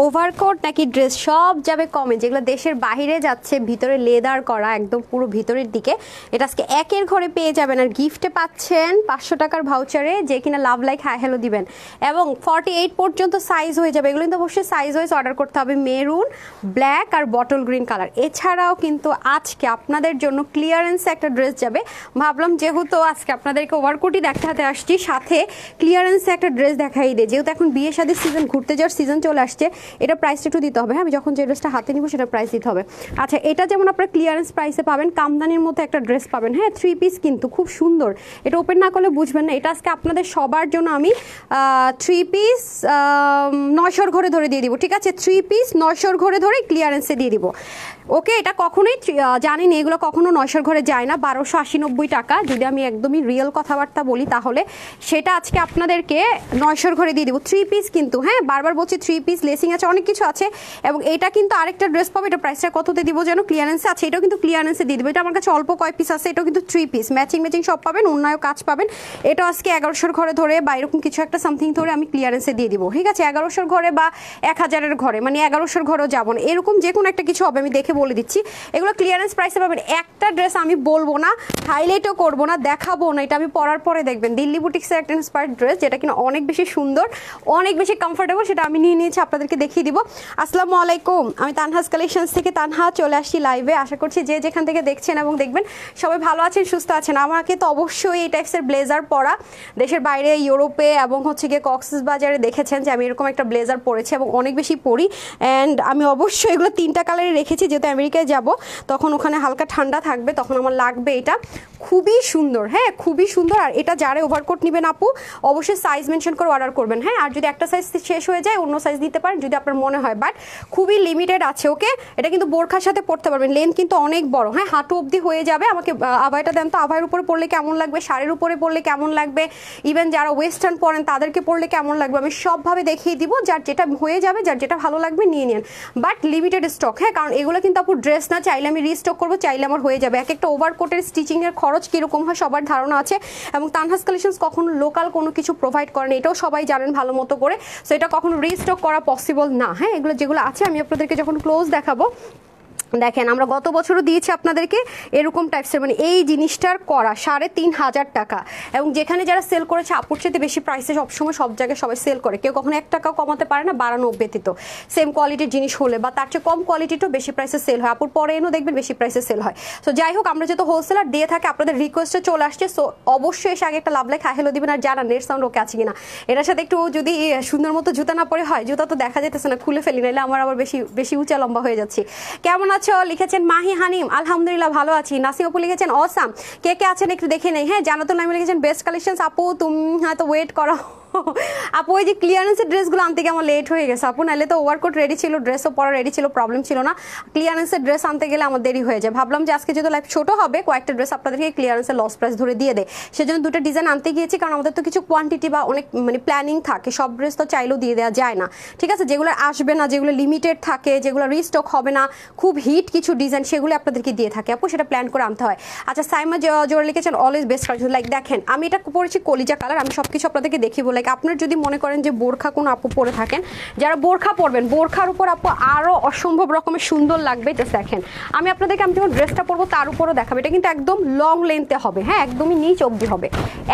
Overcoat নাকি dress সব যাবে কমে, যেগুলো দেশের বাইরে যাচ্ছে, ভিতরে লেদার করা একদম পুরো ভিতরের দিকে, এটা আজকে একের ঘরে পেয়ে যাবেন। আর গিফটে পাচ্ছেন 500 টাকার ভাউচারে, যে কিনা লাভ লাইক হাই হ্যালো দিবেন, এবং 48 পর্যন্ত সাইজ হয়ে যাবে। এগুলো কিন্তু অবশ্যই সাইজ ওয়াইজ অর্ডার করতে হবে। মেরুন, ব্ল্যাক আর বটল গ্রিন কালার। এছাড়াও কিন্তু আজকে আপনাদের জন্য ক্লিয়ারেন্সে একটা ড্রেস যাবে। ভাবলাম যেহেতু আজকে আপনাদেরকে ওভারকোটই দেখাতে আসছি, সাথে ক্লিয়ারেন্সে একটা ড্রেস দেখাই দিই, যেহেতু এখন বিয়ে শাদীর সিজন, ঘুরতে যাওয়ার সিজন চলে আসছে, এটা প্রাইসটা একটু দিতে হবে। হ্যাঁ, আমি যখন যে ড্রেসটা হাতে নিব সেটা প্রাইস দিতে হবে। আচ্ছা, এটা যেমন আপনার ক্লিয়ারেন্স প্রাইসে পাবেন, কামদানির মতো একটা ড্রেস পাবেন। হ্যাঁ, 3 পিস কিন্তু খুব সুন্দর, এটা ওপেন না করলে বুঝবেন না। এটা আজকে আপনাদের সবার জন্য আমি 3 পিস 900 ঘরে ধরে দিয়ে দিব। ঠিক আছে, 3 পিস 900 ঘরে ধরে ক্লিয়ারেন্সে দিয়ে দিব। ওকে, এটা কখনোই জানি না, এগুলো কখনো 900 ঘরে যায় না, 1280-90 টাকা। যদি আমি একদমই রিয়েল কথাবার্তা বলি তাহলে সেটা আজকে আপনাদেরকে 900 ঘরে দিয়ে দিব। 3 পিস কিন্তু, হ্যাঁ বারবার বলছি 3 পিস, লেসিং আছে, অনেক কিছু আছে। এবং এটা কিন্তু আরেকটা ড্রেস পাবে, এটা প্রাইসটা কততে দিব যেন, ক্লিয়ারেন্সে আছে, এটাও কিন্তু ক্লিয়ারেন্সে দিয়ে দিব। এটা আমার কাছে অল্প কয় পিস আছে, এটাও কিন্তু 3 পিস, ম্যাচিং সব পাবেন, অন্যায় কাজ পাবেন। এটা আজকে 1100 ঘরে ধরে বা এরকম কিছু একটা সামথিং ধরে আমি ক্লিয়ারেন্সে দিয়ে দিব। ঠিক আছে, 1100 ঘরে বা 1000-এর ঘরে, মানে 1100 ঘরেও যাবো না, এরকম যে কোনো একটা কিছু হবে, আমি দেখে বলে দিচ্ছি। এগুলো ক্লিয়ারেন্স প্রাইসে পাবেন। একটা ড্রেস আমি বলবো না, হাইলাইটও করবো না, দেখাবো না, এটা আমি পরার পরে দেখবেন। দিল্লি বুটিক্সের একটা ইন্সপায়ার্ড ড্রেস, যেটা কিনা অনেক বেশি সুন্দর, অনেক বেশি কমফোর্টেবল, সেটা আমি নিয়ে নিয়েছি, আপনাদেরকে দেখিয়ে দিব। আসসালামু আলাইকুম, আমি তানহাস কালেকশনস থেকে তানহা চলে আসছি লাইভে। আশা করছি যে যেখান থেকে দেখছেন এবং দেখবেন সবাই ভালো আছেন, সুস্থ আছেন। আমাকে তো অবশ্যই এই টাইপসের ব্লেজার পরা, দেশের বাইরে ইউরোপে এবং হচ্ছে গিয়ে কক্সবাজারে দেখেছেন যে আমি এরকম একটা ব্লেজার পরেছি এবং অনেক বেশি পরি। অ্যান্ড আমি অবশ্যই এগুলো 3টা কালারে রেখেছি, যেহেতু আমেরিকায় যাব, তখন ওখানে হালকা ঠান্ডা থাকবে, তখন আমার লাগবে। এটা খুবই সুন্দর, হ্যাঁ খুবই সুন্দর। আর এটা যারা ওভারকোট নেবেন আপু, অবশ্যই সাইজ মেনশন করে অর্ডার করবেন। হ্যাঁ, আর যদি একটা সাইজ শেষ হয়ে যায় অন্য সাইজ নিতে পারেন যদি আপনার মনে হয়, বাট খুবই লিমিটেড আছে। ওকে, এটা কিন্তু বোরখার সাথে পরতে পারবেন, লেন্থ কিন্তু অনেক বড়, হ্যাঁ হাঁটু অবধি হয়ে যাবে। আমাকে আভাইটা দেন তো, আভাইয়ের উপরে পরলে কেমন লাগবে, শাড়ির উপরে পরলে কেমন লাগবে, ইভেন যারা ওয়েস্টার্ন পরেন তাদেরকে পরলে কেমন লাগবে, আমি সবভাবে দেখিয়ে দিব। যার যেটা হয়ে যাবে, যার যেটা ভালো লাগবে নিয়ে নেন, বাট লিমিটেড স্টক। হ্যাঁ, কারণ এগুলো কিন্তু আপু ড্রেস না, চাইলে আমি রিস্টক করবো, চাইলে আমার হয়ে যাবে। এক একটা ওভারকোটের স্টিচিংয়ের খরচ কীরকম হয় সবার ধারণা আছে, এবং তানহাস কালেকশনস কখনো লোকাল কোনো কিছু প্রোভাইড করেন, এটাও সবাই জানেন ভালো মতো করে। সো এটা কখনো রিস্টক করা পসিবল না। হ্যাঁ, এগুলো যেগুলো আছে আমি আপনাদেরকে যখন ক্লোজ দেখাবো, দেখেন আমরা গত বছরও দিয়েছি আপনাদেরকে এরকম টাইপসের, মানে এই জিনিসটার করা 3500 টাকা, এবং যেখানে যারা সেল করেছে আপুর চেয়ে বেশি প্রাইসে সবসময় সব জায়গায় সবাই সেল করে, কেউ কখনো 1 টাকাও কমাতে পারে না, বাড়ানো ব্যতীত। সেম কোয়ালিটির জিনিস হলে বা তার চেয়ে কম কোয়ালিটিটাও বেশি প্রাইসে সেল হয়, আপুর পরে এনেও দেখবেন বেশি প্রাইসে সেল হয়। সো যাই হোক, আমরা যেহেতু হোলসেলার দিয়ে থাকে, আপনাদের রিকোয়েস্টে চলে আসছে, সো অবশ্যই এসে আগে একটা লাভ লাইক হাই হ্যালো দিবেন। আর জানা নেট সাউন্ড ওকে আছে কিনা, এটার সাথে একটু যদি সুন্দর মতো জুতা না পরে হয়, জুতা তো দেখা যেতেছে না, খুলে ফেলি, নাইলে আমার আবার বেশি বেশি উঁচা লম্বা হয়ে যাচ্ছি। কেমন আছো লিখেছেন মাহি হানিম, আলহামদুলিল্লাহ ভালো আছি। নাসিম আপু লিখেছেন অসাম, কে কে আছেন একটু দেখে নেই। হ্যাঁ, জানাতুল নামি লিখেছেন বেস্ট কালেকশন আপু, তুমি হয়তো ওয়েট করো। আপু ওই যে ক্লিয়ারেন্সের ড্রেসগুলো আনতে গিয়ে আমার লেট হয়ে গেছে আপু, নাহলে তো ওভারকোট রেডি ছিল, ড্রেসও পরা রেডি ছিল, প্রবলেম ছিল না। ক্লিয়ারেন্সের ড্রেস আনতে গেলে আমার দেরি হয়ে যায়। ভাবলাম যে আজকে যেহেতু লাইফ ছোট হবে, কয়েকটা ড্রেস আপনাদেরকে ক্লিয়ারেন্সের লস প্রাইস ধরে দিয়ে দেয়, সেজন্য 2টা ডিজাইন আনতে গিয়েছি। কারণ আমাদের তো কিছু কোয়ান্টিটি বা অনেক মানে প্ল্যানিং থাকে, সব ড্রেস তো চাইলেও দিয়ে দেওয়া যায় না। ঠিক আছে, যেগুলো আসবে না, যেগুলো লিমিটেড থাকে, যেগুলো রিস্টক হবে না, খুব হিট কিছু ডিজাইন, সেগুলো আপনাদেরকে দিয়ে থাকে আপু, সেটা প্ল্যান করে আনতে হয়। আচ্ছা, সাইমা জোরে লিখেছেন অলওয়েজ বেস্ট কালেকশন। লাইক দেখেন আমি এটা পরেছি কলিজা কালার, আমি সব কিছু আপনাদেরকে দেখিব। লাইক আপনার যদি মনে করেন যে বোরখা কোনো আপু পরে থাকেন, যারা বোরখা পরবেন, বোরখার উপর আপু আরো অসম্ভব রকমের সুন্দর লাগবে। জাস্ট দেখেন, আমি আপনাদেরকে আমি যখন ড্রেসটা পরবো তার উপরও দেখাবো। এটা কিন্তু একদম লং লেন্থে হবে, হ্যাঁ একদমই নিচ অবধি হবে,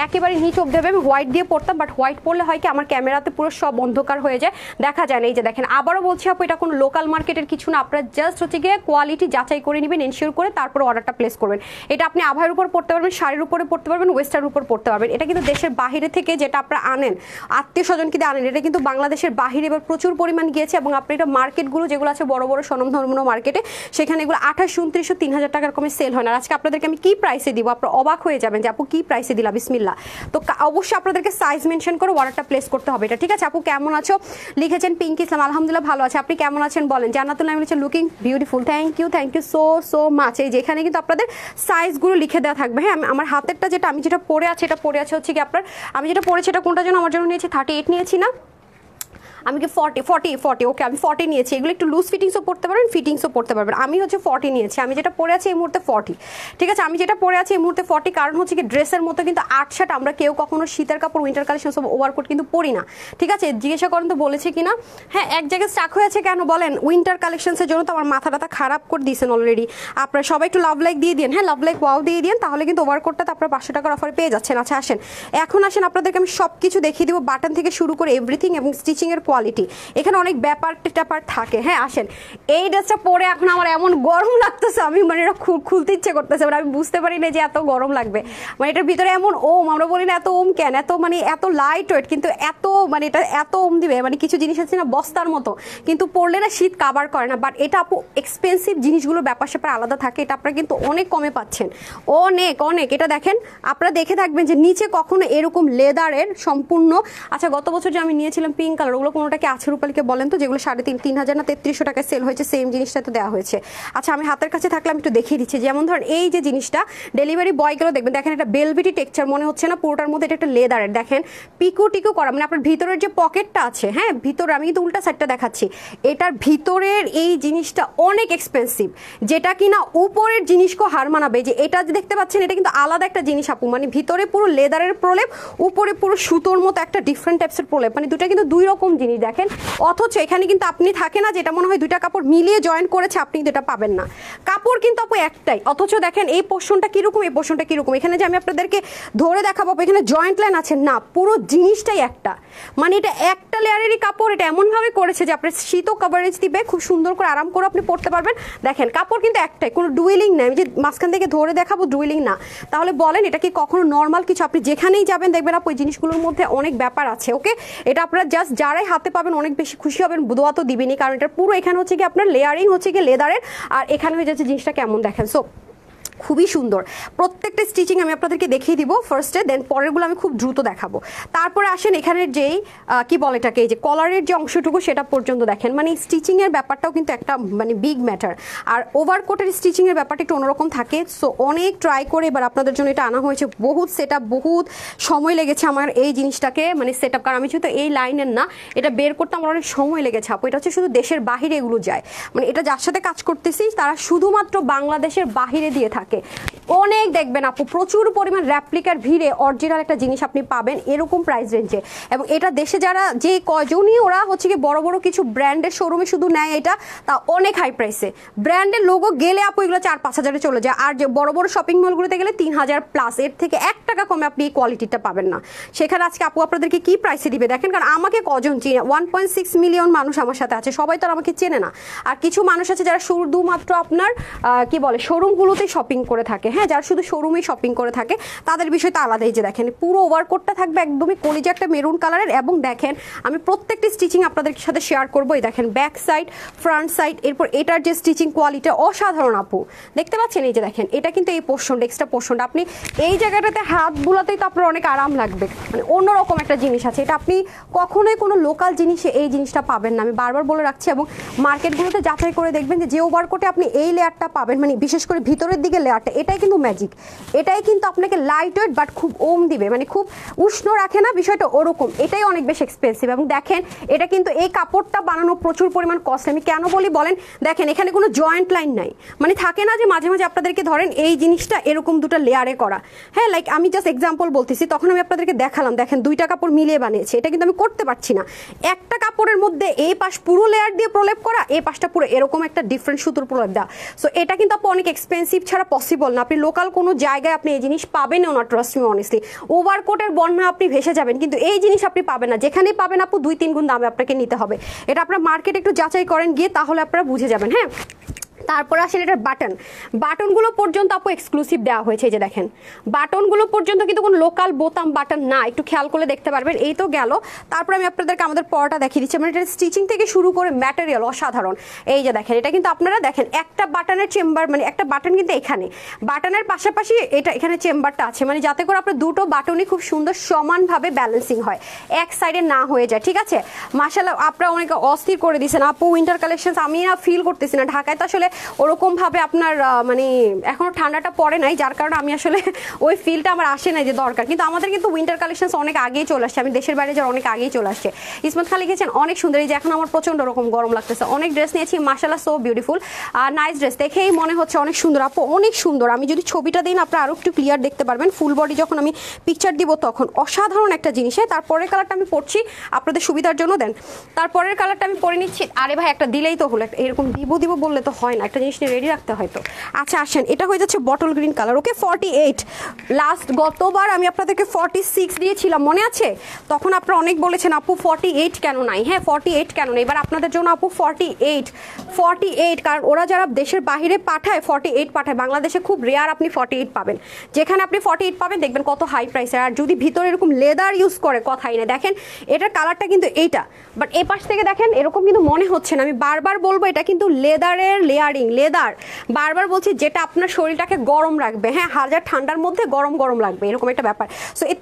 একেবারে নিচ অবধি হবে। আমি হোয়াইট দিয়ে পরতাম, বাট হোয়াইট পরলে হয় কি আমার ক্যামেরাতে পুরো সব অন্ধকার হয়ে যায়, দেখা যায় না। এই যে দেখেন, আবারও বলছি আপু এটা কোনো লোকাল মার্কেটের কিছু না, আপনারা জাস্ট হচ্ছে গিয়ে কোয়ালিটি যাচাই করে নেবেন, এনশিওর করে তারপর অর্ডারটা প্লেস করবেন। এটা আপনি আভাইয়ের উপর পড়তে পারবেন, শাড়ির উপরে পড়তে পারবেন, ওয়েস্টার্নের উপর পড়তে পারবেন। এটা কিন্তু দেশের বাহিরে থেকে যেটা আপনারা আনেন, আত্মীয় স্বজনকে দিয়ে আনেন, এটা কিন্তু বাংলাদেশের বাহিরে এবার প্রচুর পরিমাণ গিয়েছে। এবং আপনি এটা মার্কেটগুলো যেগুলো আছে বড় বড় স্বনামধন্য মার্কেটে, সেখানে এগুলো 2800, 2900, 3000 টাকার কমে সেল হয় না। আজকে আপনাদেরকে আমি কি প্রাইসে দিব, আপনারা অবাক হয়ে যাবেন যে আপু কি প্রাইসে দিলা, বিসমিল্লাহ। তো অবশ্যই আপনাদেরকে সাইজ মেনশন করে অর্ডারটা প্লেস করতে হবে এটা, ঠিক আছে। আপু কেমন আছো লিখেছেন পিঙ্কি ইসলাম, আলহামদুলিল্লাহ ভালো আছে, আপনি কেমন আছেন বলেন। জান্নাতুল নাম লিখেছেন looking beautiful, thank you so much. এই যেখানে কিন্তু আপনাদের সাইজগুলো লিখে দেওয়া থাকবে। হ্যাঁ, আমার হাতেরটা যেটা আমি যেটা পরে আছে, এটা পরে আছে হচ্ছে কি আপনার, আমি যেটা পরেছি এটা কোনটা জন্য আমার জন্য নিয়েছি 38 নিয়েছি না, আমি কি 40 ওকে আমি 40 নিয়েছি। এগুলো একটু লুজ ফিটিংসও পড়তে পারবেন, ফিটিংসও পড়তে পারবেন। আমি হচ্ছে 40 নিয়েছি। আমি যেটা পরে আছি এই মুহূর্তে 40, ঠিক আছে। আমি যেটা পরে আছি এই মুহূর্তে 40, কারণ হচ্ছে কি ড্রেসের মতো কিন্তু 8 আমরা কেউ কখনো শীতের কাপড় উইন্টার কালেকশন সব ওভারকোট কিন্তু পরি না, ঠিক আছে। জিজ্ঞাসা করেন তো বলেছে কিনা, হ্যাঁ এক জায়গায় স্টাক হয়ে আছে কেন বলেন, উইন্টার কালেকশনসের জন্য তো আমার মাথাটা খারাপ করে দিয়েছেন অলরেডি। আপনারা সবাই একটু লাভ লাইক দিয়ে দিন, হ্যাঁ লাভ লাইক ওয়াও দিয়ে দিন, তাহলে কিন্তু ওভারকোটটা তো আপনারা 500 টাকার অফারে পেয়ে যাচ্ছেন। আচ্ছা আসেন, এখন আসেন আপনাদেরকে আমি সব কিছু দেখিয়ে দিব, বাটন থেকে শুরু করে এভরিথিং এবং স্টিচিং এর কোয়ালিটি। এখানে অনেক ব্যাপার ট্যাপার থাকে। হ্যাঁ আসেন, এই ড্রেসটা পরে এখন আমার এমন গরম লাগতেছে, আমি মানে এটা খুলতে ইচ্ছে করতেছে, মানে আমি বুঝতে পারি না যে এত গরম লাগবে। মানে এটার ভিতরে এমন ওম, আমরা বলি না এত ওম কেন, এত মানে এত লাইট ওয়েট, কিন্তু এত মানে এটা এত ওম দিবে, মানে কিছু জিনিস আছে না বস্তার মতো, কিন্তু পরলে না শীত কাভার করে না। বাট এটা আপু এক্সপেন্সিভ জিনিসগুলো ব্যাপার স্যাপার আলাদা থাকে, এটা আপনারা কিন্তু অনেক কমে পাচ্ছেন, অনেক অনেক। এটা দেখেন, আপনারা দেখে থাকবেন যে নিচে কখনো এরকম লেদারের সম্পূর্ণ। আচ্ছা গত বছর যে আমি নিয়েছিলাম পিঙ্ক কালার, ওগুলো কোনোটাকে আছে রূপালীকে বলেন তো, যেগুলো 3,500 না 3300 টাকায় সেল হয়েছে, সেম জিনিসটা তো দেওয়া হয়েছে। আচ্ছা আমি হাতের কাছে থাকলে আমি একটু দেখিয়ে দিচ্ছি। যেমন ধরেন এই যে জিনিসটা ডেলিভারি বয়গুলো দেখবেন, দেখেন এটা বেলভেটি টেক্সচার মনে হচ্ছে না, পুরোটার মধ্যে এটা একটা লেদারের, দেখেন পিকো টিকো করা, মানে আপনার ভিতরের যে পকেটটা আছে, হ্যাঁ ভিতরে আমি কিন্তু উল্টা সাইডটা দেখাচ্ছি, এটার ভিতরের এই জিনিসটা অনেক এক্সপেন্সিভ, যেটা কিনা উপরের জিনিসকে হার মানাবে। যে এটা যে দেখতে পাচ্ছেন, এটা কিন্তু আলাদা একটা জিনিস আপু, মানে ভিতরে পুরো লেদারের প্রলেপ, উপরে পুরো সুতোর মতো একটা ডিফারেন্ট টাইপসের প্রলেপ, মানে দুটা কিন্তু দুই রকম জিনিস দেখেন। অথচ এখানে কিন্তু আপনি থাকে না যেটা মনে হয় দুইটা কাপড় মিলিয়ে জয়েন করেছে, আপনি কিন্তু এটা পাবেন না। কাপড় কিন্তু আপু একটাই, অথচ দেখেন এই পোর্শনটা কিরকম, এই পোর্শনটা কিরকম। এখানে যে আমি আপনাদেরকে ধরে দেখাবো এখানে জয়েন্ট লাইন আছে না, পুরো জিনিসটাই একটা, মানে এটা একটা লেয়ারেরই কাপড়। এটা এমনভাবে করেছে যে আপনার শীতও কভারেজ দিবে, খুব সুন্দর করে আরাম করে আপনি পরতে পারবেন। দেখেন কাপড় কিন্তু একটাই, কোনো ডুয়েলিং নাই। আমি যে মাঝখান থেকে ধরে দেখাবো ডুয়েলিং না, তাহলে বলেন এটা কি কখনো নর্মাল কিছু? আপনি যেখানেই যাবেন দেখবেন আপু ওই জিনিসগুলোর মধ্যে অনেক ব্যাপার আছে। ওকে, এটা আপনারা জাস্ট যারাই হাতে পাবেন অনেক বেশি খুশি হবেন, দোয়া তো দিবেনই, কারণ এটা পুরো এখানে হচ্ছে কি আপনার লেয়ারিং হচ্ছে কি লেদারের, আর এখানে হয়ে যাচ্ছে জিনিসটা কেমন দেখেন। সো খুবই সুন্দর, প্রত্যেকটা স্টিচিং আমি আপনাদেরকে দেখিয়ে দিব ফার্স্টে, দেন পরেরগুলো আমি খুব দ্রুত দেখাবো। তারপরে আসেন এখানের যেই কি বলে এটাকে, এই যে কলারের যে অংশটুকু সেটা পর্যন্ত দেখেন, মানে স্টিচিংয়ের ব্যাপারটাও কিন্তু একটা মানে বিগ ম্যাটার। আর ওভারকোটের স্টিচিংয়ের ব্যাপারটা একটু অন্যরকম থাকে। সো অনেক ট্রাই করে এবার আপনাদের জন্য এটা আনা হয়েছে, বহুত সেট আপ, বহুত সময় লেগেছে আমার এই জিনিসটাকে মানে সেট আপ, কারণ আমি যেহেতু এই লাইনের না, এটা বের করতে আমার অনেক সময় লেগেছে আপু। এটা হচ্ছে শুধু দেশের বাহিরে এগুলো যায়, মানে এটা যার সাথে কাজ করতেছি তারা শুধুমাত্র বাংলাদেশের বাহিরে দিয়ে থাকে। অনেক দেখবেন আপু প্রচুর পরিমাণ র্যাপ্লিকার ভিড়ে অরিজিনাল একটা জিনিস আপনি পাবেন এরকম প্রাইস রেঞ্জে। এবং এটা দেশে যারা যে কয়জনই ওরা হচ্ছে কি বড় বড় কিছু ব্র্যান্ডের শোরুমে শুধু নেয়, এটা তা অনেক হাই প্রাইসে। ব্র্যান্ডের লোগো গেলে আপু এগুলো 4-5 হাজারে চলে যায়, আর যে বড় বড় শপিং মলগুলোতে গেলে 3000 প্লাস, এর থেকে 1 টাকা কমে আপনি এই কোয়ালিটিটা পাবেন না। সেখানে আজকে আপু আপনাদেরকে কি প্রাইসে দিবে দেখেন, কারণ আমাকে কজন চিনে, 1.6 মিলিয়ন মানুষ আমার সাথে আছে, সবাই তো আর আমাকে চেনে না। আর কিছু মানুষ আছে যারা শুধুমাত্র আপনার কি বলে শোরুমগুলোতেই শপিং করে থাকে, হ্যাঁ যারা শুধু শোরুমেই শপিং করে থাকে তাদের বিষয়টা আলাদা। এই যে দেখেন পুরো ওভারকোটটা থাকবে একদমই কলিজা একটা মেরুন কালারের, এবং দেখেন আমি প্রত্যেকটি স্টিচিং আপনাদের সাথে শেয়ার করবো। এই দেখেন ব্যাক সাইড, ফ্রন্ট সাইড, এরপর এটার যে স্টিচিং কোয়ালিটি অসাধারণ আপু, দেখতে পাচ্ছেন। এই যে দেখেন এটা কিন্তু এই পোর্শনটা, এক্সট্রা পোর্শনটা আপনি এই জায়গাটাতে হাত বুলাতেই তো আপনার অনেক আরাম লাগবে, মানে অন্যরকম একটা জিনিস আছে। এটা আপনি কখনোই কোনো লোকাল জিনিসে এই জিনিসটা পাবেন না, আমি বারবার বলে রাখছি। এবং মার্কেটগুলোতে যাচাই করে দেখবেন যে ওভারকোটে আপনি এই লেয়ারটা পাবেন, মানে বিশেষ করে ভিতরের দিকে লেয়ারটা, এটাই কিন্তু ম্যাজিক। এটাই কিন্তু আপনাকে লাইট ওয়েট বাট খুব ওম দিবে, মানে খুব উষ্ণ রাখে না বিষয়টা ওরকম, এটাই অনেক বেশি এক্সপেন্সিভ। এবং দেখেন এটা কিন্তু এই কাপড়টা বানানো প্রচুর পরিমাণ কস্ট। আমি কেন বলি বলেন, দেখেন এখানে কোনো জয়েন্ট লাইন নাই, মানে থাকে না যে মাঝে মাঝে আপনাদেরকে ধরেন এই জিনিসটা এরকম দুটো লেয়ারে করা, হ্যাঁ লাইক আমি জাস্ট এক্সাম্পল বলতেছি, তখন আমি আপনাদেরকে দেখালাম দেখেন 2টা কাপড় মিলিয়ে বানিয়েছে, এটা কিন্তু আমি করতে পারছি না। একটা কাপড়ের মধ্যে এই পাশ পুরো লেয়ার দিয়ে প্রলেপ করা, এই পাশটা পুরো এরকম একটা ডিফারেন্ট সুতোর প্রলেপ দেওয়া। সো এটা কিন্তু আপু অনেক এক্সপেন্সিভ ছাড়া পসিবল না, আপনি লোকাল কোনো জায়গায় আপনি এই জিনিস পাবেনও না, ট্রাস্ট মি অনেস্টলি। ওভারকোটের বন্যা আপনি ভেসে যাবেন, কিন্তু এই জিনিস আপনি পাবেন না, যেখানেই পাবেন আপু 2-3 গুণ দামে আপনাকে নিতে হবে। এটা আপনার মার্কেট একটু যাচাই করেন গিয়ে, তাহলে আপনারা বুঝে যাবেন। হ্যাঁ তারপরে আসলে এটার বাটনগুলো পর্যন্ত আপু এক্সক্লুসিভ দেওয়া হয়েছে। যে দেখেন বাটনগুলো পর্যন্ত কিন্তু কোনো লোকাল বোতাম বাটন না, একটু খেয়াল করে দেখতে পারবেন। এই তো গেল, তারপরে আমি আপনাদেরকে আমাদের পরটা দেখিয়ে দিচ্ছি। মানে এটা স্টিচিং থেকে শুরু করে ম্যাটেরিয়াল অসাধারণ। এই যে দেখেন এটা কিন্তু আপনারা দেখেন একটা বাটনের চেম্বার, মানে একটা বাটন কিন্তু এখানে, বাটনের পাশাপাশি এটা এখানে চেম্বারটা আছে, মানে যাতে করে আপনার দুটো বাটনই খুব সুন্দর সমানভাবে ব্যালেন্সিং হয়, এক সাইডে না হয়ে যায়। ঠিক আছে, মাশাআল্লাহ আপনারা অনেকে অস্থির করে দিয়েছেন আপু উইন্টার কালেকশন, আমি না ফিল করতেছি না। ঢাকায় তো আসলে ওরকমভাবে আপনার মানে এখনও ঠান্ডাটা পড়ে নাই, যার কারণে আমি আসলে ওই ফিলটা আমার আসে নাই যে দরকার। কিন্তু আমাদের কিন্তু উইন্টার কালেকশনস অনেক আগেই চলে আসছে, আমি দেশের বাইরে যাওয়ার অনেক আগেই চলে আসছে। ইসমত খান লিখেছেন অনেক সুন্দর, এই যে এখন আমার প্রচন্ড রকম গরম লাগতেছে। অনেক ড্রেস নিয়েছি মাশাআল্লাহ, সো বিউটিফুল আর নাইস ড্রেস, দেখেই মনে হচ্ছে অনেক সুন্দর আপু, অনেক সুন্দর। আমি যদি ছবিটা দিই না আপনারা আরও একটু ক্লিয়ার দেখতে পারবেন, ফুল বডি যখন আমি পিকচার দিব তখন অসাধারণ একটা জিনিস। তারপরের কালারটা আমি পরছি আপনাদের সুবিধার জন্য, দেন তারপরের কালারটা আমি পরে নিচ্ছি। আরে ভাই একটা দিলেই তো হলো, এরকম দিব বললে তো হয় না, একটা জিনিস নিয়ে রেডি রাখতে হয় তো। আচ্ছা আসেন, এটা হয়ে যাচ্ছে বটল গ্রিন কালার, ওকে 48। লাস্ট গতবার আমি আপনাদেরকে 46 দিয়েছিলাম মনে আছে, তখন আপনারা অনেক বলেছেন আপু 48 কেন নাই। হ্যাঁ 48 কেন নেই, এবার আপনাদের জন্য আপু 48, কারণ ওরা যারা দেশের বাইরে পাঠায় 48 পাঠায়, বাংলাদেশে খুব রেয়ার আপনি 48 পাবেন। যেখানে আপনি 48 পাবেন দেখবেন কত হাই প্রাইসের, আর যদি ভিতরে এরকম লেদার ইউজ করে কথাই না। দেখেন এটার কালারটা কিন্তু এইটা, বাট এ পাশ থেকে দেখেন এরকম কিন্তু মনে হচ্ছে না। আমি বারবার বলবো এটা কিন্তু লেদারের লেয়ারিং, লেদার বারবার বলছি, যেটা আপনার শরীরটাকে গরম রাখবে। হ্যাঁ হাজার ঠান্ডার মধ্যে গরম গরম লাগবে এরকম একটা ব্যাপার। সো এই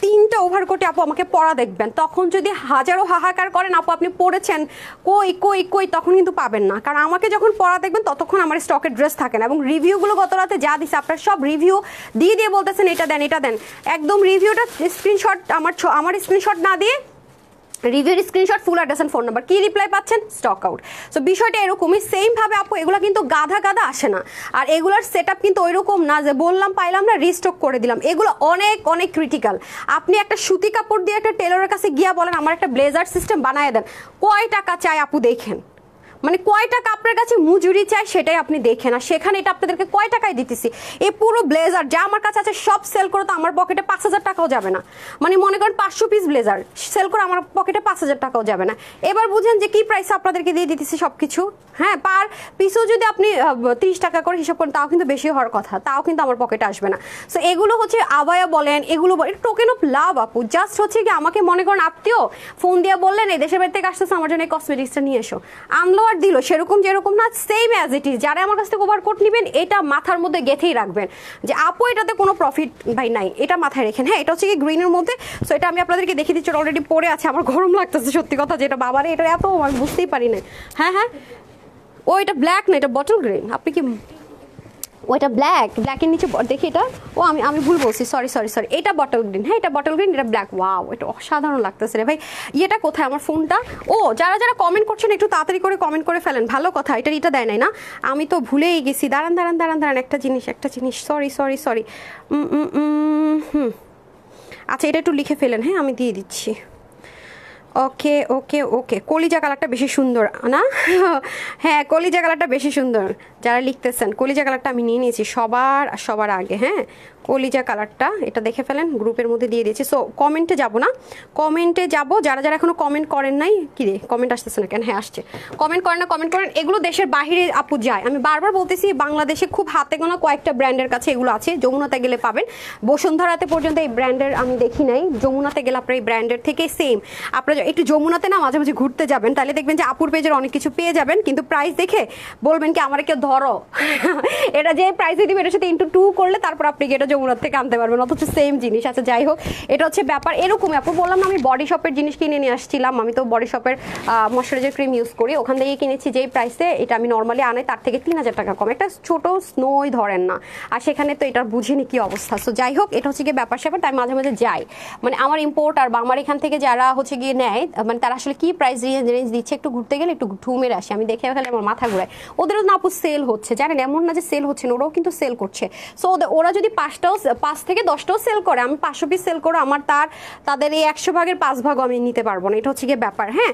তিনটা ওভারকোটে আপু আমাকে পরা দেখবেন, তখন যদি হাজারো হাহাকার করেন আপু আপনি পরেছেন কই তখন কিন্তু পাবেন না, কারণ আমাকে যখন পরা দেখবেন ততক্ষণ আমার স্টকের ড্রেস থাকে না। এবং রিভিউগুলো গত রাতে যা দিছে আপনার সব রিভিউ দিয়ে বলতেছেন এটা দেন, একদম রিভিউটা স্ক্রিনশট আমার স্ক্রিনশট না দিয়ে রিভিউর screenshot, full address and phone number, কি রিপ্লাই পাচ্ছেন স্টক আউট। সো বিষয়টা এরকমই, সেম ভাবে আপু এগুলো কিন্তু গাধা আসে না, আর এগুলোর সেট আপ কিন্তু ওইরকম না যে বললাম পাইলাম না রিস্টক করে দিলাম। এগুলো অনেক ক্রিটিক্যাল। আপনি একটা সুতি কাপড় দিয়ে একটা টেলরের কাছে গিয়া বলেন আমার একটা ব্লেজার সিস্টেম বানায় দেন, কয় টাকা চাই আপু দেখেন, মানে কয় টাকা আপনার কাছে মজুরি চাই সেটাই আপনি দেখেন, আর সেখানে এটা আপনাদেরকে কয় টাকায় দিতেছি। এই পুরো ব্লেজার যা আমার কাছে আছে সব সেল করে তো আমার পকেটে 5000 টাকাও যাবে না, মানে মনে করেন 500 পিস ব্লেজার সেল করে আমার পকেটে 5000 টাকাও যাবে না। এবার বুঝেন যে কি প্রাইসে আপনাদেরকে দিয়ে দিতেছি সবকিছু। হ্যাঁ পার পিসও যদি আপনি 30 টাকা করে হিসাব করেন তাও কিন্তু বেশি হওয়ার কথা, তাও কিন্তু আমার পকেটে আসবে না। সো এগুলো হচ্ছে আবায়া বলেন, এগুলো টোকেন অফ লাভ আপু, জাস্ট হচ্ছে কি আমাকে মনে করেন আত্মীয় ফোন দিয়ে বললেন এই দেশের বাড়ি থেকে আসতেছে আমার জন্য এই কসমেটিক্সটা নিয়ে এসো, আনলো আর দিল, সেরকম যেরকম না সেম অ্যাজ ইট ইজ। যারা আমার কাছ থেকে ওভারকোট নেবেন এটা মাথার মধ্যে গেঁথেই রাখবেন যে আপু এটাতে কোনো প্রফিট ভাই নাই, এটা মাথায় রেখেন। হ্যাঁ এটা হচ্ছে কি গ্রিনের মধ্যে, সো এটা আমি আপনাদেরকে দেখিয়ে দিচ্ছি, অলরেডি পরে আছে, আমার গরম লাগতেছে সত্যি কথা, যেটা বাবারে এটা এত আমি বুঝতেই পারি না। হ্যাঁ ও এটা ব্ল্যাক না, এটা বটল গ্রিন। আপনি কি ওইটা ব্ল্যাকের নিচে দেখি এটা, ও আমি ভুল বলছি, সরি এটা বটল গ্রিন। হ্যাঁ এটা বটল গ্রিন, এটা ব্ল্যাক। ওয়াও এটা অসাধারণ লাগতেছে রে ভাই। ইয়েটা কোথায় আমার ফোনটা? ও যারা কমেন্ট করছেন একটু তাড়াতাড়ি করে কমেন্ট করে ফেলেন, ভালো কথা। এটা দেয় নাই না, আমি তো ভুলেই গেছি। দাঁড়ান একটা জিনিস সরি আচ্ছা এটা একটু লিখে ফেলেন, হ্যাঁ আমি দিয়ে দিচ্ছি। ওকে কলিজা কালারটা বেশি সুন্দর না? হ্যাঁ কলিজা কালারটা বেশি সুন্দর, যারা লিখতেছেন কলিজা কালারটা আমি নিয়ে নিয়েছি সবার আগে। হ্যাঁ কলিজা কালারটা এটা দেখে ফেলেন, গ্রুপের মধ্যে দিয়ে দিয়েছি। সো কমেন্টে যাব না, কমেন্টে যাব যারা এখনো কমেন্ট করেন নাই। কি রে কমেন্ট আসতেছে না কেন? হ্যাঁ আসছে, কমেন্ট করেন। এগুলো দেশের বাইরে আপু যায়, আমি বারবার বলতেছি বাংলাদেশে খুব হাতে গোনা কয়েকটা ব্র্যান্ডের কাছে এগুলো আছে। যমুনাতে গেলে পাবেন, বসুন্ধরাতে পর্যন্ত এই ব্র্যান্ডের আমি দেখি নাই, যমুনাতে গেলে আপনার এই ব্র্যান্ডের থেকে সেম। আপনারা একটু যমুনাতে না মাঝে ঘুরতে যাবেন, তাহলে দেখবেন যে আপুর পেজের অনেক কিছু পেয়ে যাবেন, কিন্তু প্রাইস দেখে বলবেন কি আমার কেউ ধরো এটা যে প্রাইসে দিবে এটার সাথে ইন্টু 2 করলে তারপর আপনি এটা যমুনার থেকে আনতে পারবেন, অথচ সেম জিনিস। আচ্ছা যাই হোক, এটা হচ্ছে ব্যাপার এরকমই। আপু বললাম না আমি বডি শপের জিনিস কিনে নিয়ে আসছিলাম, আমি তো বডি শপের ময়শ্চারাইজার ক্রিম ইউজ করি, ওখান থেকে কিনেছি যেই প্রাইসে এটা আমি নর্মালি আনাই তার থেকে 3000 টাকা কম, একটা ছোট স্নোই ধরেন না, আর সেখানে তো এটা বুঝিনি কি অবস্থা। সো যাই হোক, এটা হচ্ছে গিয়ে ব্যাপার স্যাপার, তাই মাঝে যাই, মানে আমার ইম্পোর্টার বা আমার এখান থেকে যারা হচ্ছে গিয়ে নেয়, মানে তারা আসলে কি প্রাইস রেঞ্জ দিচ্ছে একটু ঘুরতে গেলে একটু ঢুমের আসে, আমি দেখে ফেলে আমার মাথা ঘুরায়। ওদেরও না আপু সেল হচ্ছে, জানেন এমন না যে সেল হচ্ছে না, ওরাও কিন্তু সেল করছে। সো ওরা যদি 5 থেকে 10টাও সেল করে, আমি 500 পিস সেল করে আমার তাদের এই 100 ভাগের 5 ভাগও আমি নিতে পারবো না, এটা হচ্ছে গিয়ে ব্যাপার। হ্যাঁ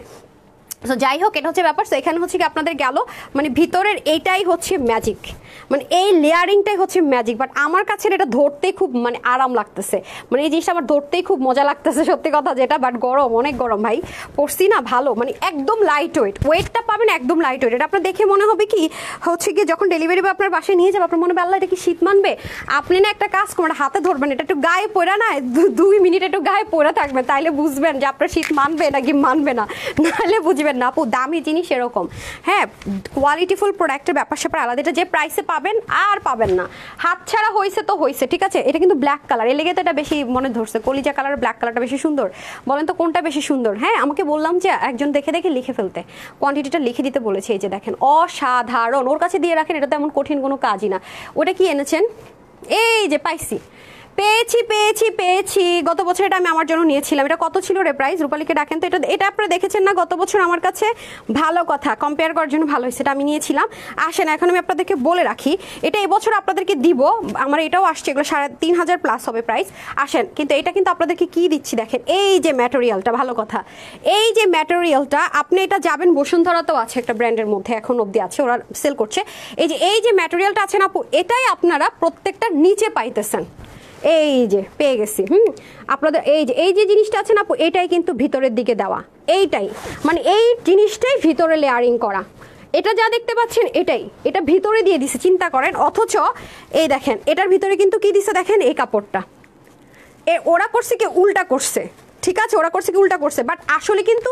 সো যাই হোক, এটা হচ্ছে ব্যাপার। সো এখানে হচ্ছে কি আপনাদের গেল, মানে ভিতরের এইটাই হচ্ছে ম্যাজিক, মানে এই লেয়ারিংটাই হচ্ছে ম্যাজিক। বাট আমার কাছে এটা ধরতেই খুব মানে আরাম লাগতেছে, মানে এই জিনিসটা আমার ধরতেই খুব মজা লাগতেছে সত্যি কথা যেটা। বাট গরম, অনেক গরম ভাই, পড়ছি না ভালো, মানে একদম লাইট ওয়েটটা পাবেন একদম লাইট ওয়েট। এটা আপনার দেখে মনে হবে কি হচ্ছে কি যখন ডেলিভারি বা আপনার বাসায় নিয়ে যাবে আপনার মনে হবে আল্লাহ এটা কি শীত মানবে। আপনি না একটা কাজ করবেন, হাতে ধরবেন, এটা একটু গায়ে পড়া না 2 মিনিট একটু গায়ে পড়ে থাকবেন, তাইলে বুঝবেন যে আপনার শীত মানবে নাকি মানবে না, নাহলে বুঝবেন নেবেন না আপু, দামি জিনিস এরকম। হ্যাঁ, কোয়ালিটিফুল প্রোডাক্টের ব্যাপার স্যাপার আলাদা, এটা যে প্রাইসে পাবেন আর পাবেন না, হাত ছাড়া হয়েছে তো হয়েছে, ঠিক আছে। এটা কিন্তু ব্ল্যাক কালার, এর লেগে তো এটা বেশি মনে ধরছে, কলিজা কালার ব্ল্যাক কালারটা বেশি সুন্দর, বলেন তো কোনটা বেশি সুন্দর? হ্যাঁ, আমাকে বললাম যে একজন দেখে দেখে লিখে ফেলতে, কোয়ান্টিটিটা লিখে দিতে বলেছে। এই যে দেখেন, অসাধারণ, ওর কাছে দিয়ে রাখেন, এটা তো এমন কঠিন কোনো কাজই না। ওটা কি এনেছেন? এই যে পাইছি, পেয়েছি পেয়েছি পেয়েছি, গত বছর এটা আমি আমার জন্য নিয়েছিলাম। এটা কত ছিল রে প্রাইস? রূপালীকে ডাকেন তো। এটা আপনারা দেখেছেন না গত বছর আমার কাছে? ভালো কথা, কম্পেয়ার করার জন্য ভালো হয়েছে, এটা আমি নিয়েছিলাম। আসেন এখন আমি আপনাদেরকে বলে রাখি, এটা এবছর আপনাদেরকে দিব, আমার এটাও আসছে, এগুলো 3500 প্লাস হবে প্রাইস। আসেন, কিন্তু এটা কিন্তু আপনাদেরকে কি দিচ্ছি দেখেন, এই যে ম্যাটেরিয়ালটা, ভালো কথা, এই যে ম্যাটেরিয়ালটা, আপনি এটা যাবেন বসুন্ধরাতেও আছে একটা ব্র্যান্ডের মধ্যে, এখন অবধি আছে, ওরা সেল করছে। এই যে ম্যাটেরিয়ালটা আছে না আপু, এটাই আপনারা প্রত্যেকটা নিচে পাইতেছেন। এই যে পেয়ে গেছি। আপনাদের এই যে জিনিসটা আছে না আপু, এটাই কিন্তু ভিতরের দিকে দেওয়া, এইটাই মানে এই জিনিসটাই ভিতরে লেয়ারিং করা। এটা যা দেখতে পাচ্ছেন এটা ভিতরে দিয়ে দিছে, চিন্তা করেন। অথচ এই দেখেন, এটার ভিতরে কিন্তু কি দিছে দেখেন, এই কাপড়টা ওরা করছে কি উল্টা করছে, ঠিক আছে, ওরা করছে কি উল্টা করছে, বাট আসলে কিন্তু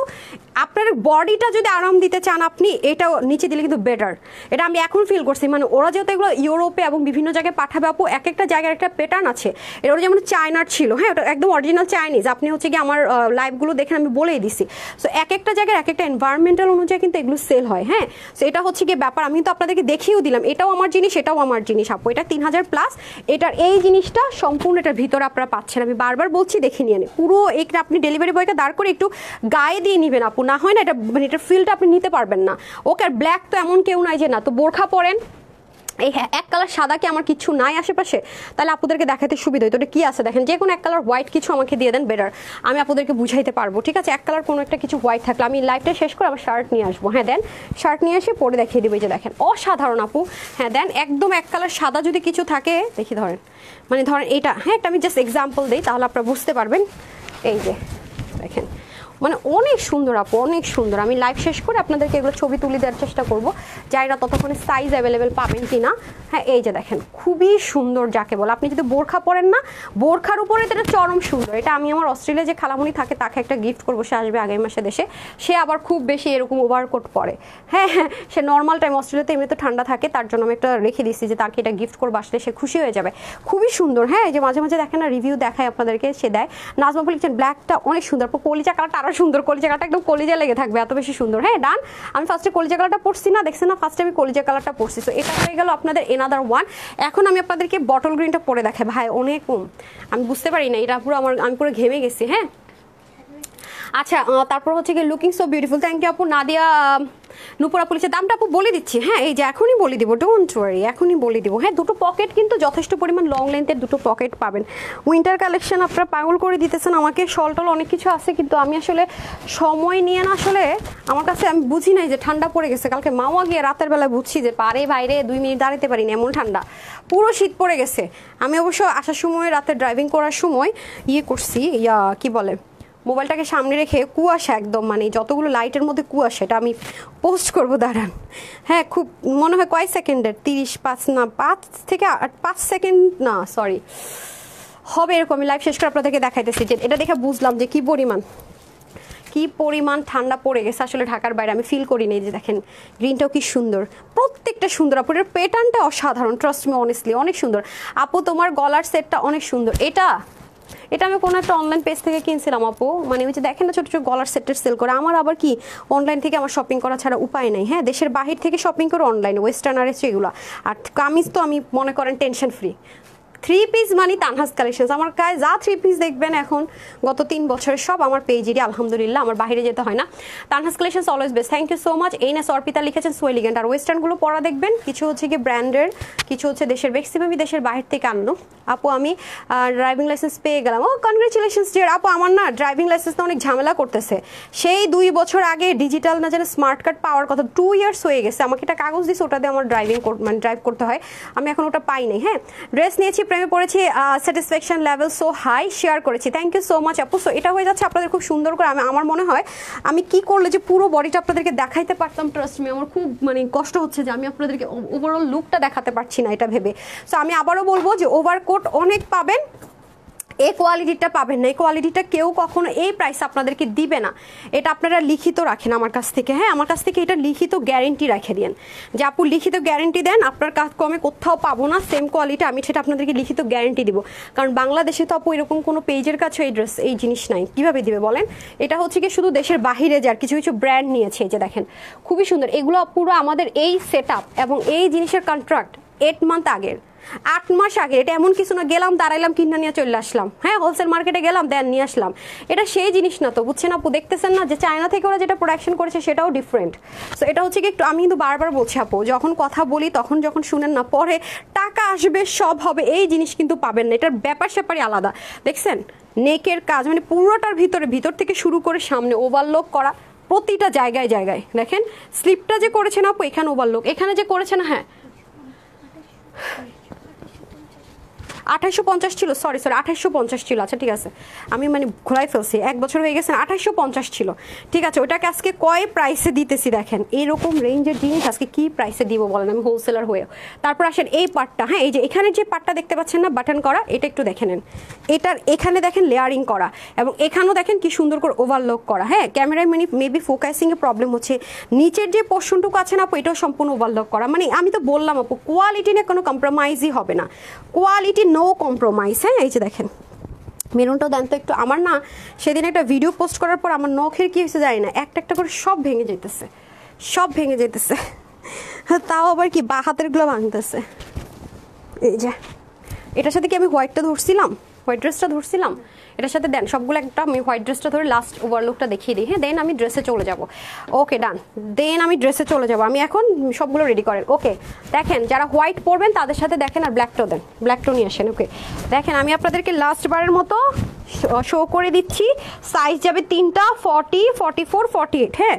আপনার বডিটা যদি আরাম দিতে চান আপনি, এটা নিচে দিলে কিন্তু বেটার। এটা আমি এখন ফিল করছি, মানে ওরা যেহেতু এগুলো ইউরোপে এবং বিভিন্ন জায়গায় পাঠাবে আপু, এক একটা জায়গার একটা প্যাটার্ন আছে। এটা ওরা যেমন চায়নার ছিল, হ্যাঁ, ওটা একদম অরিজিনাল চাইনিজ। আপনি হচ্ছে কি আমার লাইভগুলো দেখেন আমি বলেই দিছি। সো এক একটা জায়গায় এক একটা এনভায়রনমেন্টাল অনুযায়ী কিন্তু এগুলো সেল হয়। হ্যাঁ, সো এটা হচ্ছে কি ব্যাপার, আমি তো আপনাদেরকে দেখিয়েও দিলাম, এটাও আমার জিনিস, এটাও আমার জিনিস আপু। এটা 3000 প্লাস, এটার এই জিনিসটা সম্পূর্ণ এটার ভিতরে আপনারা পাচ্ছেন। আমি বারবার বলছি দেখে নিয়ে পুরো এটা আপনি ডেলিভারি বয়কে দাঁড় করে একটু গায়ে দিয়ে নিবেন আপু, না হয় না এটা মানে এটার ফিলটা আপনি নিতে পারবেন না। ওকে, আর ব্ল্যাক তো এমন কেউ নাই যে না, তো বোরখা পরেন, এই এক কালার সাদা কি আমার কিছু নাই আশেপাশে, তাহলে আপুদেরকে দেখাতে সুবিধা হয়। তো এটা কি আছে দেখেন, যে কোনো এক কালার হোয়াইট কিছু আমাকে দিয়ে দেন, বেটার, আমি আপুদেরকে বুঝাইতে পারবো, ঠিক আছে। এক কালার কোনো একটা কিছু হোয়াইট থাকলে আমি লাইভটা শেষ করে আমার শার্ট নিয়ে আসবো। হ্যাঁ দেন, শার্ট নিয়ে এসে পরে দেখিয়ে দেবো। এই যে দেখেন, অসাধারণ আপু। হ্যাঁ দেন, একদম এক কালার সাদা যদি কিছু থাকে, দেখি ধরেন, মানে ধরেন এটা, হ্যাঁ, একটা আমি জাস্ট এক্সাম্পল দিই, তাহলে আপনারা বুঝতে পারবেন। এই যে দেখেন, মানে অনেক সুন্দর আপু, অনেক সুন্দর। আমি লাইভ শেষ করে আপনাদেরকে এগুলো ছবি তুলে দেওয়ার চেষ্টা করবো, জানি না ততক্ষণে সাইজ অ্যাভেলেবেল পাবেন কি না। হ্যাঁ, এই যে দেখেন, খুবই সুন্দর, যাকে বলে আপনি যদি বোরখা পরেন না, বোরখার উপরে এটা চরম সুন্দর। এটা আমি আমার অস্ট্রেলিয়া যে খালামুনি থাকে তাকে একটা গিফট করবো, সে আসবে আগামী মাসে দেশে, সে আবার খুব বেশি এরকম ওভারকোট পরে। হ্যাঁ হ্যাঁ, সে নর্মাল টাইম, অস্ট্রেলিয়াতে এমনিতে ঠান্ডা থাকে, তার জন্য আমি একটা রেখে দিচ্ছি যে তাকে এটা গিফট করবো, আসলে সে খুশি হয়ে যাবে। খুবই সুন্দর। হ্যাঁ, এই যে মাঝে মাঝে দেখেন না রিভিউ দেখায় আপনাদেরকে, সে দেয়। নাজমা লিখছেন ব্ল্যাকটা অনেক সুন্দর, কলিজা কালারটা আরো সুন্দর, কলিজা কালারটা একদম কলিজা লেগে থাকবে, এত বেশি সুন্দর। হ্যাঁ ডান, আমি ফার্স্টে কলিজা কালারটা পরছি না, দেখছেন না, ফার্স্টে আমি কলিজা কালারটা পরছি। তো এটা হয়ে গেল আপনাদের এনাদার ওয়ান। এখন আমি আপনাদেরকে বটল গ্রিনটা পরে দেখাই। ভাই অনেক আমি বুঝতে পারি না, এটা পুরো আমি পুরো ঘেমে গেছি। হ্যাঁ, আচ্ছা, তারপর হচ্ছে কি looking so beautiful, thank you আপু। নাদিয়া নুপুরা পুলিশের দামটা আপু বলে দিচ্ছি। হ্যাঁ, এই যে এখনই বলে দিব, ডোন্ট ওয়ারি, এখনই বলে দিব। হ্যাঁ, দুটো পকেট কিন্তু যথেষ্ট পরিমাণ লং লেন্থের দুটো পকেট পাবেন। উইন্টার কালেকশন আপনারা পাগল করে দিতেছেন আমাকে, শল টল অনেক কিছু আছে, কিন্তু আমি আসলে সময় নিয়ে না, আসলে আমার কাছে আমি বুঝি নাই যে ঠান্ডা পড়ে গেছে। কালকে মাওয়া গিয়ে রাতের বেলা বুঝছি যে পারে বাইরে 2 মিনিট দাঁড়াতে পারিনি, এমন ঠান্ডা, পুরো শীত পড়ে গেছে। আমি অবশ্য আসার সময় রাতে ড্রাইভিং করার সময় করছি, কি বলে, মোবাইলটাকে সামনে রেখে, কুয়াশা একদম, মানে যতগুলো লাইটের মধ্যে কুয়াশা, এটা আমি পোস্ট করবো, দাঁড়ান। হ্যাঁ, খুব মনে হয় কয় সেকেন্ডের, 5 থেকে 5 সেকেন্ড না, সরি হবে এরকম। আমি লাইভ শেষ করে আপনাদেরকে দেখাইতেছি, যে এটা দেখে বুঝলাম যে কি পরিমাণ ঠান্ডা পড়ে গেছে আসলে ঢাকার বাইরে, আমি ফিল করি নাই। যে দেখেন গ্রিনটাও কি সুন্দর, প্রত্যেকটা সুন্দর আপু, এর প্যাটার্নটা অসাধারণ, ট্রাস্ট মি অনেস্টলি অনেক সুন্দর আপু। তোমার গলার সেটটা অনেক সুন্দর, এটা আমি কোনো একটা অনলাইন পেজ থেকে কিনছিলাম আপু, মানে ওই যে দেখেন না ছোটো ছোটো গলার সেটের সেল করে। আমার আবার কি অনলাইন থেকে আমার শপিং করা ছাড়া উপায় নেই। হ্যাঁ, দেশের বাহির থেকে শপিং করে অনলাইনে, ওয়েস্টার্নার এসে এগুলো। আর কামিজ তো আমি মনে করেন টেনশন ফ্রি। 3 পিস মানে তানহাস কালেকশনস, আমার গায়ে যা 3 পিস দেখবেন এখন গত 3 বছরের সব আমার পেজেরই, আলহামদুলিল্লাহ, আমার বাইরে যেতে হয় না। Tanha's collections always best, thank you so much. এই না অর্পিতা লিখেছেন সোয়েলিগেন্ট। আর ওয়েস্টার্নগুলো পরা দেখবেন, কিছু হচ্ছে কি ব্র্যান্ডের, কিছু হচ্ছে দেশের, ম্যাক্সিমামই দেশের বাহির থেকে আনলো। আপু আমি ড্রাইভিং লাইসেন্স পেয়ে গেলাম, ও কনগ্রেচুলেশনস ডিয়ার আপু। আমার না ড্রাইভিং লাইসেন্সটা অনেক ঝামেলা করতেছে, সেই 2 বছর আগে ডিজিটাল না যেন স্মার্ট কার্ড পাওয়ার কথা, 2 ইয়ার্স হয়ে গেছে। আমাকে একটা কাগজ দিচ্ছে, ওটা দিয়ে আমার ড্রাইভ করতে হয়, আমি এখন ওটা পাই নাই। হ্যাঁ, ড্রেস নিয়েছি, প্রেমে পড়েছি, satisfaction level so high, share করেছি, থ্যাংক ইউ সো মাচ আপু। সো এটা হয়ে যাচ্ছে আপনাদের খুব সুন্দর করে। আমার মনে হয় আমি কি করলে যে পুরো বডিটা আপনাদেরকে দেখাইতে পারতাম, ট্রাস্ট মি, আমার খুব মানে কষ্ট হচ্ছে যে আমি আপনাদেরকে ওভারঅল লুকটা দেখাতে পারছি না এটা ভেবে। সো আমি আবারও বলবো যে ওভারকোট অনেক পাবেন, এই কোয়ালিটিটা পাবেন না, এই কোয়ালিটিটা কেউ কখনো এই প্রাইস আপনাদেরকে দিবে না। এটা আপনারা লিখিত রাখেন আমার কাছ থেকে, হ্যাঁ আমার কাছ থেকে এটা লিখিত গ্যারেন্টি রেখে দেন যে আপু লিখিত গ্যারেন্টি দেন, আপনার কাজ কমে কোথাও পাবো না সেম কোয়ালিটি, আমি সেটা আপনাদেরকে লিখিত গ্যারেন্টি দিব। কারণ বাংলাদেশে তো আপু এরকম কোনো পেজের কাছে এই ড্রেস এই জিনিস নাই, কিভাবে দিবে বলেন? এটা হচ্ছে কি শুধু দেশের বাহিরে যার কিছু কিছু ব্র্যান্ড নিয়েছে, এই যে দেখেন খুবই সুন্দর। এগুলো পুরো আমাদের এই সেট আপ এবং এই জিনিসের কন্ট্রাক্ট 8 মান্থ আগের, 8 মাস আগে। এটা এমন কিছু না গেলাম দাঁড়াইলাম কিনা নিয়ে চলে আসলাম, হ্যাঁ হোলসেল মার্কেটে গেলাম দেন নিয়ে আসলাম, এটা সেই জিনিস না তো, বুঝছেন আপু? দেখতেছেন না যে চায়না থেকে ওরা যেটা প্রোডাকশন করেছে সেটাও ডিফারেন্ট। সো এটা হচ্ছে কি একটু, আমি কিন্তু বারবার বলছি আপু, যখন কথা বলি তখন যখন শুনেন না, পরে টাকা আসবে সব হবে এই জিনিস কিন্তু পাবেন না। এটার ব্যাপার স্যাপারই আলাদা। দেখছেন নেকের কাজ মানে পুরোটার ভিতর থেকে শুরু করে সামনে ওভারলোক করা প্রতিটা জায়গায় জায়গায়। দেখেন স্লিপটা যে করেছেন আপু এখানে ওভারলোক, এখানে যে করেছেন, হ্যাঁ 2850 ছিল, সরি 2850 ছিল। আচ্ছা ঠিক আছে, আমি মানে ঘোরাই ফেলছি, 1 বছর হয়ে গেছে, 2850 ছিল। ঠিক আছে, ওটাকে আজকে কয় প্রাইসে দিতেছি দেখেন। এরকম রেঞ্জের জিনিস আজকে কি প্রাইসে দিব বলেন, আমি হোলসেলার হয়ে। তারপর আসেন এই পার্টটা, হ্যাঁ এই যে এখানে যে পার্টটা দেখতে পাচ্ছেন না বাটন করা, এটা একটু দেখে নেন। এটার এখানে দেখেন লেয়ারিং করা এবং এখানেও দেখেন কি সুন্দর করে ওভারলোক করা। হ্যাঁ ক্যামেরায় মানে মেবি ফোকাসিংয়ে প্রবলেম হচ্ছে। নিচের যে পোর্শনটুকু আছে না আপু এটাও সম্পূর্ণ ওভারলোক করা। মানে আমি তো বললাম আপু কোয়ালিটি নিয়ে কোনো কম্প্রোমাইজই হবে না, কোয়ালিটি নো কম্প্রোমাইজ। হ্যাঁ এই যে দেখেন মেরুনটাও দেন তো একটু। আমার না সেদিন একটা ভিডিও পোস্ট করার পর আমার নখের কি হয়েছে জানি না, একটা একটা করে সব ভেঙে যেতেছে, সব ভেঙে যেতেছে, তাও আবার কি বা হাতেরগুলো ভাঙতেছে। এই যে এটার সাথে কি আমি হোয়াইটটা ধরছিলাম, হোয়াইট ড্রেসটা ধরছিলাম, এটার সাথে দেন সবগুলো একটা আমি হোয়াইট ড্রেসটা ধরে লাস্ট ওভারলুকটা দেখিয়ে দিই। হ্যাঁ দেন আমি ড্রেসে চলে যাব। ওকে ডান, দেন আমি ড্রেসে চলে যাব। আমি এখন সবগুলো রেডি করেন। ওকে দেখেন যারা হোয়াইট পরবেন তাদের সাথে দেখেন আর ব্ল্যাকটাও দেন, ব্ল্যাকটাও নিয়ে আসেন। ওকে দেখেন আমি আপনাদেরকে লাস্ট বারের মতো শো করে দিচ্ছি। সাইজ যাবে 3টা, 40, 44, 48। হ্যাঁ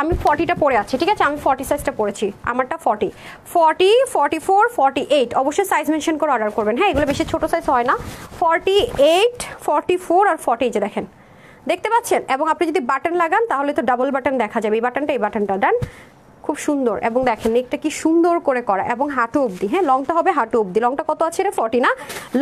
আমি 40টা পরে আছি, ঠিক আছে আমি 40 সাইজটা পরেছি, আমারটা 40, 44, 48। অবশ্যই সাইজ মেনশন করে অর্ডার করবেন। হ্যাঁ এগুলো বেশি ছোট সাইজ হয় না। 48, 44 আর 40 যে দেখেন দেখতে পাচ্ছেন। এবং আপনি যদি বাটন লাগান তাহলে তো ডাবল বাটন দেখা যাবে, এই বাটনটা ডান, খুব সুন্দর। এবং দেখেন নেকটা কি সুন্দর করে করা এবং হাঁটু অবধি। হ্যাঁ লংটা হবে হাঁটু অবধি। লংটা কত আছে রে? 40 না,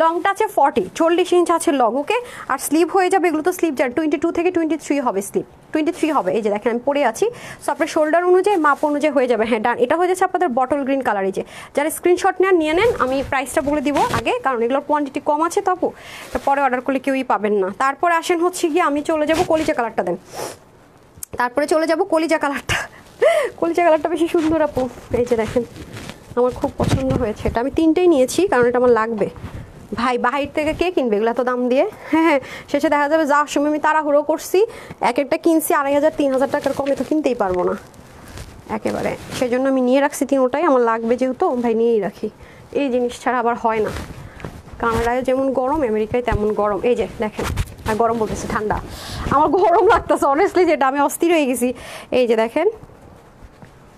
লংটা আছে 40, 40 ইঞ্চ আছে লং। ওকে আর স্লিভ হয়ে যাবে, এগুলো তো স্লিভ যান 22 থেকে 23 হবে, স্লিভ 23 হবে। এই যে দেখেন আমি পরে আছি, সো আপনার শোল্ডার অনুযায়ী মাপ অনুযায়ী হয়ে যাবে। হ্যাঁ ডান, এটা হয়ে যাচ্ছে আপনাদের বটল গ্রিন কালার। এই যে যারা স্ক্রিনশট নেন নিয়ে নেন, আমি প্রাইসটা বলে দিব আগে কারণ এগুলোর কোয়ান্টিটি কম আছে তো আপু, পরে অর্ডার করলে কেউই পাবেন না। তারপরে আসেন হচ্ছে গিয়ে আমি চলে যাব কলিজা কালারটা দেন, তারপরে চলে যাব কলিজা কালারটা। কলিজা কালারটা বেশি সুন্দর আপু, এই যে দেখেন আমার খুব পছন্দ হয়েছে এটা, আমি 3টেই নিয়েছি কারণ এটা আমার লাগবে। ভাই বাহির থেকে কে কিনবে এগুলো এত দাম দিয়ে? হ্যাঁ শেষে দেখা যাবে যাওয়ার সময় আমি তাড়াহুড়ো করছি, এক একটা কিনছি 2500 3000 টাকার কমে তো কিনতেই পারবো না একেবারে। সেই জন্য আমি নিয়ে রাখছি 3টাই, আমার লাগবে যেহেতু ভাই নিয়েই রাখি। এই জিনিস ছাড়া আবার হয় না, কানাডায় যেমন গরম আমেরিকায় তেমন গরম। এই যে দেখেন, আর গরম বলতেছে ঠান্ডা, আমার গরম লাগতেছে অনেস্টলি, যেটা আমি অস্থির হয়ে গেছি। এই যে দেখেন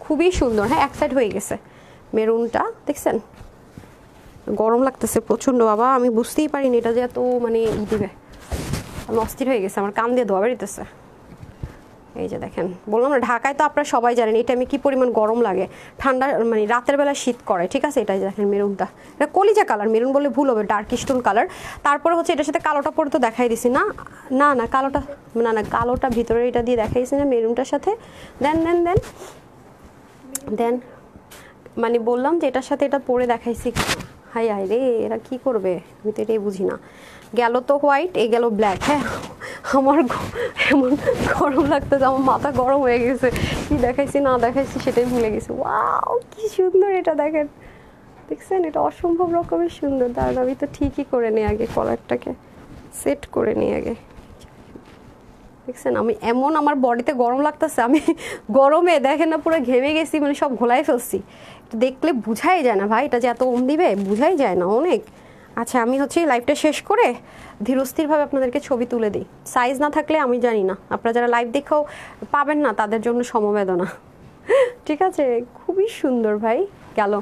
খুবই সুন্দর। হ্যাঁ এক সাইড হয়ে গেছে মেরুনটা, দেখছেন গরম লাগতেছে প্রচণ্ড বাবা, আমি বুঝতেই পারিনি এটা যে এত মানে দিবে, আমি অস্থির হয়ে গেছে, আমার কান দিয়ে ধোয়া বেরিতেছে। এই যে দেখেন বললাম না ঢাকায় তো আপনারা সবাই জানেন এটা আমি কি পরিমাণ গরম লাগে, ঠান্ডা মানে রাতের বেলা শীত করে, ঠিক আছে। এটাই দেখেন মেরুনটা, এটা কলিজা কালার, মেরুন বলে ভুল হবে, ডার্ক স্টোন কালার। তারপরে হচ্ছে এটার সাথে কালোটা পরে তো দেখাই দিছি না, না না কালোটা না, না কালোটা ভিতরে এটা দিয়ে দেখাইছি না মেরুনটার সাথে। দেন দেন দেন দেন মানে বললাম যে এটার সাথে এটা পরে দেখাইছি। হাই হাই রে এরা কি করবে, আমি তো এটাই বুঝি না। গেল তো হোয়াইট, এই গেল ব্ল্যাক। হ্যাঁ আমার এমন গরম লাগতেছে, আমার মাথা গরম হয়ে গেছে, কি দেখাইছি না দেখাইছি সেটাই ভুলে গেছি। ওয়াও কি সুন্দর এটা দেখেন, দেখছেন এটা অসম্ভব রকমের সুন্দর। দাঁড়ান আমি তো ঠিকই করে নিই আগে, কলারটাকে সেট করে নিই আগে। দেখছেন আমি এমন আমার বডিতে গরম লাগতেছে, আমি গরমে দেখেন না পুরো ঘেমে গেছি, মানে সব ঘোলাই ফেলছি। দেখলে বুঝাই যায় না ভাই এটা যে এত ওম দিবে, বুঝাই যায় না অনেক। আচ্ছা আমি হচ্ছে লাইভটা শেষ করে ধীরস্থিরভাবে আপনাদেরকে ছবি তুলে দিই। সাইজ না থাকলে আমি জানি না, আপনারা যারা লাইভ দেখেও পাবেন না তাদের জন্য সমবেদনা, ঠিক আছে। খুবই সুন্দর ভাই, গেল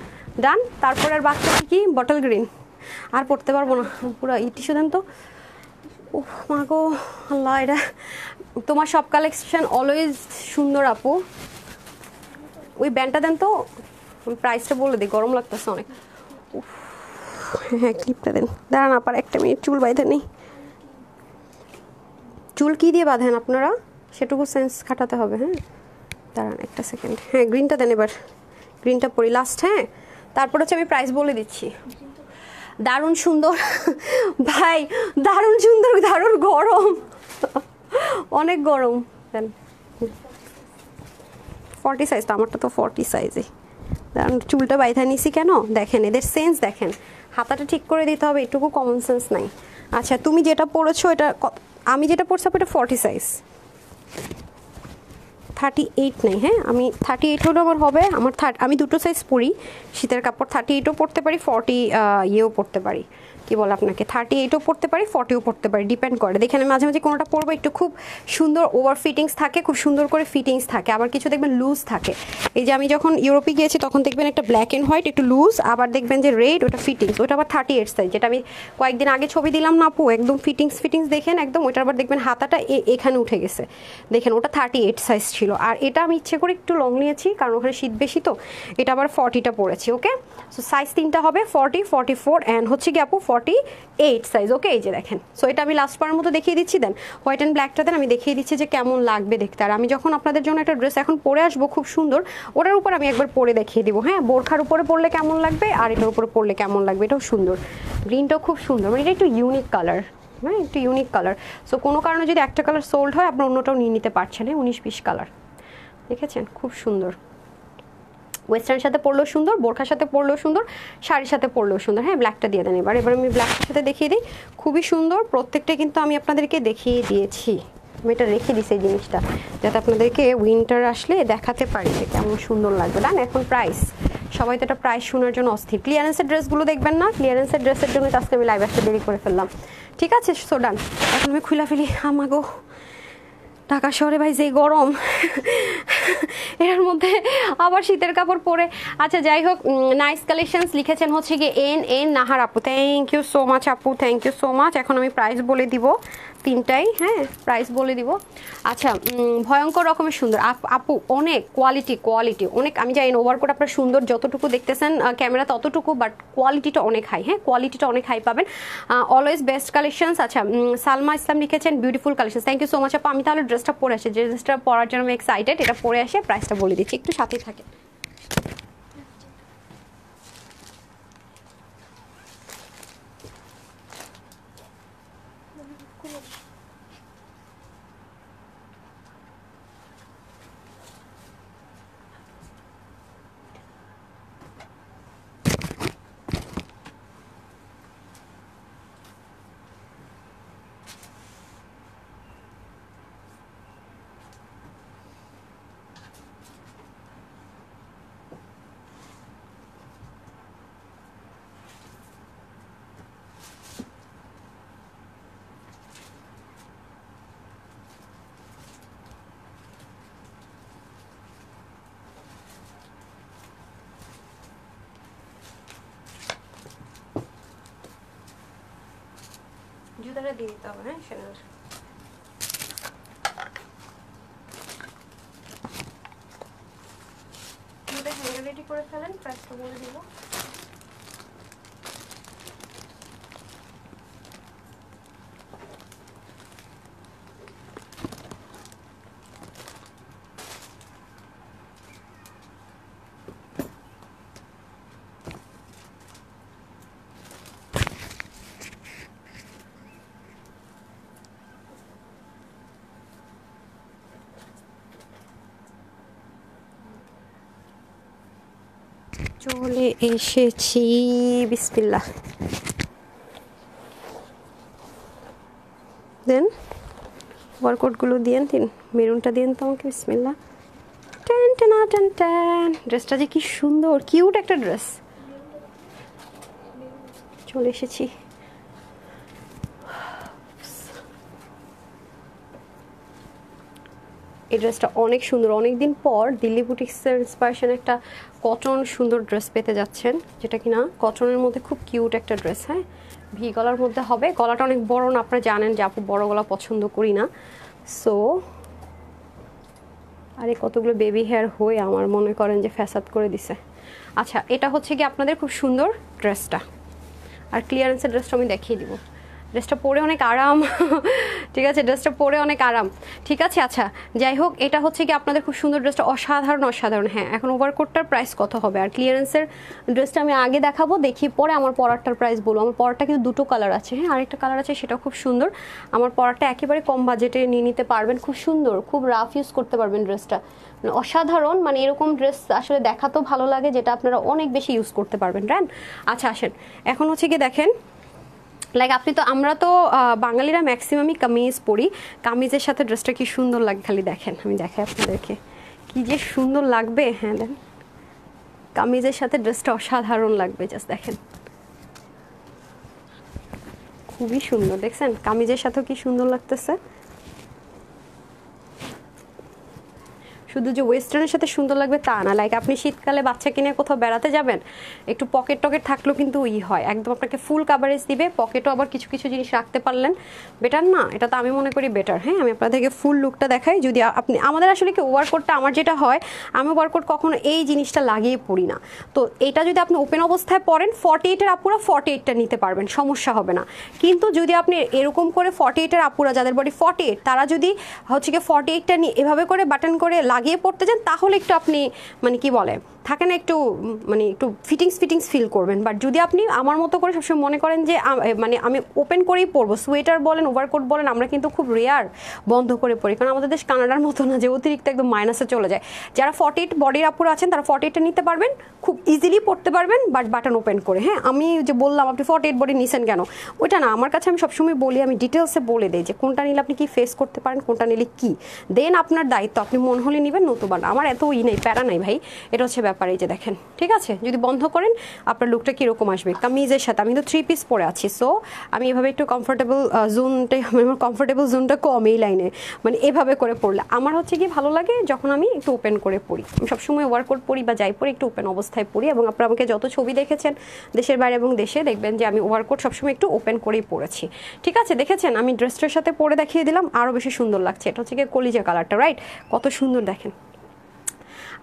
ডান। তারপরে আর বাচ্চা কি বটল গ্রিন, আর পড়তে পারবো না পুরো টিস্যু দেন তো। ও মা গো আল্লাহ, এটা তোমার সব কালেকশন অলওয়েজ সুন্দর আপু। ওই ব্যান্ডটা দেন তো, প্রাইসটা বলে দিই, গরম লাগতেছে অনেক। হ্যাঁ ক্লিপটা দেন, দাঁড়ান আপার একটা মিনিট চুল বাইতে নেই। চুল কী দিয়ে বাঁধেন আপনারা, সেটুকু সেন্স খাটাতে হবে। হ্যাঁ দাঁড়ান একটা সেকেন্ড, হ্যাঁ গ্রিনটা দেন এবার, গ্রিনটা পরি লাস্ট। হ্যাঁ তারপর হচ্ছে আমি প্রাইস বলে দিচ্ছি। দারুণ সুন্দর ভাই, দারুণ সুন্দর, দারুণ গরম, অনেক গরম। দেন 40 সাইজ, তো আমারটা তো 40 সাইজে। কারণ চুলটা বাইথা নিছি কেন দেখেন, এদের সেন্স দেখেন, হাতাটা ঠিক করে দিতে হবে, এটুকু কমন সেন্স নাই। আচ্ছা তুমি যেটা পরেছো এটা, আমি যেটা পরছি এটা 40 সাইজ, 38 নেই। হ্যাঁ আমি 38 হলেও আমার হবে, আমার আমি দুটো সাইজ পরি, শীতের কাপড় 38ও পরতে পারি, 40 ইয়েও পরতে পারি, কি বল আপনাকে 38ও পরতে পারি, 40ও পরতে পারি, ডিপেন্ড করে। দেখেন মাঝে মাঝে কোনোটা পরবো একটু খুব সুন্দর ওভার ফিটিংস থাকে, খুব সুন্দর করে ফিটিংস থাকে, আবার কিছু দেখবেন লুজ থাকে। এই যে আমি যখন ইউরোপে গিয়েছি তখন দেখবেন একটা ব্ল্যাক অ্যান্ড হোয়াইট একটু লুজ, আবার দেখবেন যে রেড, ওটা ফিটিংস, ওটা আবার 38 সাইজ, যেটা আমি কয়েকদিন আগে ছবি দিলাম না আপু, একদম ফিটিংস দেখেন একদম, ওইটা আবার দেখবেন হাতাটা এখানে উঠে গেছে, দেখেন ওটা 38 সাইজ ছিল। আর এটা আমি ইচ্ছে করে একটু লং নিয়েছি কারণ ওখানে শীত বেশি, তো এটা আবার 40টা পড়েছি। ওকে সো সাইজ তিনটা হবে 40, 44 অ্যান্ড হচ্ছে কি আপু 48 সাইজ। ওকে এই যে দেখেন, সো এটা আমি লাস্ট পারের মতো দেখিয়ে দিচ্ছি। দেন হোয়াইট অ্যান্ড ব্ল্যাকটা দেন, আমি দেখিয়ে দিচ্ছি যে কেমন লাগবে দেখতে। আর আমি যখন আপনাদের জন্য একটা ড্রেস এখন পরে আসবো খুব সুন্দর, ওটার উপর আমি একবার পরে দেখিয়ে দিব। হ্যাঁ বোরখার উপরে পরলে কেমন লাগবে আর এটার উপরে পরলে কেমন লাগবে, এটাও সুন্দর, গ্রিনটাও খুব সুন্দর, মানে এটা একটু ইউনিক কালার। হ্যাঁ একটু ইউনিক কালার, সো কোনো কারণে যদি একটা কালার সোল্ড হয় আপনার অন্যটাও নিয়ে নিতে পারছেন। হ্যাঁ 19-20 কালার দেখেছেন, খুব সুন্দর, ওয়েস্টার্নের সাথে পরলেও সুন্দর, বোরখার সাথে পরলেও সুন্দর, শাড়ির সাথে পরলেও সুন্দর। হ্যাঁ ব্ল্যাকটা দিয়ে দেন এবার আমি ব্ল্যাকটার সাথে দেখিয়ে দিই, খুবই সুন্দর, প্রত্যেকটা কিন্তু আমি আপনাদেরকে দেখিয়ে দিয়েছি, আমি এটা রেখে দিছি এই জিনিসটা যাতে আপনাদেরকে উইন্টার আসলে দেখাতে পারি যে কেমন সুন্দর লাগবে। ডান এখন প্রাইস, সবাই তো এটা প্রাইস শোনার জন্য অস্থির। ক্লিয়ারেন্সের ড্রেসগুলো দেখবেন না, ক্লিয়ারেন্সের ড্রেসের জন্য আজকে আমি লাইভ আসতে দেরি করে ফেললাম, ঠিক আছে। সো ডান এখন আমি খুলে ফেলি। আমাগো ঢাকা শহরে ভাই যে গরম, এর মধ্যে আবার শীতের কাপড় পরে। আচ্ছা যাই হোক, নাইস কালেকশনস লিখেছেন হচ্ছে গিয়ে এন নাহার আপু, থ্যাংক ইউ সো মাচ আপু, থ্যাংক ইউ সো মাচ। এখন আমি প্রাইস বলে দিব তিনটাই, হ্যাঁ প্রাইস বলে দিব। আচ্ছা ভয়ঙ্কর রকমের সুন্দর আপু, অনেক কোয়ালিটি অনেক, আমি জানি ওভারকোট আপনার সুন্দর যতটুকু দেখতেছেন ক্যামেরা ততটুকু, বাট কোয়ালিটিটা অনেক হাই। হ্যাঁ কোয়ালিটিটা অনেক হাই পাবেন, অলওয়েজ বেস্ট কালেকশনস। আচ্ছা সালমা ইসলাম লিখেছেন beautiful collection, thank you so much আপু। আমি তাহলে ড্রেসটা পরে আসি, যে ড্রেসটা পরার জন্য আমি এক্সাইটেড, এটা পরে আসে প্রাইসটা বলে দিচ্ছি, একটু সাথে থাকে। জুতাটা দিয়ে দিতে হবে। হ্যাঁ সেটা জুতা হ্যান্ডেল রেডি করে ফেলেন, প্রাইসটা বলে দিব। চলে এসেছি, বিসমিল্লাহ। দেন ওয়ার্কআউটগুলো দিয়েন, মেরুনটা দিয়েন তো আমাকে, বিসমিল্লাহ। টেন টেন টেন টেন, ড্রেসটা যে কি সুন্দর, কিউট একটা ড্রেস। চলে এসেছি, এই ড্রেসটা অনেক সুন্দর, অনেকদিন পর দিল্লি বুটিক্সের ইন্সপিরেশন একটা কটন সুন্দর ড্রেস পেতে যাচ্ছেন, যেটা কিনা কটনের মধ্যে খুব কিউট একটা ড্রেস। হ্যাঁ ভি গলার মধ্যে হবে, গলাটা অনেক বড় না, আপনারা জানেন যে আপু বড় গলা পছন্দ করি না। সো আরে কতগুলো বেবি হেয়ার হয়ে আমার মনে করেন যে ফ্যাসাদ করে দিছে। আচ্ছা এটা হচ্ছে কি আপনাদের খুব সুন্দর ড্রেসটা, আর ক্লিয়ারেন্সের ড্রেসটা আমি দেখিয়ে দিব। ড্রেসটা পরে অনেক আরাম ঠিক আছে, ড্রেসটা পরে অনেক আরাম। ঠিক আছে, আচ্ছা যাই হোক, এটা হচ্ছে কি আপনাদের খুব সুন্দর ড্রেসটা, অসাধারণ অসাধারণ। হ্যাঁ, এখন ওভারকোটটার প্রাইস কত হবে? আর ক্লিয়ারেন্সের ড্রেসটা আমি আগে দেখাবো, দেখি পরে আমার পরারটার প্রাইস বলবো। আমার পরারটা কিন্তু দুটো কালার আছে, হ্যাঁ আরেকটা কালার আছে, সেটাও খুব সুন্দর। আমার পরারটা একেবারে কম বাজেটে নিয়ে নিতে পারবেন, খুব সুন্দর, খুব রাফ ইউজ করতে পারবেন ড্রেসটা, মানে অসাধারণ। মানে এরকম ড্রেস আসলে দেখাতেও ভালো লাগে, যেটা আপনারা অনেক বেশি ইউজ করতে পারবেন। রান, আচ্ছা আসেন, এখন হচ্ছে কি দেখেন, লাইক আপনি তো, আমরা তো বাঙালিরা ম্যাক্সিমামই কামিজ পরি, কামিজের সাথে ড্রেসটা কি সুন্দর লাগে খালি দেখেন, আমি দেখাই আপনাদেরকে কি যে সুন্দর লাগবে। হ্যাঁ দেন, কামিজের সাথে ড্রেসটা অসাধারণ লাগবে, জাস্ট দেখেন খুবই সুন্দর, দেখছেন কামিজের সাথেও কি সুন্দর লাগতেছে। শুধু যে ওয়েস্টার্নের সাথে সুন্দর লাগবে তা না, লাইক আপনি শীতকালে বাচ্চা কিনে কোথাও বেড়াতে যাবেন, একটু পকেট টকেট থাকলেও কিন্তু হয়, একদম আপনাকে ফুল কাভারেজ দিবে, পকেটও আবার কিছু কিছু জিনিস রাখতে পারলেন, বেটার না? এটা তো আমি মনে করি বেটার। হ্যাঁ, আমি আপনাদেরকে ফুল লুকটা দেখাই। যদি আপনি, আমাদের আসলে কি ওভারকোটটা, আমার যেটা হয়, আমি ওভারকোট কখনো এই জিনিসটা লাগিয়ে পরি না, তো এটা যদি আপনি ওপেন অবস্থায় পরেন 48-এর আপুরা 48টা নিতে পারবেন, সমস্যা হবে না। কিন্তু যদি আপনি এরকম করে 48-এর আপুরা, যাদের বডি 48, তারা যদি হচ্ছে কি 48টা নিয়ে এভাবে করে বাটন করে লাগিয়ে পড়তে যান, তাহলে একটু আপনি মানে কি বলে থাকে না, একটু মানে একটু ফিটিংস ফিল করবেন। বাট যদি আপনি আমার মতো করে সবসময় মনে করেন যে মানে আমি ওপেন করেই পরবো, সোয়েটার বলেন ওভারকোট বলেন, আমরা কিন্তু খুব রেয়ার বন্ধ করে পড়ি, কারণ আমাদের দেশ কানাডার মতো না যে অতিরিক্ত একদম মাইনাসে চলে যায়। যারা 48 বডির আপুরা আছেন তারা 48টা নিতে পারবেন, খুব ইজিলি পড়তে পারবেন, বাট বাটন ওপেন করে। হ্যাঁ, আমি যে বললাম আপনি 48 বডি নিছেন কেন, ওইটা না, আমার কাছে আমি সবসময় বলি, আমি ডিটেলসে বলে দিই যে কোনটা নিলে আপনি কি ফেস করতে পারেন, কোনটা নিলে কি, দেন আপনার দায়িত্ব, আপনি মন হলে নেবেন, নতুবা না। আমার এত নেই, প্যারা নাই ভাই, এটা হচ্ছে ব্যাপার। এই যে দেখেন, ঠিক আছে, যদি বন্ধ করেন আপনার লুকটা কীরকম আসবে কামিজের সাথে। আমি তো 3 পিস পরে আছি, সো আমি এভাবে একটু কমফোর্টেবল জোনটাই, আমার কমফোর্টেবল জোনটা কম এই লাইনে, মানে এভাবে করে পড়লে আমার হচ্ছে কি ভালো লাগে, যখন আমি একটু ওপেন করে পড়ি। আমি সবসময় ওভারকোট পরি বা যাই পরি একটু ওপেন অবস্থায় পড়ি, এবং আপনারা আমাকে যত ছবি দেখেছেন দেশের বাইরে এবং দেশে, দেখবেন যে আমি ওভারকোট সবসময় একটু ওপেন করেই পরেছি। ঠিক আছে, দেখেছেন আমি ড্রেসটার সাথে পরে দেখিয়ে দিলাম, আরও বেশি সুন্দর লাগছে। এটা হচ্ছে কি কলিজা কালারটা, রাইট? কত সুন্দর দেখেন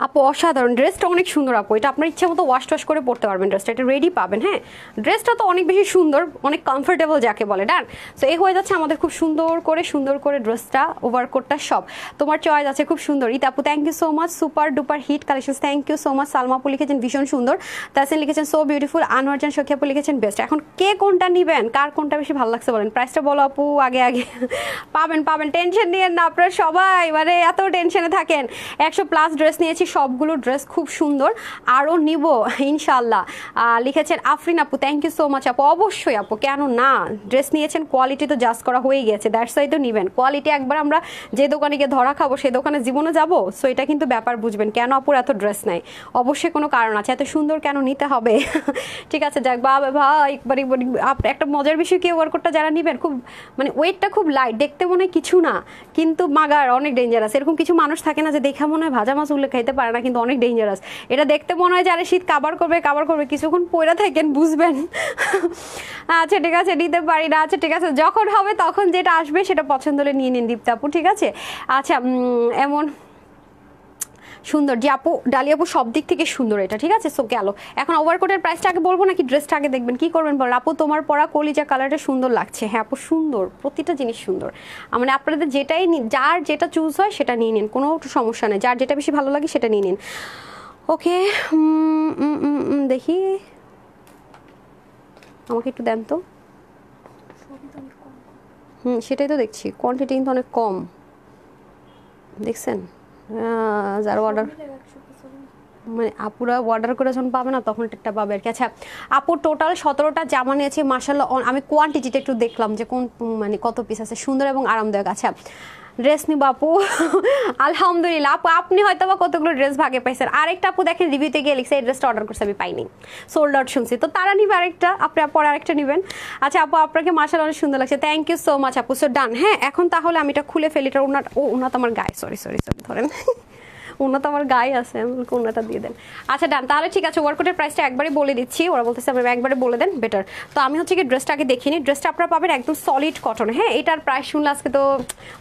আপু, অসাধারণ ড্রেসটা, অনেক সুন্দর আপু। এটা আপনার ইচ্ছা মতো ওয়াশ টশ করে পড়তে পারবেন, ড্রেসটা এটা রেডি পাবেন। হ্যাঁ, ড্রেসটা তো অনেক বেশি সুন্দর, অনেক কমফোর্টেবল যাকে বলে। ডান, সো এই হয়ে যাচ্ছে আমাদের খুব সুন্দর করে ড্রেসটা, ওভারকোটটা সব তোমার চয়েস আছে, খুব সুন্দর। ইতা আপু thank you so much, super duper hit collection, thank you so much. Salma আপু লিখেছেন ভীষণ সুন্দর, তাসিন লিখেছেন সো বিউটিফুল, আনোয়ারজান সখী আপু লিখেছেন বেস্ট। এখন কে কোনটা নেবেন, কার কোনটা বেশি ভালো লাগছে বলেন, প্রাইসটা বলো আপু আগে আগে। পাবেন, টেনশন নিয়েন না আপনারা সবাই, মানে এত টেনশনে থাকেন। 100+ ড্রেস নিয়েছি, সবগুলো ড্রেস খুব সুন্দর, আরও নিব ইনশাল্লাহ। লিখেছেন আফরিন আপু, থ্যাংক ইউ সো মাচ আপু। অবশ্যই আপু, কেন না, ড্রেস নিয়েছেন, কোয়ালিটি তো জাজ করা হয়ে গেছে, দ্যাটস ওয়াই তো নিবেন। কোয়ালিটি একবার আমরা যে দোকানে গিয়ে ধরা খাবো সেই দোকানে জীবনে যাবো, সো এটা কিন্তু ব্যাপার বুঝবেন কেন আপুর এত ড্রেস নাই, অবশ্যই কোনো কারণ আছে, এত সুন্দর কেন নিতে হবে। ঠিক আছে, যাক বাবা ভাই, একটা মজার বিষয় কি, ওয়ার্কআউটটা যারা নিবেন খুব মানে ওয়েটটা খুব লাইট, দেখতে মনে হয় কিছু না, কিন্তু মাগার অনেক ডেঞ্জারাস। এরকম কিছু মানুষ থাকে না যে দেখা মনে হয় ভাজা মাছ উল্লেখ খাইতে পারে না, কিন্তু অনেক ডেঞ্জারাস। এটা দেখতে মনে হয় যে আরে শীত কাবার করবে, কিছুক্ষণ পয়রা থাকেন বুঝবেন। আচ্ছা ঠিক আছে, নিতে পারি না, আচ্ছা ঠিক আছে, যখন হবে তখন যেটা আসবে সেটা পছন্দ হলে নিয়ে নিন দীপ্তা আপু। ঠিক আছে, আচ্ছা এমন সুন্দর যে আপু, ডালি আপু সব দিক থেকে সুন্দর এটা। ঠিক আছে, সো গেল। এখন ওভারকোটের প্রাইসটা আগে বলবো নাকি ড্রেসটা আগে দেখবেন, কি করবেন বল? আপু তোমার পরা কলিজা কালারটা সুন্দর লাগছে। হ্যাঁ আপু সুন্দর, প্রতিটা জিনিস সুন্দর, মানে আপনাদের যেটাই যার যেটা চুজ হয় সেটা নিয়ে নিন, কোনো সমস্যা নেই, যার যেটা বেশি ভালো লাগে সেটা নিয়ে নিন। ওকে, দেখি আমাকে একটু দেন তো। সেটাই তো দেখছি, কোয়ান্টিটি কিন্তু অনেক কম, দেখছেন? যারা অর্ডার, মানে আপুরা অর্ডার করে যখন পাবে না তখন একটা পাবে আর কি। আচ্ছা আপু টোটাল 17টা জামা নিয়েছি মাশাআল্লাহ। আমি কোয়ান্টিটিটা একটু দেখলাম যে কোন মানে কত পিস আছে, সুন্দর এবং আরামদায়ক। আচ্ছা ড্রেস নিব আপু, আলহামদুলিল্লাহ আপু, আপনি হয়তো বা কতগুলো ড্রেস ভাগে পাইছেন। আরেকটা আপু দেখেন রিভিউতে গিয়ে লিখছে এই ড্রেসটা অর্ডার করছে আমি পাইনি, সোল্ড আউট শুনছি, তো তারা নিবে আরেকটা, আপনি পরে আরেকটা নেবেন। আচ্ছা আপু আপনাকে মাশাআল্লাহ অনেক সুন্দর লাগছে, থ্যাংক ইউ সো মাচ আপু। সো ডান। হ্যাঁ এখন তাহলে আমি এটা খুলে ফেলি, ওনার তো আমার গায়ে, সরি ধরেন ওনা তো আমার গায়ে আছে, ওনাটা দিয়ে দেন। আচ্ছা ডান, তাহলে ঠিক আছে, ওয়ার্কআউটের প্রাইসটা একবারে বলে দিচ্ছি, ওরা বলতেছে আমরা একবারে বলে দেন বেটার। তো আমি হচ্ছে কি ড্রেসটা আগে দেখিনি, ড্রেসটা আপনারা পাবেন একদম সলিড কটন। হ্যাঁ, এটার প্রাইস শুনলে আজকে তো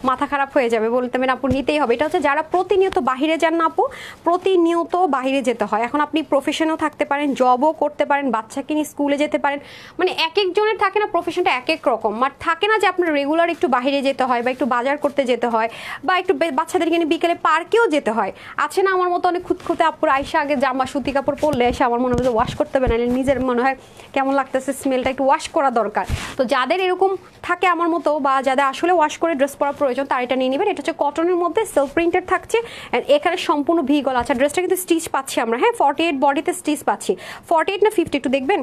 মাথা খারাপ হয়ে যাবে, বলতে মেন আপু নিতেই হবে। এটা হচ্ছে যারা প্রতিনিয়ত বাহিরে যান না আপু, প্রতিনিয়ত বাহিরে যেতে হয়, এখন আপনি প্রফেশনেও থাকতে পারেন, জবও করতে পারেন, বাচ্চাকে নিয়ে স্কুলে যেতে পারেন, মানে এক একজনের থাকে না প্রফেশনটা এক এক রকম, বাট থাকে না যে আপনার রেগুলার একটু বাহিরে যেতে হয় বা একটু বাজার করতে যেতে হয় বা একটু বাচ্চাদেরকে নিয়ে বিকেলে পার্কেও যেতে হয়। আছে না আমার মতো অনেক খুঁতখুঁতে আপুর আইসা আগে জামা সুতি কাপড় পরলে এসে আমার মনে হয় ওয়াশ করতে হবে, না নিজের মনে হয় কেমন লাগতেছে, স্মেলটা একটু ওয়াশ করা দরকার। তো যাদের এরকম থাকে আমার মতো বা যাদের আসলে ওয়াশ করে ড্রেস পরা প্রয়োজন তার এটা নিয়ে নেবেন। এটা হচ্ছে কটনের মধ্যে সেলফ প্রিন্টেড থাকছে, এখানে সম্পূর্ণ ভি গলা। আচ্ছা ড্রেসটা কিন্তু স্টিচ পাচ্ছি আমরা, হ্যাঁ 48 বডিতে স্টিচ পাচ্ছি, 48 না 50 একটু দেখবেন,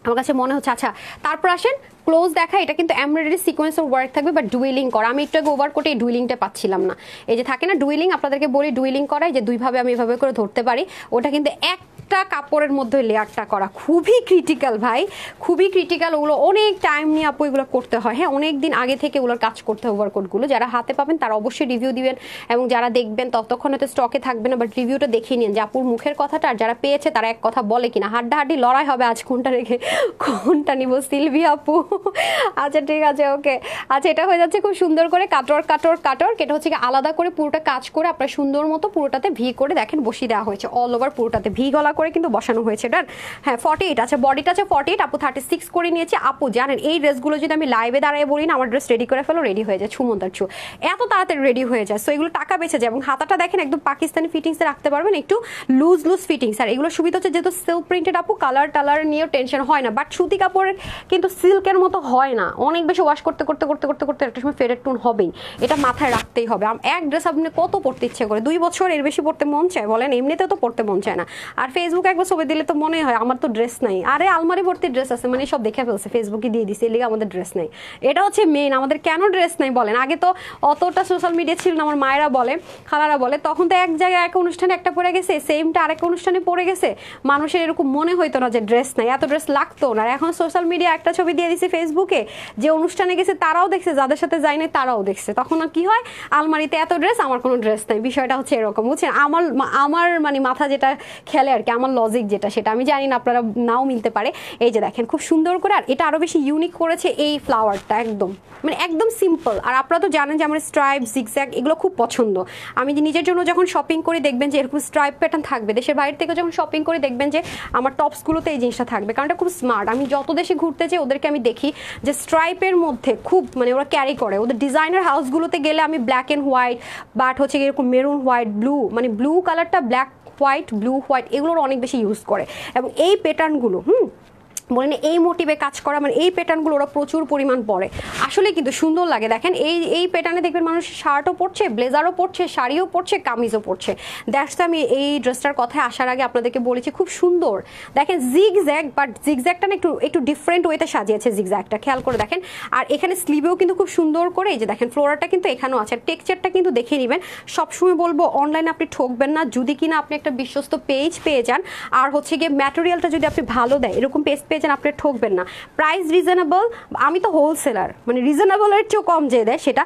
আমার কাছে মনে হচ্ছে। আচ্ছা তারপর আসেন ক্লোজ দেখা, এটা কিন্তু এমব্রয়ডারি সিকোয়েন্সের ওয়ার্ক থাকবে বা ডুয়েলিং করা। আমি একটু আগে ওভার কোটে এই ডুয়েলিংটা পাচ্ছিলাম না, এই যে থাকে না ডুয়েলিং, আপনাদেরকে বলি ডুয়েলিং করা, যে দুইভাবে আমি এভাবে করে ধরতে পারি, ওটা কিন্তু একটা কাপড়ের মধ্যে লেয়ারটা করা, খুবই ক্রিটিক্যাল ভাই, খুবই ক্রিটিক্যাল। ওগুলো অনেক টাইম নিয়ে আপু এগুলো করতে হয়, হ্যাঁ অনেক দিন আগে থেকে ওগুলোর কাজ করতে হয়। ওভারকোটগুলো যারা হাতে পাবেন তারা অবশ্যই রিভিউ দিবেন, এবং যারা দেখবেন ততক্ষণ হয়তো স্টকে থাকবে না, বাট রিভিউটা দেখিয়ে নিন যে আপুর মুখের কথাটা আর যারা পেয়েছে তারা এক কথা বলে কিনা। হাড্ডাহাড্ডি লড়াই হবে আজ, কোনটা রেখে কোনটা নিব সিলভি আপু। আচ্ছা ঠিক আছে ওকে। আচ্ছা এটা হয়ে যাচ্ছে খুব সুন্দর করে কাটর কাটর কাটর, এটা হচ্ছে আলাদা করে পুরোটা কাজ করে আপনার সুন্দর মতো পুরোটাতে ভি করে দেখেন বসিয়ে দেওয়া হয়েছে, অল ওভার পুরোটাতে ভি গলা করে কিন্তু বসানো হয়েছে। ডান, হ্যাঁ 48 আছে, বডিটা আছে 48, আপু 36 করে নিয়েছে। আপু জানেন এই ড্রেসগুলো যদি আমি লাইভে দাঁড়িয়ে বলি না আমার ড্রেস রেডি করে ফেলো, রেডি হয়ে যায় ছুমন্তার ছু, এত তাড়াতাড়ি রেডি হয়ে যায়। সো এগুলো টাকা বেঁচে যায়, এবং হাতাটা দেখেন একদম পাকিস্তানি ফিটিংসে রাখতে পারবেন, একটু লুজ লুজ ফিটিংস। আর এগুলো সুবিধা হচ্ছে যেহেতু সিল্ক প্রিন্টেড আপু, কালার টালার নিয়েও টেনশন হয় না, বাট সুতি কাপড়ের কিন্তু সিল্কের মতো হয় না, অনেক বেশি ওয়াশ করতে করতে করতে করতে করতে একটা সময় ফেডেড টোন হবেই, এটা মাথায় রাখতেই হবে। এক ড্রেস আপনি কত পড়তে ইচ্ছে করে, 2 বছর এর বেশি পড়তে মন চায় বলেন, এমনিতেও তো পড়তে মন চায় না। আর ফেসবুকে একবার ছবি দিলে তো মনে হয় আমার তো ড্রেস নাই, আরে আলমারি ভর্তি ড্রেস আছে, মানে সব দেখে ফেলছে, ফেসবুকে দিয়ে দিছে, এলিগে আমাদের ড্রেস নাই। এটা হচ্ছে মেইন, আমাদের কেন ড্রেস নাই বলেন। আগে তো অতটা সোশ্যাল মিডিয়া ছিল না, আমার মায়েরা বলে খালারা বলে, তখন তো এক জায়গায় এক অনুষ্ঠানে একটা পরে গেছে, সেমটা আরেক অনুষ্ঠানে পরে গেছে, মানুষের এরকম মনে হইতো না যে ড্রেস নাই, এত ড্রেস লাগতো না। এখন সোশ্যাল মিডিয়া একটা ছবি দিয়ে দিছে ফেসবুকে, যে অনুষ্ঠানে গেছে তারাও দেখছে, যাদের সাথে যায়নি তারাও দেখছে, তখন আর কি হয় আলমারিতে এত ড্রেস, আমার কোনো ড্রেস নাই। বিষয়টা হচ্ছে এরকম, বুঝছেন, আমার মানে মাথা যেটা খেলে আর কি, আমার লজিক যেটা, সেটা আমি জানি না, আপনারা নাও মিলতে পারে। এই যে দেখেন খুব সুন্দর করে, আর এটা আরো বেশি ইউনিক করেছে এই ফ্লাওয়ারটা, একদম মানে একদম সিম্পল। আর আপনারা তো জানেন যে আমার স্ট্রাইপ জিগজ্যাগ এগুলো খুব পছন্দ, আমি যে নিজের জন্য যখন শপিং করি দেখবেন যে এরকম স্ট্রাইপ প্যাটার্ন থাকবে, দেশের বাইরে থেকে যখন শপিং করি দেখবেন যে আমার টপসগুলোতে এই জিনিসটা থাকবে, কারণ এটা খুব স্মার্ট। আমি যত দেশে ঘুরতে যাই ওদেরকে আমি দেখি যে স্ট্রাইপের মধ্যে খুব মানে ওরা ক্যারি করে, ওদের ডিজাইনার হাউসগুলোতে গেলে আমি ব্ল্যাক অ্যান্ড হোয়াইট, বাট হচ্ছে এরকম মেরুন হোয়াইট ব্লু, মানে ব্লু কালারটা ব্ল্যাক হোয়াইট ব্লু হোয়াইট এগুলোর অনেক বেশি ইউজ করে, এবং এই প্যাটার্নগুলো বলেন এই মোটিভে কাজ করা, মানে এই প্যাটার্নগুলো ওরা প্রচুর পরিমাণ পরে, আসলে কিন্তু সুন্দর লাগে। দেখেন এই প্যাটার্নে দেখবেন মানুষ শার্টও পরছে, ব্লেজারও পরছে, শাড়িও পরছে, কামিজও পরছে। দ্যাটস আমি এই ড্রেসটার কথায় আসার আগে আপনাদেরকে বলেছি খুব সুন্দর। দেখেন জিগজ্যাগ, বাট জিগজ্যাগটা না একটু ডিফারেন্ট ওয়েতে সাজিয়েছে জিগজ্যাগটা, খেয়াল করে দেখেন। আর এখানে স্লিভেও কিন্তু খুব সুন্দর করে এই যে দেখেন ফ্লোরারটা কিন্তু এখানেও আছে, টেক্সচারটা কিন্তু দেখে নেবেন। সবসময় বলবো অনলাইনে আপনি ঠকবেন না, যদি কিনা আপনি একটা বিশ্বস্ত পেজ পেয়ে যান, আর হচ্ছে গিয়ে ম্যাটেরিয়ালটা যদি আপনি ভালো দেয়, এরকম পেজ পেয়ে যান, আপনি ঠকবেন না। প্রাইস রিজনেবল, আমি তো হোলসেলার, মানে রিজনেবলের চেয়েও কম যে দেয় সেটা,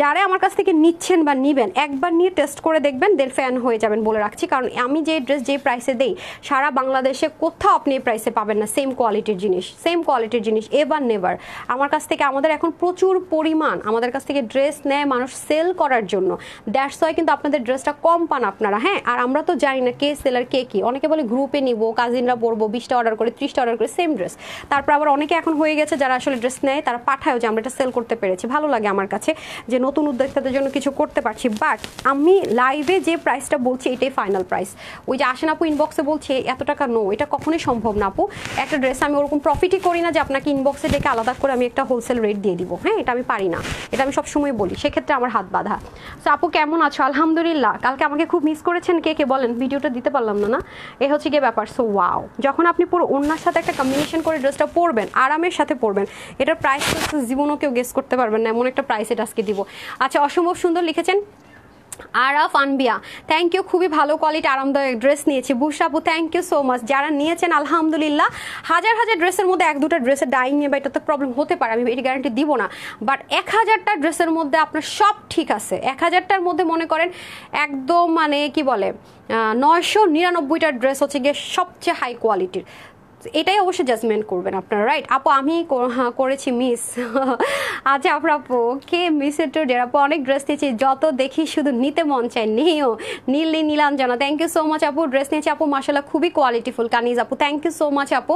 যারা আমার কাছ থেকে নিচ্ছেন বা নিবেন একবার নিয়ে টেস্ট করে দেখবেন, দের ফ্যান হয়ে যাবেন বলে রাখছি। কারণ আমি যে ড্রেস যে প্রাইসে দেই সারা বাংলাদেশে কোথাও আপনি এই প্রাইসে পাবেন না, সেম কোয়ালিটির জিনিস এবার নেভার। আমার কাছ থেকে আমাদের এখন প্রচুর পরিমাণ আমাদের কাছ থেকে ড্রেস নেয় মানুষ সেল করার জন্য, দ্যাটস ওয়াই কিন্তু আপনাদের ড্রেসটা কম পান আপনারা। হ্যাঁ, আর আমরা তো জানি না কে সেলার কে কি, অনেকে বলে গ্রুপে নিব, কাজিনরা পরবো, 20টা অর্ডার করে 30টা অর্ডার করে সেম ড্রেস। তারপর আবার অনেকে এখন হয়ে গেছে যারা আসলে ড্রেস নেয় তারা পাঠায়ও যে আমরা এটা সেল করতে পেরেছি, ভালো লাগে আমার কাছে যে নতুন উদ্যোক্তাদের জন্য কিছু করতে পারছি। বাট আমি লাইভে যে প্রাইসটা বলছি এটাই ফাইনাল প্রাইস। ওই যে আসেন আপু ইনবক্সে বলছে এত টাকা, নো, এটা কখনোই সম্ভব না আপু। একটা ড্রেস আমি ওরকম প্রফিটই করি না যে আপনাকে ইনবক্সে ডেকে আলাদা করে আমি একটা হোলসেল রেট দিয়ে দিব, হ্যাঁ এটা আমি পারি না, এটা আমি সবসময় বলি, সেক্ষেত্রে আমার হাত বাঁধা। তো আপু কেমন আছো? আলহামদুলিল্লাহ। কালকে আমাকে খুব মিস করেছেন কে কে বলেন, ভিডিওটা দিতে পারলাম না, এ হচ্ছে গিয়ে ব্যাপার। সো ওয়াও, যখন আপনি পুরো ওড়নার সাথে একটা কম্বিনেশন করে ড্রেসটা পরবেন, আরামের সাথে পরবেন, এটার প্রাইস তো জীবনও কেউ গেস করতে পারবেন না, এমন একটা প্রাইস এটা আজকে দিব। আচ্ছা অসম্ভব সুন্দর লিখেছেন আরাফ আনবিয়া, থ্যাংক ইউ, খুবই ভালো কোয়ালিটি আরামদায়ক ড্রেস নিয়েছি। বুশরা আপু থ্যাংক ইউ সো মাচ। যারা নিয়েছেন আলহামদুলিল্লাহ। হাজার হাজার ড্রেসের মধ্যে এক দুটা ড্রেসের ডাইং নিয়ে বা এটা তো প্রবলেম হতে পারে, আমি এটি গ্যারান্টি দিব না, বাট 1000টা ড্রেসের মধ্যে আপনার সব ঠিক আছে। 1000টার মধ্যে মনে করেন একদম মানে কি বলে 999টা ড্রেস হচ্ছে গিয়ে সবচেয়ে হাই কোয়ালিটির। এটাই অবশ্যই জাজমেন্ট করবেন আপনারা, রাইট? আপু আমি করেছি মিস। আচ্ছা আপু কে মিসের টু ডের আপু অনেক ড্রেস নিয়েছি, যত দেখি শুধু নিতে মন চায়, নিও Nilanjana thank you so much আপু। ড্রেস নিয়েছি আপু মাশাআল্লাহ খুবই কোয়ালিটিফুল। কানিজ আপু থ্যাংক ইউ সো মাচ আপু।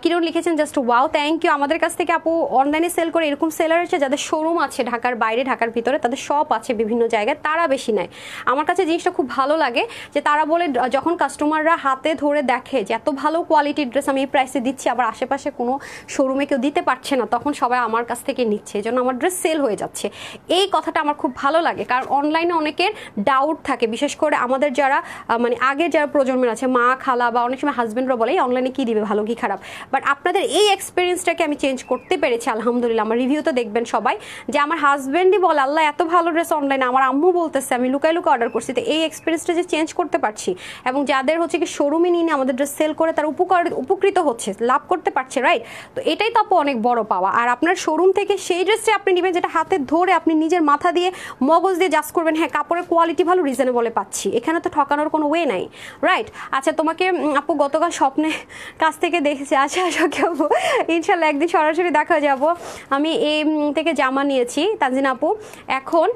কিরণ লিখেছেন জাস্ট ওয়াও, থ্যাংক ইউ। আমাদের কাছ থেকে আপু অনলাইনে সেল করে এরকম সেলার আছে যাদের শোরুম আছে ঢাকার বাইরে ঢাকার ভিতরে, তাদের শপ আছে বিভিন্ন জায়গায়, তারা বেশি নেয়। আমার কাছে জিনিসটা খুব ভালো লাগে যে তারা বলে যখন কাস্টমাররা হাতে ধরে দেখে যে এত ভালো কোয়ালিটির ড্রেস আমি এই প্রাইসে দিচ্ছি, আবার আশেপাশে কোনো শোরুমে কেউ দিতে পারছে না, তখন সবাই আমার কাছ থেকে নিচ্ছে, এই জন্য আমার ড্রেস সেল হয়ে যাচ্ছে। এই কথাটা আমার খুব ভালো লাগে, কারণ অনলাইনে অনেকের ডাউট থাকে, বিশেষ করে আমাদের যারা মানে আগের যারা প্রজন্মের আছে, মা খালা বা অনেক সময় হাজব্যান্ডরা বলে অনলাইনে কি দিবে ভালো কি খারাপ, বাট আপনাদের এই এক্সপিরিয়েন্সটাকে আমি চেঞ্জ করতে পেরেছি আলহামদুলিল্লাহ। আমার রিভিউ তো দেখবেন সবাই যে আমার হাজব্যান্ডই বলে আল্লাহ এত ভালো ড্রেস অনলাইনে, আমার আম্মু বলতেছে আমি লুকাই লুকা অর্ডার করছি। তো এই এক্সপিরিয়েন্সটা যে চেঞ্জ করতে পারছি, এবং যাদের হচ্ছে কি শোরুমে নিয়ে আমাদের ড্রেস সেল করে তারা উপকৃত হচ্ছে, লাভ করতে পারছে, রাইট? তো এটাই তো আপু অনেক বড় পাওয়া। আর আপনার শোরুম থেকে সেই ড্রেসটা আপনি নেবেন যেটা হাতে ধরে আপনি নিজের মাথা দিয়ে মগজ দিয়ে জাজ করবেন, হ্যাঁ কাপড়ের কোয়ালিটি ভালো, রিজনেবলে পাচ্ছি, এখানে তো ঠকানোর কোনো ওয়ে নাই, রাইট? আচ্ছা তোমাকে আপু গতকাল স্বপ্নে কাছ থেকে দেখেছি, আচ্ছা কি আপু ইনশাল্লাহ একদিন সরাসরি দেখা যাব। আমি এই থেকে জামা নিয়েছি তানজিনা আপু। এখন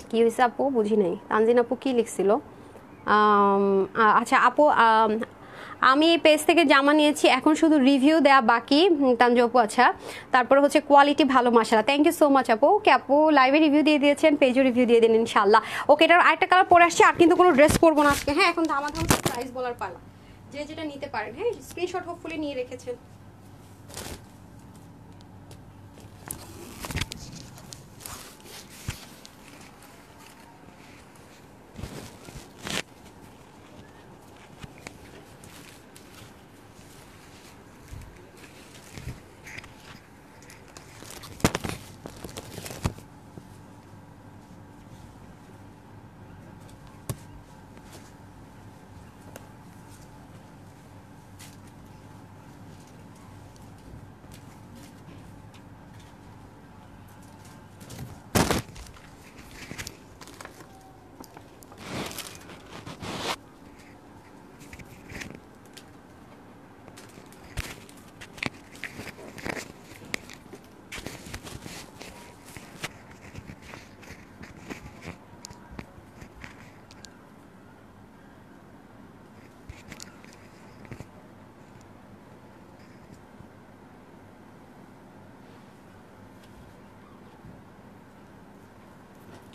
কি হয়েছে আপু বুঝি নাই, তানজিনা আপু কি লিখছিল? আচ্ছা আপু আমি এই পেজ থেকে জামা নিয়েছি, এখন শুধু রিভিউ দেওয়া বাকি তানজু আপু। আচ্ছা তারপরে হচ্ছে কোয়ালিটি ভালো মাশাআল্লাহ, থ্যাংক ইউ সো মাচ আপু। ওকে আপু লাইভে রিভিউ দিয়ে দিয়েছেন, পেজও রিভিউ দিয়ে দিন ইনশাআল্লাহ। ওকে এটার আরেকটা কালার পরে আসছে, আর কিন্তু কোনো ড্রেস পরবো না আজকে। হ্যাঁ এখন ধামাধাম প্রাইস বলার পালা, যে যেটা নিতে পারেন। হ্যাঁ স্ক্রিনশট হোপফুলি নিয়ে রেখেছেন।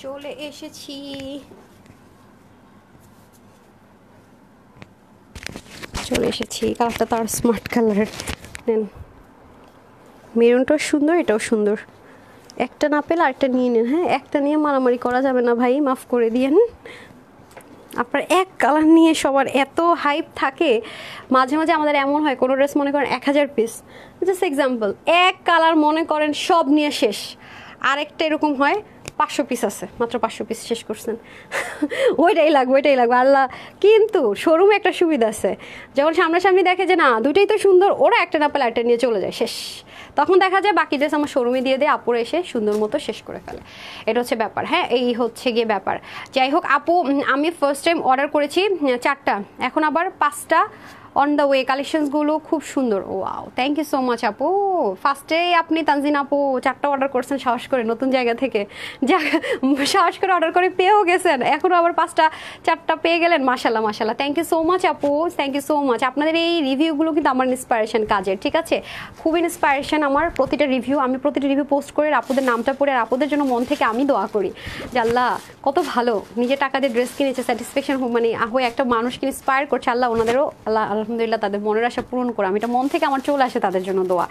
চলে এসেছি, কালারটা তার স্মার্ট কালার। নেন মেরুনটাও সুন্দর, এটাও সুন্দর, একটা না পেলে আরেকটা নিয়ে নেন। হ্যাঁ একটা নিয়ে মারামারি করা যাবে না ভাই, মাফ করে দিয়েন। আপনার এক কালার নিয়ে সবার এত হাইপ থাকে, মাঝে মাঝে আমাদের এমন হয় কোনো ড্রেস মনে করেন 1000 পিস, জাস্ট এক্সাম্পল, এক কালার মনে করেন সব নিয়ে শেষ, আরেকটা এরকম হয় 500 পিস আছে, মাত্র 500 পিস শেষ করছেন। ওইটাই লাগবে আল্লাহ। কিন্তু শোরুমে একটা সুবিধা আছে, যখন সামনাসামনি দেখে যে না দুটোই তো সুন্দর, ওরা একটা না পেলে একটা নিয়ে চলে যায়, শেষ। তখন দেখা যায় বাকি ড্রেস আমার শোরুমে দিয়ে দেয়, আপুরে এসে সুন্দর মতো শেষ করে ফেলে। এটা হচ্ছে ব্যাপার। হ্যাঁ এই হচ্ছে গিয়ে ব্যাপার। যাই হোক আপু আমি ফার্স্ট টাইম অর্ডার করেছি 4টা, এখন আবার 5টা অন দ্য ওয়ে, কালেকশনসগুলো খুব সুন্দর। Wow thank you so much আপু। ফার্স্টেই আপনি তানজিন আপু 4টা অর্ডার করছেন সাহস করে, নতুন জায়গা থেকে সাহস করে অর্ডার করে পেয়েও গেছেন, এখনও আবার 4টা পেয়ে গেলেন, মাশাল্লাহ থ্যাংক ইউ সো মাচ আপু, থ্যাংক ইউ সো মাচ। আপনাদের এই রিভিউগুলো কিন্তু আমার ইন্সপায়ারেশন কাজের, ঠিক আছে? খুব ইন্সপায়ারেশন আমার প্রতিটা রিভিউ, আমি প্রতিটা রিভিউ পোস্ট করে আপুদের নামটা পড়ে আর আপুদের জন্য মন থেকে আমি দোয়া করি যে আল্লাহ কত ভালো, নিজে টাকা দিয়ে ড্রেস কিনেছে, স্যাটিসফ্যাকশন মানে হয়ে একটা মানুষকে ইন্সপায়ার করছে, আল্লাহ ওনাদেরও আল্লাহ আলহামদুলিল্লাহ তাদের মনের আশা পূরণ করে, আমি এটা মন থেকে আমার চলে আসে তাদের জন্য দোয়া।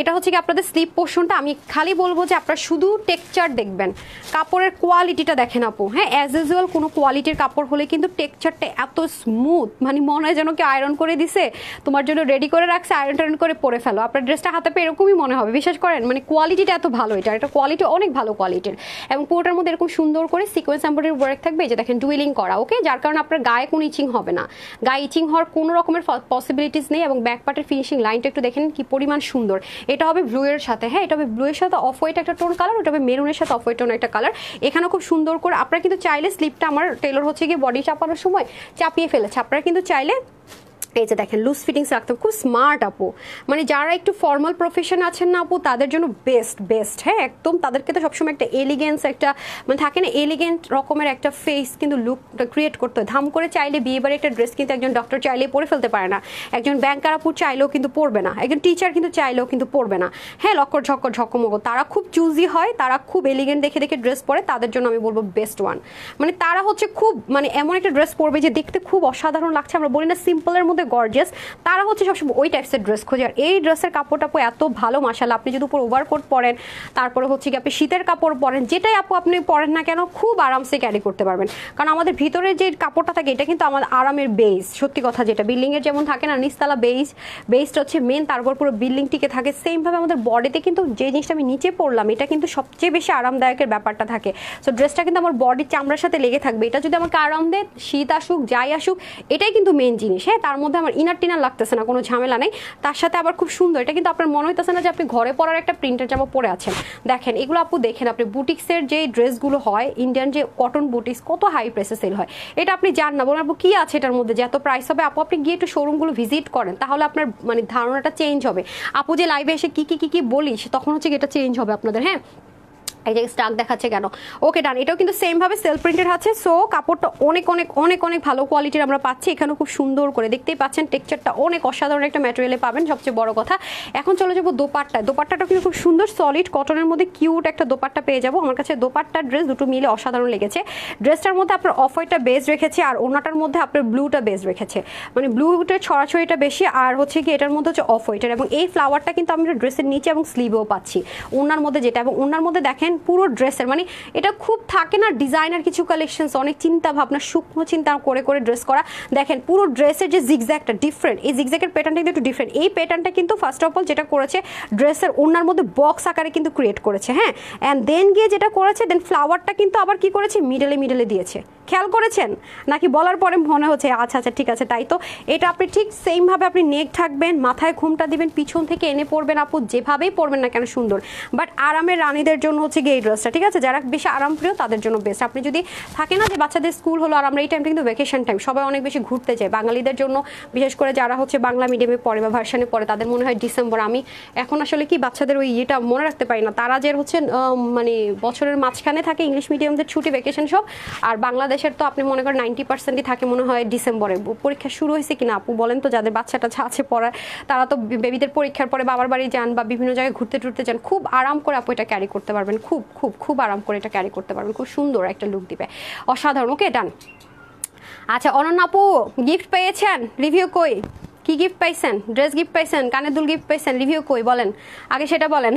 এটা হচ্ছে কি আপনাদের স্লিপ পোর্শনটা, আমি খালি বলবো যে আপনারা শুধু টেক্সচার দেখবেন, কাপড়ের কোয়ালিটিটা দেখেন আপু। হ্যাঁ, অ্যাজ ইউজুয়াল কোনো কোয়ালিটির কাপড় হলে কিন্তু টেক্সচারটা এত স্মুথ, মানে মনে হয় যেন কেউ আয়রন করে দিছে, তোমার জন্য রেডি করে রাখছে, আয়রন টায়রন করে পরে ফেলো, আপনার ড্রেসটা হাতে পেয়ে এরকমই মনে হবে, বিশ্বাস করেন। মানে কোয়ালিটিটা এত ভালো, এটা কোয়ালিটি অনেক ভালো কোয়ালিটির, এবং পুরোটার মধ্যে এরকম সুন্দর করে সিকোয়েন্স এমব্রয়ডারি ওয়ার্ক থাকবে, এই যে দেখেন ডুয়েলিং করা, ওকে, যার কারণে আপনার গায়ে কোনো ইচিং হবে না, গায়ে ইচিং হওয়ার কোনো রকমের পসিবিলিটিস নেই। এবং ব্যাক পার্টের ফিনিশিং লাইনটা একটু দেখেন কি পরিমাণ সুন্দর। এটা হবে ব্লু এর সাথে, হ্যাঁ, এটা হবে ব্লু এর সাথে অফ হোয়াইট একটা টোন কালার, ওটা হবে মেরুনের সাথে অফ হোয়াইট টোন একটা কালার। এখানে খুব সুন্দর করে আপনারা কিন্তু চাইলে স্লিপটা, আমার টেলর হচ্ছে গিয়ে বডি চাপানোর সময় চাপিয়ে ফেলেছে, আপনারা কিন্তু চাইলে এই যে দেখেন লুজ ফিটিংস রাখতে, খুব স্মার্ট আপু, মানে যারা একটু ফর্মাল প্রফেশন আছেন না আপু, তাদের জন্য বেস্ট। হ্যাঁ, একদম তাদেরকে তো সবসময় একটা এলিগেন্স, একটা মানে থাকে না এলিগেন্ট রকমের একটা ফেস কিন্তু লুকটা ক্রিয়েট করতে হয়। ধাম করে চাইলে বিয়েবাড়ি একটা ড্রেস কিন্তু একজন ডক্টর চাইলে পরে ফেলতে পারে না, একজন ব্যাংকার আপু চাইলেও কিন্তু পরবে না, একজন টিচার কিন্তু চাইলেও কিন্তু পরবে না। হ্যাঁ, লক্কর ঝক্কর ঝকমগো, তারা খুব চুজি হয়, তারা খুব এলিগেন্ট দেখে দেখে ড্রেস পরে, তাদের জন্য আমি বলবো বেস্ট ওয়ান। মানে তারা হচ্ছে খুব মানে এমন একটা ড্রেস পরবে যে দেখতে খুব অসাধারণ লাগছে, আমরা বলি না সিম্পলের মধ্যে গর্জিয়াস, তারা হচ্ছে সবসময় ওই টাইপসের ড্রেস খোঁজে। আর এই ড্রেসের কাপড়টা আপু এত ভালো মাশাআল্লাহ, আপনি যদি উপর ওভারকোট পরেন, তারপরে হচ্ছে কি আপনি শীতের কাপড় পরেন, যেটাই আপু আপনি পরেন না কেন খুব আরামসে ক্যারি করতে পারবেন। কারণ আমাদের ভিতরে যে কাপড়টা থাকে এটা কিন্তু আমাদের আরামের বেস, সত্যি কথা, যেটা বিল্ডিং এর যেমন থাকে না নিচতলা বেসটা হচ্ছে মেন, তারপর পুরো বিল্ডিং টিকে থাকে, সেম ভাবে আমাদের বডিতে কিন্তু যে জিনিসটা আমি নিচে পরলাম এটা কিন্তু সবচেয়ে বেশি আরামদায়কের ব্যাপারটা থাকে। সো ড্রেসটা কিন্তু আমার বডির চামড়ার সাথে লেগে থাকবে, এটা যদি আমাকে আরাম দেয়, শীত আসুক যাই আসুক, এটাই কিন্তু মেন জিনিস। হ্যাঁ, তার মধ্যে আমার ইনার টিনার লাগতেছে না, কোনো ঝামেলা নেই, তার সাথে আবার খুব সুন্দর, এটা কিন্তু আপনার মনে হইতেছে না যে আপনি ঘরে পরার একটা প্রিন্টের জামা পরে আছেন। দেখেন এগুলো আপু দেখেন, আপনি বুটিক্সের যে ড্রেসগুলো হয়, ইন্ডিয়ান যে কটন বুটিক্স কত হাই প্রাইসে সেল হয়, এটা আপনি জান না, বলেন আপু কি আছে এটার মধ্যে যে এত প্রাইস হবে। আপু আপনি গিয়ে একটু শোরুমগুলো ভিজিট করেন, তাহলে আপনার মানে ধারণাটা চেঞ্জ হবে। আপু যে লাইভে এসে কি বলিস, তখন হচ্ছে এটা চেঞ্জ হবে আপনাদের। হ্যাঁ, এই যে স্টাক দেখাচ্ছে কেন, ওকে ডান। এটাও কিন্তু সেম ভাবে সেলফ প্রিন্টেড আছে, সো কাপড়টা অনেক অনেক অনেক অনেক ভালো কোয়ালিটির আমরা পাচ্ছি। এখানেও খুব সুন্দর করে দেখতেই পাচ্ছেন, টেক্সচারটা অনেক অসাধারণ একটা ম্যাটেরিয়ালে পাবেন, সবচেয়ে বড় কথা। এখন চলে যাবো দোপাট্টাটা কিন্তু খুব সুন্দর সলিড কটনের মধ্যে কিউট একটা দোপাট্টা পেয়ে যাবো। আমার কাছে দোপাট্টা ড্রেস দুটো মিলে অসাধারণ লেগেছে। ড্রেসটার মধ্যে আপনার অফ হোয়াইটটা বেস রেখেছে, আর ওনাটার মধ্যে আপনার ব্লুটা বেস রেখেছে, মানে ব্লুটার ছড়াছড়িটা বেশি, আর হচ্ছে কি এটার মধ্যে হচ্ছে অফ হোয়াইটের, এবং এই ফ্লাওয়ারটা কিন্তু আমরা ড্রেসের নিচে এবং স্লিভেও পাচ্ছি ওনার মধ্যে যেটা, এবং ওনার মধ্যে দেখেন পুরো ড্রেসের মানে এটা খুব থাকে না ডিজাইনার কিছু কালেকশনস, অনেক চিন্তা ভাবনা শুকনো চিন্তা করে করে ড্রেস করা। দেখেন পুরো ড্রেসের যে জিগজ্যাগটা ডিফারেন্ট, এই জিগজ্যাগের প্যাটার্নটা কিন্তু একটু ডিফারেন্ট। এই প্যাটার্নটা কিন্তু ফার্স্ট অফ অল যেটা করেছে ড্রেসের ওনার মধ্যে বক্স আকারে কিন্তু ক্রিয়েট করেছে। হ্যাঁ, অ্যান্ড দেন গিয়ে যেটা করেছে, দেন ফ্লাওয়ারটা কিন্তু আবার কি করেছে মিডলে দিয়েছে, খেয়াল করেছেন নাকি? বলার পরে মনে হচ্ছে আচ্ছা ঠিক আছে, তাই তো। এটা আপনি ঠিক সেম ভাবে আপনি নেক ঢাকবেন, মাথায় ঘুমটা দিবেন, পিছন থেকে এনে পরবেন আপু, যেভাবেই পরবেন না কেন সুন্দর। বাট আরামের রানীদের জন্য হচ্ছে গিয়ে এই ড্রেসটা, ঠিক আছে, যারা বেশি আরামপ্রিয় তাদের জন্য বেস্ট। আপনি যদি থাকে না যে বাচ্চাদের স্কুল হলো, আর আমরা এই টাইমটা কিন্তু ভ্যাকেশন টাইম, সবাই অনেক বেশি ঘুরতে যায়, বাঙালিদের জন্য বিশেষ করে যারা হচ্ছে বাংলা মিডিয়ামে পড়ে বা ভার্সনে পড়ে, তাদের মনে হয় ডিসেম্বর। আমি এখন আসলে কি বাচ্চাদের ওই ইয়েটা মনে রাখতে পারি না, তারা যে হচ্ছে মানে বছরের মাঝখানে থাকে ইংলিশ মিডিয়ামদের ছুটি ভ্যাকেশন সব, আর বাংলাদেশের তো আপনি মনে করেন 90%ই থাকে মনে হয় ডিসেম্বরে। পরীক্ষা শুরু হয়েছে কিনা আপু বলেন তো, যাদের বাচ্চাটা আছে পড়ায়, তারা তো বেবিদের পরীক্ষার পরে বাবার বাড়ি যান বা বিভিন্ন জায়গায় ঘুরতে টুরতে যান, খুব আরাম করে আপু এটা ক্যারি করতে পারবেন, খুব খুব খুব আরাম করে এটা ক্যারি করতে পারবেন, খুব সুন্দর একটা লুক দিবে, অসাধারণ। ওকে ডান। আচ্ছা অনন্যা আপু গিফট পেয়েছেন, রিভিউ কই? কি গিফট পাইছেন? ড্রেস গিফট পাইছেন, কানের দুল গিফট পাইছেন, রিভিউ কই বলেন আগে সেটা বলেন।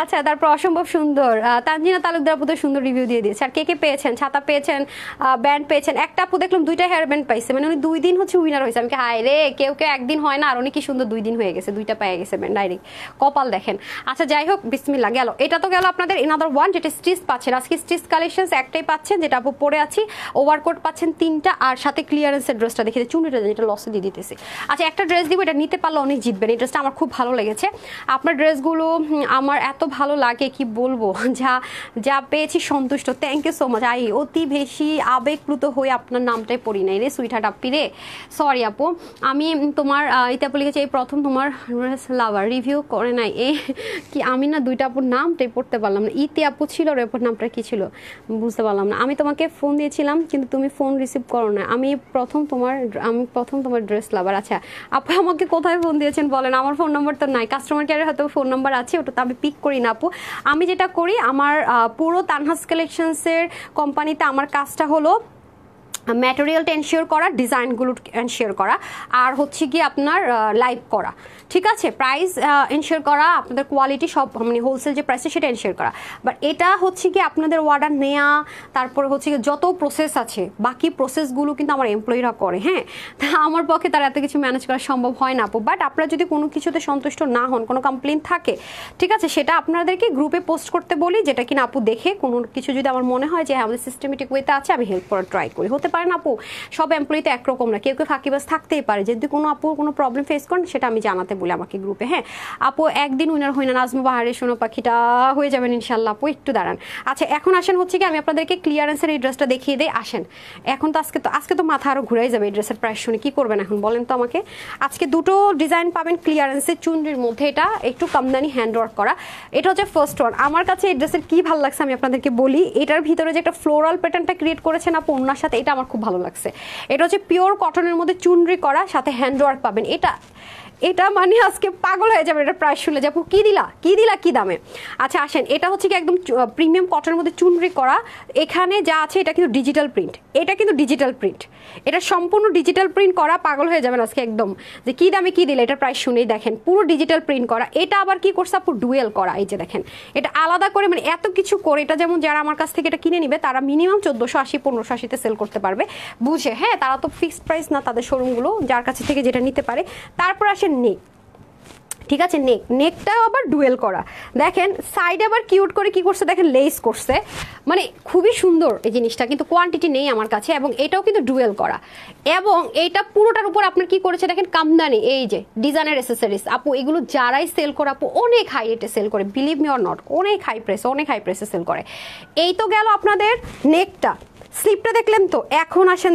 আচ্ছা, তারপর অসম্ভব সুন্দর তানজিনা তালুকদার আপু তো সুন্দর রিভিউ দিয়ে দিয়েছে। আর কে পেয়েছেন? ছাতা পেয়েছেন, ব্যান্ড পেয়েছেন। একটা আপু দেখলাম 2টা হেয়ার ব্যান্ড পাইছে, মানে উনি 2 দিন হচ্ছে উইনার হয়েছে। আমি হায় রে, কেউ একদিন হয় না, আর উনি কি সুন্দর 2 দিন হয়ে গেছে, 2টা পেয়ে গেছে ব্যান্ড ডাইরেক্ট, কপাল দেখেন। আচ্ছা যাই হোক, বিসমিল্লাহ গেল। এটা তো গেল আপনাদের এনাদার ওয়ান, যেটা স্টিচ পাচ্ছেন আজকে। স্টিচ কালেকশন একটাই পাচ্ছেন, যেটা আপু পরে আছি। ওভারকোট পাচ্ছেন 3টা, আর সাথে ক্লিয়ারেন্সের ড্রেসটা দেখে চুনিটা যেটা লসে দিয়ে দিতেছি। আচ্ছা একটা ড্রেস দিব, এটা নিতে পারলে অনেক জিতবেন। এই ড্রেসটা আমার খুব ভালো লেগেছে। আপনার ড্রেসগুলো আমার এত ভালো লাগে কি বলবো, যা পেয়েছি সন্তুষ্ট। Thank you so much. অতি বেশি আবেগপ্লুত হয়ে আপনার নামটাই পড়ি নাই রে সুইটহার্ট আপি রে, সরি আপু। আমি তোমার ইতে আপু লিখেছি, এই প্রথম তোমার ড্রেস লাভার রিভিউ করে নাই। কি আমি না 2টা আপুর নামটাই পড়তে পারলাম না। ইতি আপু ছিল, আর এরপর নামটা কি ছিল বুঝতে পারলাম না। আমি তোমাকে ফোন দিয়েছিলাম কিন্তু তুমি ফোন রিসিভ করো না। আমি প্রথম তোমার ড্রেস লাভার। আচ্ছা আপু আমাকে কোথায় ফোন দিয়েছেন বলেন? আমার ফোন নাম্বার তো নাই, কাস্টমার কেয়ারের হয়তো ফোন নাম্বার আছে, ওটা তো আমি পিক করি না আপু। আমি যেটা করি, আমার পুরো তানহাস কালেকশনসের কোম্পানিতে আমার কাজটা হলো ম্যাটেরিয়ালটা এনশিওর করা, ডিজাইনগুলো এনশিওর করা, আর হচ্ছে কি আপনার লাইভ করা, ঠিক আছে, প্রাইস এনশিওর করা, আপনাদের কোয়ালিটি সব মানে হোলসেল যে প্রাইসে সেটা এনশিওর করা। বাট এটা হচ্ছে কি আপনাদের অর্ডার নেওয়া, তারপরে হচ্ছে কি যত প্রসেস আছে বাকি প্রসেসগুলো কিন্তু আমার এমপ্লয়িরা করে, হ্যাঁ, তা আমার পক্ষে তার এত কিছু ম্যানেজ করা সম্ভব হয় না আপু। বাট আপনারা যদি কোনো কিছুতে সন্তুষ্ট না হন, কোনো কমপ্লেন থাকে, ঠিক আছে, সেটা আপনাদেরকে গ্রুপে পোস্ট করতে বলি, যেটা কিনা আপু দেখে কোনো কিছু যদি আমার মনে হয় যে হ্যাঁ আমাদের সিস্টেমেটিক ওয়েতে আছে, আমি হেল্প করার ট্রাই করি। হতে পারে না আপু সব এমপ্লয়িতে একরকম না, কেউ কেউ ফাঁকিবাজ থাকতেই পারে, যদি কোনো আপু কোনো প্রবলেম ফেস করেন সেটা আমি জানাতে বলি আমাকে গ্রুপে। হ্যাঁ আপু একদিন উইনার হয় না, নাজমা বাহারের সোনো পাখিটা হয়ে যাবেন ইনশাল্লাহ আপু, একটু দাঁড়ান। আচ্ছা এখন আসেন হচ্ছে কি আমি আপনাদেরকে ক্লিয়ারেন্সের এই ড্রেসটা দেখিয়ে দিই। আসেন এখন তো আজকে তো মাথা আরও ঘুরাই যাবে এই ড্রেসের প্রাইস শুনে, কি করবেন এখন বলেন তো আমাকে। আজকে দুটো ডিজাইন পাবেন ক্লিয়ারেন্সের চুনরির মধ্যে, এটা একটু কামদানি হ্যান্ডওয়ার্ক করা, এটা হচ্ছে ফার্স্ট ওয়ান। আমার কাছে এই ড্রেসের কি ভালো লাগছে আমি আপনাদেরকে বলি, এটার ভিতরে যে একটা ফ্লোরাল প্যাটার্নটা ক্রিয়েট করেছেন আপু ওনার সাথে, এটা আমার খুব ভালো লাগছে। এটা হচ্ছে পিওর কটনের মধ্যে চুনরি করা, সাথে হ্যান্ডওয়ার্ক পাবেন। এটা মানে আজকে পাগল হয়ে যাবে এটা প্রাইস শুনলে, যে আপু কি দিলা কি দামে। আচ্ছা আসেন, এটা হচ্ছে কি একদম প্রিমিয়াম কটনের মধ্যে চুনরি করা, এখানে যা আছে এটা কিন্তু ডিজিটাল প্রিন্ট, এটা কিন্তু ডিজিটাল প্রিন্ট, এটা সম্পূর্ণ ডিজিটাল প্রিন্ট করা, পাগল হয়ে যাবেন আজকে একদম যে কি দামে কি দিলে। এটা প্রাইস শুনেই দেখেন পুরো ডিজিটাল প্রিন্ট করা, এটা আবার কি করছে আপু ডুয়েল করা, এই যে দেখেন এটা আলাদা করে, মানে এত কিছু করে, এটা যেমন যারা আমার কাছ থেকে এটা কিনে নিবে তারা মিনিমাম 1480 1580-তে সেল করতে পারবে বুঝে, হ্যাঁ তারা তো ফিক্সড প্রাইস না তাদের শোরুমগুলো, যার কাছে থেকে যেটা নিতে পারে। তারপর আসে নেক, ঠিক আছে, নেকটাও আবার ডুয়েল করা, দেখেন সাইডে আবার কিউট করে কি করছে দেখেন লেস করছে, মানে খুবই সুন্দর এই জিনিসটা, কিন্তু কোয়ান্টিটি নেই আমার কাছে, এবং এটাও কিন্তু ডুয়েল করা, এবং এইটা পুরোটার উপর আপনার কি করেছে দেখেন কামদানি, এই যে ডিজাইনার অ্যাসেসরিজ আপু, এগুলো যারাই সেল করে আপু অনেক হাই রেটে সেল করে, বিলিভ মি অর নট, অনেক হাই প্রাইসে সেল করে। এই তো গেল আপনাদের নেকটা, স্লিপটা দেখলেন তো। এখন আসেন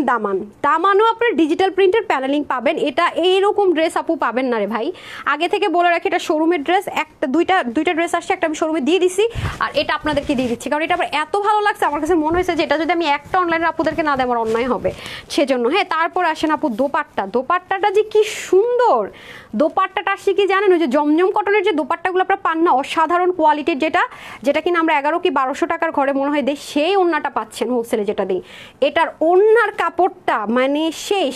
দামানও আপনার ডিজিটাল প্রিন্টের প্যানেলিং পাবেন, এটা এইরকম ড্রেস আপু পাবেন না রে ভাই, আগে থেকে বলে রাখি এটা শোরুমের ড্রেস, দুইটা ড্রেস আসছে, একটা আমি শোরুমে দিয়ে দিছি আর এটা আপনাদেরকে দিয়ে দিচ্ছি, কারণ এটা আমার এত ভালো লাগছে, আমার কাছে মনে হয়েছে যে এটা যদি আমি একটা অনলাইনে আপুদেরকে না দেয় আমার অন্যায় হবে, সেজন্য। হ্যাঁ তারপর আসেন আপু দোপাট্টাটা যে কি সুন্দর, দোপাট্টাটা আসছে কি জানেন, ওই যে জমজম কটনের যে দোপাট্টাগুলো আপনারা পান না, অসাধারণ কোয়ালিটির, যেটা কিনা আমরা 11 কি 1200 টাকার ঘরে মনে হয় দেয়, সেই ওন্নাটা পাচ্ছেন হোলসেলে যেটা দিই, এটার ওন্নার কাপড়টা মানে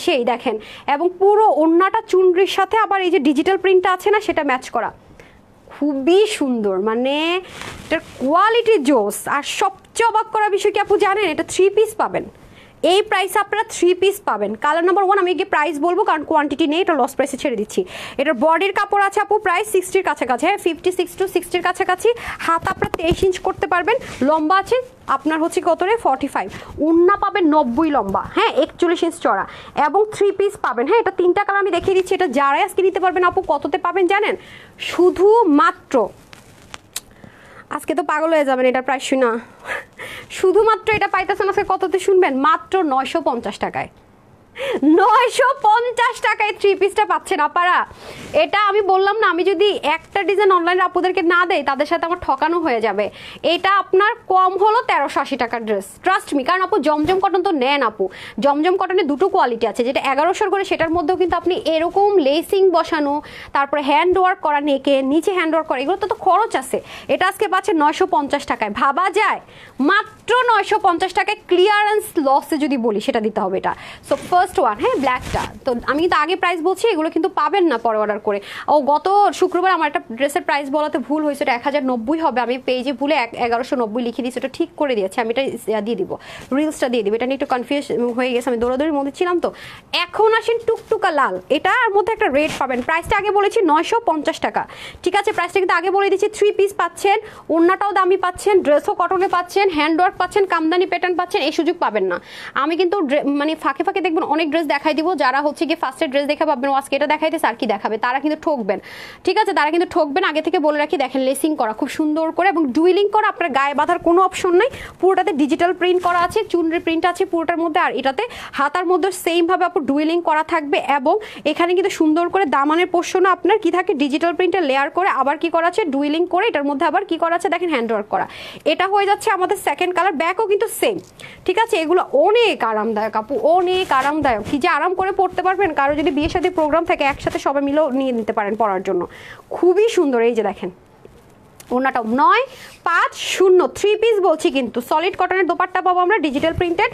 সেই দেখেন, এবং পুরো ওন্নাটা চুনরির সাথে আবার এই যে ডিজিটাল প্রিন্টটা আছে না সেটা ম্যাচ করা, খুবই সুন্দর, মানে এটার কোয়ালিটি জোস। আর সবচেয়ে অবাক করা বিষয় কি আপু জানেন, এটা 3 পিস পাবেন, এই প্রাইসে আপনারা 3 পিস পাবেন। কালার নাম্বার 1 আমি গিয়ে প্রাইস বলবো কারণ কোয়ান্টিটি নেই, এটা লস প্রাইসে ছেড়ে দিচ্ছি। এটার বডির কাপড় আছে আপু প্রাইস 60-র কাছাকাছি, হ্যাঁ 56 to 60-র কাছাকাছি, হাত আপনারা 23 ইঞ্চ করতে পারবেন, লম্বা আছে আপনার হচ্ছে কত রে 45, ওন্না পাবেন 90 লম্বা, হ্যাঁ 41 ইঞ্চ চড়া, এবং 3 পিস পাবেন। হ্যাঁ এটা 3টা কালার আমি দেখিয়ে দিচ্ছি, এটা যারাই আজকে নিতে পারবেন আপু কততে পাবেন জানেন, শুধুমাত্র আজকে তো পাগল হয়ে যাবেন এটার প্রাইস শুনা, শুধুমাত্র এটা পাইতেছেন আজকে কততে শুনবেন, মাত্র 950 টাকায়, 950 টাকায় 3 পিসটা পাচ্ছেন আপারা। এটা আমি বললাম না, আমি যদি একটা ডিজাইন অনলাইনে আপুদেরকে না দেই তাদের সাথে আমার ঠকানো হয়ে যাবে। এটা আপনার কম হলো 1380 টাকার ড্রেস, ট্রাস্ট মি, কারণ আপু জমজম কটন তো নেন আপু, জমজম কটনের দুটো কোয়ালিটি আছে, যেটা 1100 করে সেটার মধ্যেও কিন্তু আপনি এরকম লেসিং বসানো, তারপরে হ্যান্ড ওয়ার্ক করা, নেকে নিচে হ্যান্ড ওয়ার্ক করা, এগুলো তো খরচ আছে। এটা আজকে পাচ্ছে 950 টাকায়, ভাবা যায় মাত্র 950 টাকায়, ক্লিয়ারেন্স লসে যদি বলি সেটা দিতে হবে এটা। সো ফার্স্ট ওয়ান, হ্যাঁ ব্ল্যাকটা তো আমি কিন্তু আগে প্রাইস বলছি, এগুলো কিন্তু পাবেন না পরে অর্ডার করে। ও গত শুক্রবার আমার একটা ড্রেসের প্রাইস বলাতে ভুল হয়েছে, এটা 1090 হবে, আমি পেজে ভুলে 1190 লিখে দিয়েছি, ওটা ঠিক করে দিয়েছি, আমি এটা দিয়ে দিব, রিলসটা দিয়ে দিব, এটা নিয়ে একটু কনফিউজ হয়ে গেছে, আমি দৌড়াদৌড়ির মধ্যে ছিলাম তো। এখন আসেন টুকটুকা লাল, এটার মধ্যে একটা রেট পাবেন, প্রাইসটা আগে বলেছি 950 টাকা, ঠিক আছে, প্রাইসটা কিন্তু আগে বলে দিচ্ছি, 3 পিস পাচ্ছেন, ওন্নাটাও দামি পাচ্ছেন, ড্রেসও কটনে পাচ্ছেন, হ্যান্ড ওয়ার্ক পাচ্ছেন, কামদানি প্যাটার্ন পাচ্ছেন, এই সুযোগ পাবেন না। আমি কিন্তু মানে ফাঁকে ফাঁকে দেখবেন অনেক ড্রেস দেখাই দিব, যারা হচ্ছে গিয়ে ফার্স্টে ড্রেস দেখা পাবেন আজকে এটা দেখাইতেছে আর কি দেখাবে, তারা কিন্তু ঠকবেন, ঠিক আছে, তারা কিন্তু ঠকবেন। আগে থেকে বলে রাখি, দেখেন লেসিং করা খুব সুন্দর করে এবং ডুইলিং করা, আপনার গায়ে বাঁধার কোনো অপশন নাই, পুরোটাতে ডিজিটাল প্রিন্ট করা আছে, চুনরি প্রিন্ট আছে পুরোটার মধ্যে, আর এটাতে হাতার মধ্যে সেম ভাবে আপু ডুইলিং করা থাকবে, এবং এখানে কিন্তু সুন্দর করে দামানের পোর্শনে আপনার কি থাকে ডিজিটাল প্রিন্টের লেয়ার করে, আবার কি করা আছে ডুইলিং করে, এটার মধ্যে আবার কি করা আছে দেখেন হ্যান্ড ওয়ার্ক করা, এটা হয়ে যাচ্ছে আমাদের সেকেন্ড কালার। ব্যাকও কিন্তু সেম, ঠিক আছে, এগুলো অনেক আরামদায়ক আপু, অনেক আরামদায়ক, কি যে আরাম করে পড়তে পারবেন, কারো যদি বিয়ের সাথে প্রোগ্রাম থাকে একসাথে সবাই মিলেও নিয়ে নিতে পারেন পরার জন্য, খুবই সুন্দর। এই যে দেখেন ওনাটা 950 থ্রি পিস বলছি কিন্তু সলিড কটনের দোপাট্টা পাবো আমরা ডিজিটাল প্রিন্টেড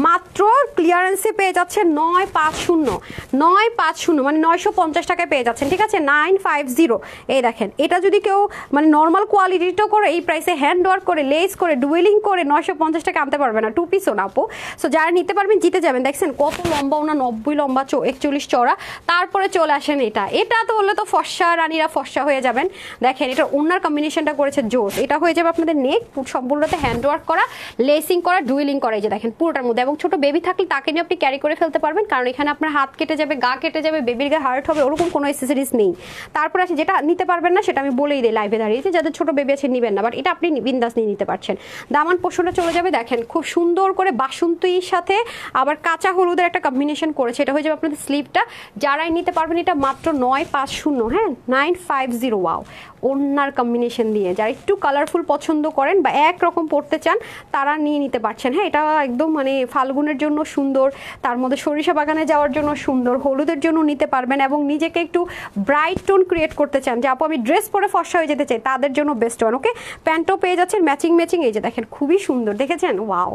মাত্র ক্লিয়ারেন্সে পেয়ে যাচ্ছে 950 মানে 950 টাকায় পেয়ে যাচ্ছেন ঠিক আছে 950 এই দেখেন এটা যদি কেউ মানে নর্মাল কোয়ালিটিটাও করে এই প্রাইসে হ্যান্ড ওয়ার্ক করে লেস করে ডুয়েলিং করে 950 টাকা আনতে পারবে না টু পিসও না আপু সো যারা নিতে পারবেন জিতে যাবেন দেখছেন কত লম্বা ওনা 90 লম্বা 41 চওড়া তারপরে চলে আসেন এটা তো হলে তো ফর্সা রানীরা ফর্সা হয়ে যাবেন দেখেন এটা ওনার কম্বিনেশনটা করেছে জোস এটা হয়ে যাবে আপনাদের নেক সম্পূর্ণতে হ্যান্ড ওয়ার্ক করা লেসিং করা ডুয়েলিং করা এই যে দেখেন পুরোটার মধ্যে এবং ছোট বেবি থাকলে তাকে নিয়ে আপনি ক্যারি করে ফেলতে পারবেন কারণ এখানে আপনার হাত কেটে যাবে গা কেটে যাবে বেবির গায়ে হার্ট হবে ওরকম কোনো অ্যাক্সেসরিজ নেই তারপর আছে যেটা নিতে পারবেন না সেটা আমি বলেই দিই লাইভে দাঁড়িয়ে যে যাদের ছোট বেবি আছে নেবেন না বাট এটা আপনি বিন্দাস নিয়ে নিতে পারছেন দামান পোষণটা চলে যাবে দেখেন খুব সুন্দর করে বাসন্তীর সাথে আবার কাঁচা হলুদের একটা কম্বিনেশন করেছে এটা হয়ে যাবে আপনাদের স্লিপটা যারাই নিতে পারবেন এটা মাত্র 950 হ্যাঁ 950 ওয়াও ওনার কম্বিনেশন দিয়ে যারা একটু কালারফুল পছন্দ করেন বা একরকম পড়তে চান তারা নিয়ে নিতে পারছেন হ্যাঁ এটা একদম মানে ফাল্গুনের জন্য সুন্দর তার মধ্যে সরিষা বাগানে যাওয়ার জন্য সুন্দর হলুদের জন্য নিতে পারবেন এবং নিজেকে একটু ব্রাইট টোন ক্রিয়েট করতে চান যে আপু আমি ড্রেস পরে ফর্সা হয়ে যেতে চাই তাদের জন্য বেস্ট ওয়ান ওকে প্যান্টও পেয়ে যাচ্ছেন ম্যাচিং এই যে দেখেন খুবই সুন্দর দেখেছেন ওয়াও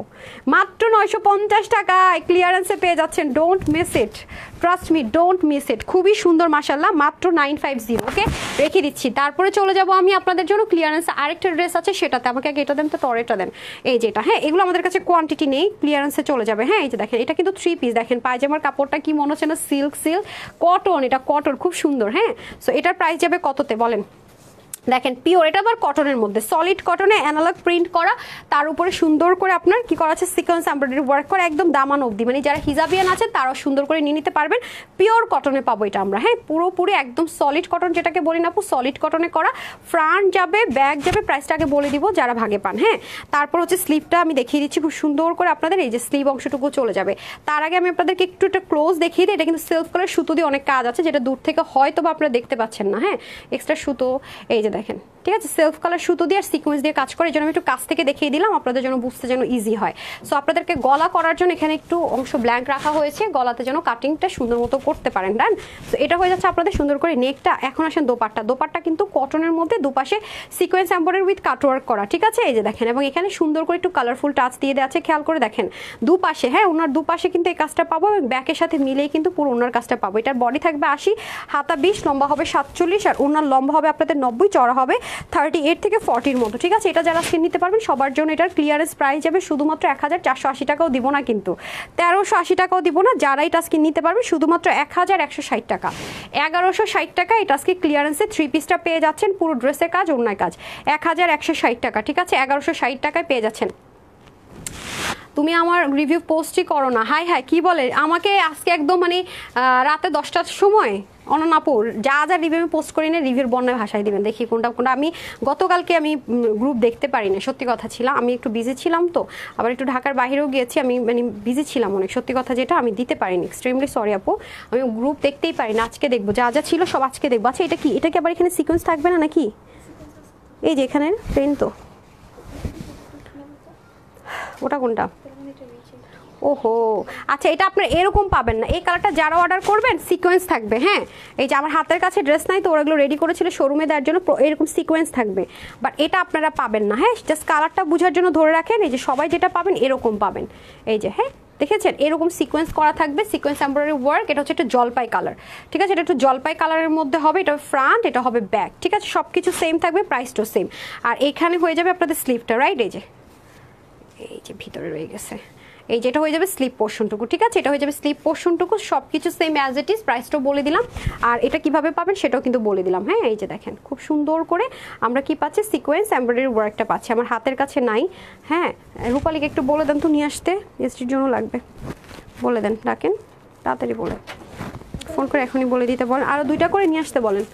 মাত্র 950 টাকায় ক্লিয়ারেন্সে পেয়ে যাচ্ছেন don't miss it trust me don't miss it খুবই সুন্দর মাশাআল্লাহ মাত্র 950 ওকে রেখে দিচ্ছি তারপরে চলে যাব আমি আপনাদের জন্য ক্লিয়ারেন্স আরেকটা ড্রেস আছে সেটাতে আমাকে আগে এটা দেন তো টরেটা দেন এই যেটা হ্যাঁ এগুলো আমাদের কাছে কোয়ান্টিটি নেই ক্লিয়ারেন্সে চলে যাবে হ্যাঁ এই যে দেখেন এটা কিন্তু থ্রি পিস দেখেন পায়জামার কাপড়টা কি মনে হচ্ছে না সিল্ক কটন এটা কটন খুব সুন্দর হ্যাঁ সো এটার প্রাইস যাবে কততে বলেন দেখেন পিওর এটা আবার কটনের মধ্যে সলিড কটনে অ্যানালগ প্রিন্ট করা তার উপরে সুন্দর করে আপনার কি করা আছে সিকোয়েন্স এমব্রয়ডারি ওয়ার্ক করা একদম দামান অবধি মানে যারা হিজাবিয়ান আছে তারাও সুন্দর করে নিয়ে নিতে পারবেন পিওর কটনে পাবো এটা আমরা হ্যাঁ পুরোপুরি একদম সলিড কটন যেটাকে বলি না আপু সলিড কটনে করা ফ্রন্ট যাবে ব্যাক যাবে প্রাইসটা আগে বলে দিব যারা ভাগে পান হ্যাঁ তারপর হচ্ছে স্লিভটা আমি দেখিয়ে দিচ্ছি খুব সুন্দর করে আপনাদের এই যে স্লিভ অংশটুকু চলে যাবে তার আগে আমি আপনাদেরকে একটু একটা ক্লোজ দেখিয়ে দিই এটা কিন্তু সেলফ কালার সুতো দিয়ে অনেক কাজ আছে যেটা দূর থেকে হয়তো বা আপনারা দেখতে পাচ্ছেন না হ্যাঁ এক্সট্রা সুতো এই যে দেখেন ঠিক আছে সেলফ কালার সুতো দিয়ে আর সিকোয়েন্স দিয়ে কাজ করে এই জন্য আমি একটু কাছ থেকে দেখিয়ে দিলাম আপনাদের জন্য বুঝতে যেন ইজি হয় সো আপনাদেরকে গলা করার জন্য এখানে একটু অংশ ব্ল্যাঙ্ক রাখা হয়েছে গলাতে যেন কাটিংটা সুন্দর মতো করতে পারেন ডান সো এটা হয়ে যাচ্ছে আপনাদের সুন্দর করে নেকটা এখন আসেন দোপাট্টা কিন্তু কটনের মধ্যে দুপাশে সিকোয়েন্স এমব্রয়ডারি উইথ কাটওয়ার্ক করা ঠিক আছে এই যে দেখেন এবং এখানে সুন্দর করে একটু কালারফুল টাচ দিয়ে দেওয়া আছে খেয়াল করে দেখেন দুপাশে হ্যাঁ ওনার দুপাশে কিন্তু এই কাজটা পাবো এবং ব্যাকের সাথে মিলেই কিন্তু পুরো ওনার কাজটা পাবো এটার বডি থাকবে 80 হাতা 20 লম্বা হবে 47 আর ওনার লম্বা হবে আপনাদের 90 চড়া হবে 38 থেকে 40 মতো ঠিক আছে এটা যারা স্কিন নিতে পারবেন সবার জন্য এটার ক্লিয়ারেন্স প্রাইস যাবে শুধুমাত্র 1480 টাকাও দিব না কিন্তু 1380 টাকাও দিব না যারা এটা স্কিন নিতে পারবে শুধুমাত্র 1160 টাকা 1160 টাকা এটা আজকে ক্লিয়ারেন্সে থ্রি পিসটা পেয়ে যাচ্ছেন পুরো ড্রেসের কাজ অন্যায় কাজ 1160 টাকা ঠিক আছে 1160 টাকায় পেয়ে যাচ্ছেন তুমি আমার রিভিউ পোস্টই করো না হাই কি বলে আমাকে আজকে একদম মানে রাতে 10টার সময় অননাপুর যা রিভিউ পোস্ট করি না রিভিউর বর্ণায় ভাষায় দিবেন দেখি কোনটা আমি গতকালকে আমি গ্রুপ দেখতে পারি না সত্যি কথা ছিল আমি একটু বিজি ছিলাম তো আবার একটু ঢাকার বাইরেও গিয়েছি আমি মানে বিজি ছিলাম অনেক সত্যি কথা যেটা আমি দিতে পারিনি এক্সট্রিমলি সরি আপু আমি গ্রুপ দেখতেই পারি না আজকে দেখবো যা ছিল সব আজকে দেখবো আচ্ছা এটা কি আবার এখানে সিকোয়েন্স থাকবে না নাকি এই যে এখানে ট্রেন তো ওটা কোনটা ওহো আচ্ছা এটা আপনারা এরকম পাবেন না এই কালারটা যারা অর্ডার করবেন সিকোয়েন্স থাকবে হ্যাঁ এই যে আমার হাতের কাছে ড্রেস নাই তো ওরাগুলো রেডি করেছিল শোরুমে দেওয়ার জন্য এরকম সিকোয়েন্স থাকবে বাট এটা আপনারা পাবেন না হ্যাঁ জাস্ট কালারটা বোঝার জন্য ধরে রাখেন এই যে সবাই যেটা পাবেন এরকম পাবেন এই যে হ্যাঁ দেখেছেন এরকম সিকোয়েন্স করা থাকবে সিকোয়েন্স এমব্রয়ডারি ওয়ার্ক এটা হচ্ছে একটা জলপাই কালার ঠিক আছে এটা একটু জলপাই কালারের মধ্যে হবে এটা ফ্রন্ট এটা হবে ব্যাক ঠিক আছে সব কিছু সেম থাকবে প্রাইসটাও সেম আর এখানে হয়ে যাবে আপনাদের স্লিভটা রাইট এই যে ভিতরে রয়ে গেছে এই যেটা হয়ে যাবে স্লিপ পোর্শনটুকু ঠিক আছে এটা হয়ে যাবে স্লিপ পোর্শনটুকু সব কিছু সেম অ্যাজ ইট ইজ প্রাইসটাও বলে দিলাম আর এটা কিভাবে পাবেন সেটাও কিন্তু বলে দিলাম হ্যাঁ এই যে দেখেন খুব সুন্দর করে আমরা কি পাচ্ছি সিকোয়েন্স এমব্রয়ডারি ওয়ার্কটা পাচ্ছি আমার হাতের কাছে নাই হ্যাঁ রূপালীকে একটু বলে দেন তো নিয়ে আসতে এসটির জন্য লাগবে বলে দেন ডাকেন তাড়াতাড়ি বলে ফোন করে এখনই বলে দিতে বলেন আরও 2টা করে নিয়ে আসতে বলেন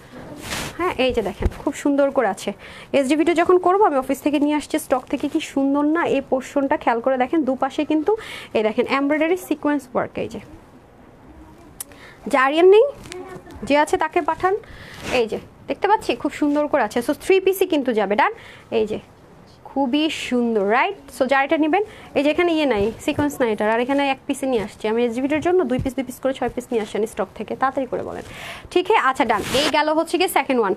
হ্যাঁ এই যে দেখেন খুব সুন্দর করে আছে এসডি ভিডিও যখন করবো আমি অফিস থেকে নিয়ে আসছি স্টক থেকে কি সুন্দর না এই পোর্শনটা খেয়াল করে দেখেন দুপাশে কিন্তু এই দেখেন এমব্রয়ডারি সিকোয়েন্স ওয়ার্ক এই যে জারিয়ান নেই যে আছে তাকে পাঠান এই যে দেখতে পাচ্ছি খুব সুন্দর করে আছে সো 3 পিসই কিন্তু যাবে ডান এই যে খুবই সুন্দর রাইট সো যারা এটা নেবেন এই যে এখানে নাই সিকোয়েন্স নাই এটার আর এখানে 1 পিসে নিয়ে আসছি আমি এসজিবিটার জন্য 2 পিস করে 6 পিস নিয়ে আসেন স্টক থেকে তাড়াতাড়ি করে বলেন ঠিক আছে আচ্ছা ডান এই গেল হচ্ছে গিয়ে সেকেন্ড ওয়ান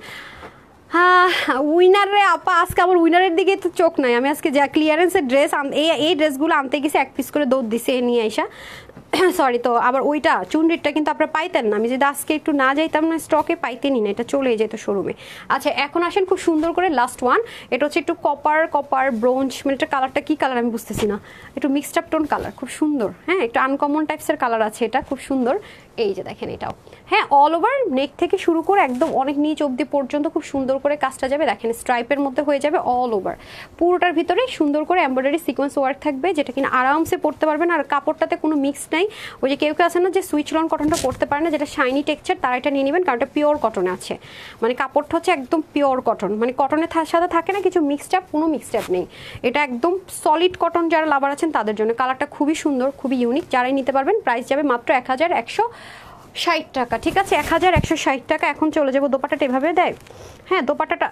হ্যাঁ, উইনারে আপা আজকে আমার উইনারের দিকে তো চোখ নাই। আমি আজকে যা ক্লিয়ারেন্সের ড্রেস এই ড্রেসগুলো আনতে গেছি, 1 পিস করে দৌড় দিছে নিয়ে আইসা। সরি, তো আবার ওইটা চুনরিটা কিন্তু আপনারা পাইতেন না, আমি যদি আজকে একটু না যাইতাম না স্টকে পাইতেনই না, এটা চলে যেত শোরুমে। আচ্ছা এখন আসেন খুব সুন্দর করে লাস্ট ওয়ান, এটা হচ্ছে একটু কপার ব্রোঞ্জ, মানে এটা কালারটা কি কালার আমি বুঝতেছি না, একটু মিক্সড আপ টোন কালার, খুব সুন্দর। হ্যাঁ, একটু আনকমন টাইপসের কালার আছে, এটা খুব সুন্দর। এই যে দেখেন এটাও, হ্যাঁ অল ওভার নেক থেকে শুরু করে একদম অনেক নিচ অবধি পর্যন্ত খুব সুন্দর করে কাজটা যাবে। দেখেন স্ট্রাইপের মধ্যে হয়ে যাবে অল ওভার, পুরোটার ভিতরে সুন্দর করে এমব্রয়ডারি সিকোয়েন্স ওয়ার্ক থাকবে, যেটা কিনা আরামসে পরতে পারবেন। আর কাপড়টাতে কোনো মিক্স নাই, ওই যে কেউ কেউ আছে না যে সুইচ লন কটনটা পরতে পারে না, যেটা শাইনি টেক্সচার, তারা এটা নিয়ে নেবেন, কারণ এটা পিওর কটনে আছে, মানে কাপড়টা হচ্ছে একদম পিওর কটন, মানে কটনের সাথে থাকে না কিছু মিক্সড আপ, কোনো মিক্সড আপ নেই, এটা একদম সলিড কটন। যারা লাভার আছেন তাদের জন্য কালারটা খুবই সুন্দর, খুবই ইউনিক, যারাই নিতে পারবেন। প্রাইস যাবে মাত্র 1160 টাকা। ঠিক আছে, 1160 টাকা। এখন চলে যাবো, দোপাট্টাটা এভাবে দেয়, হ্যাঁ দোপাট্টাটা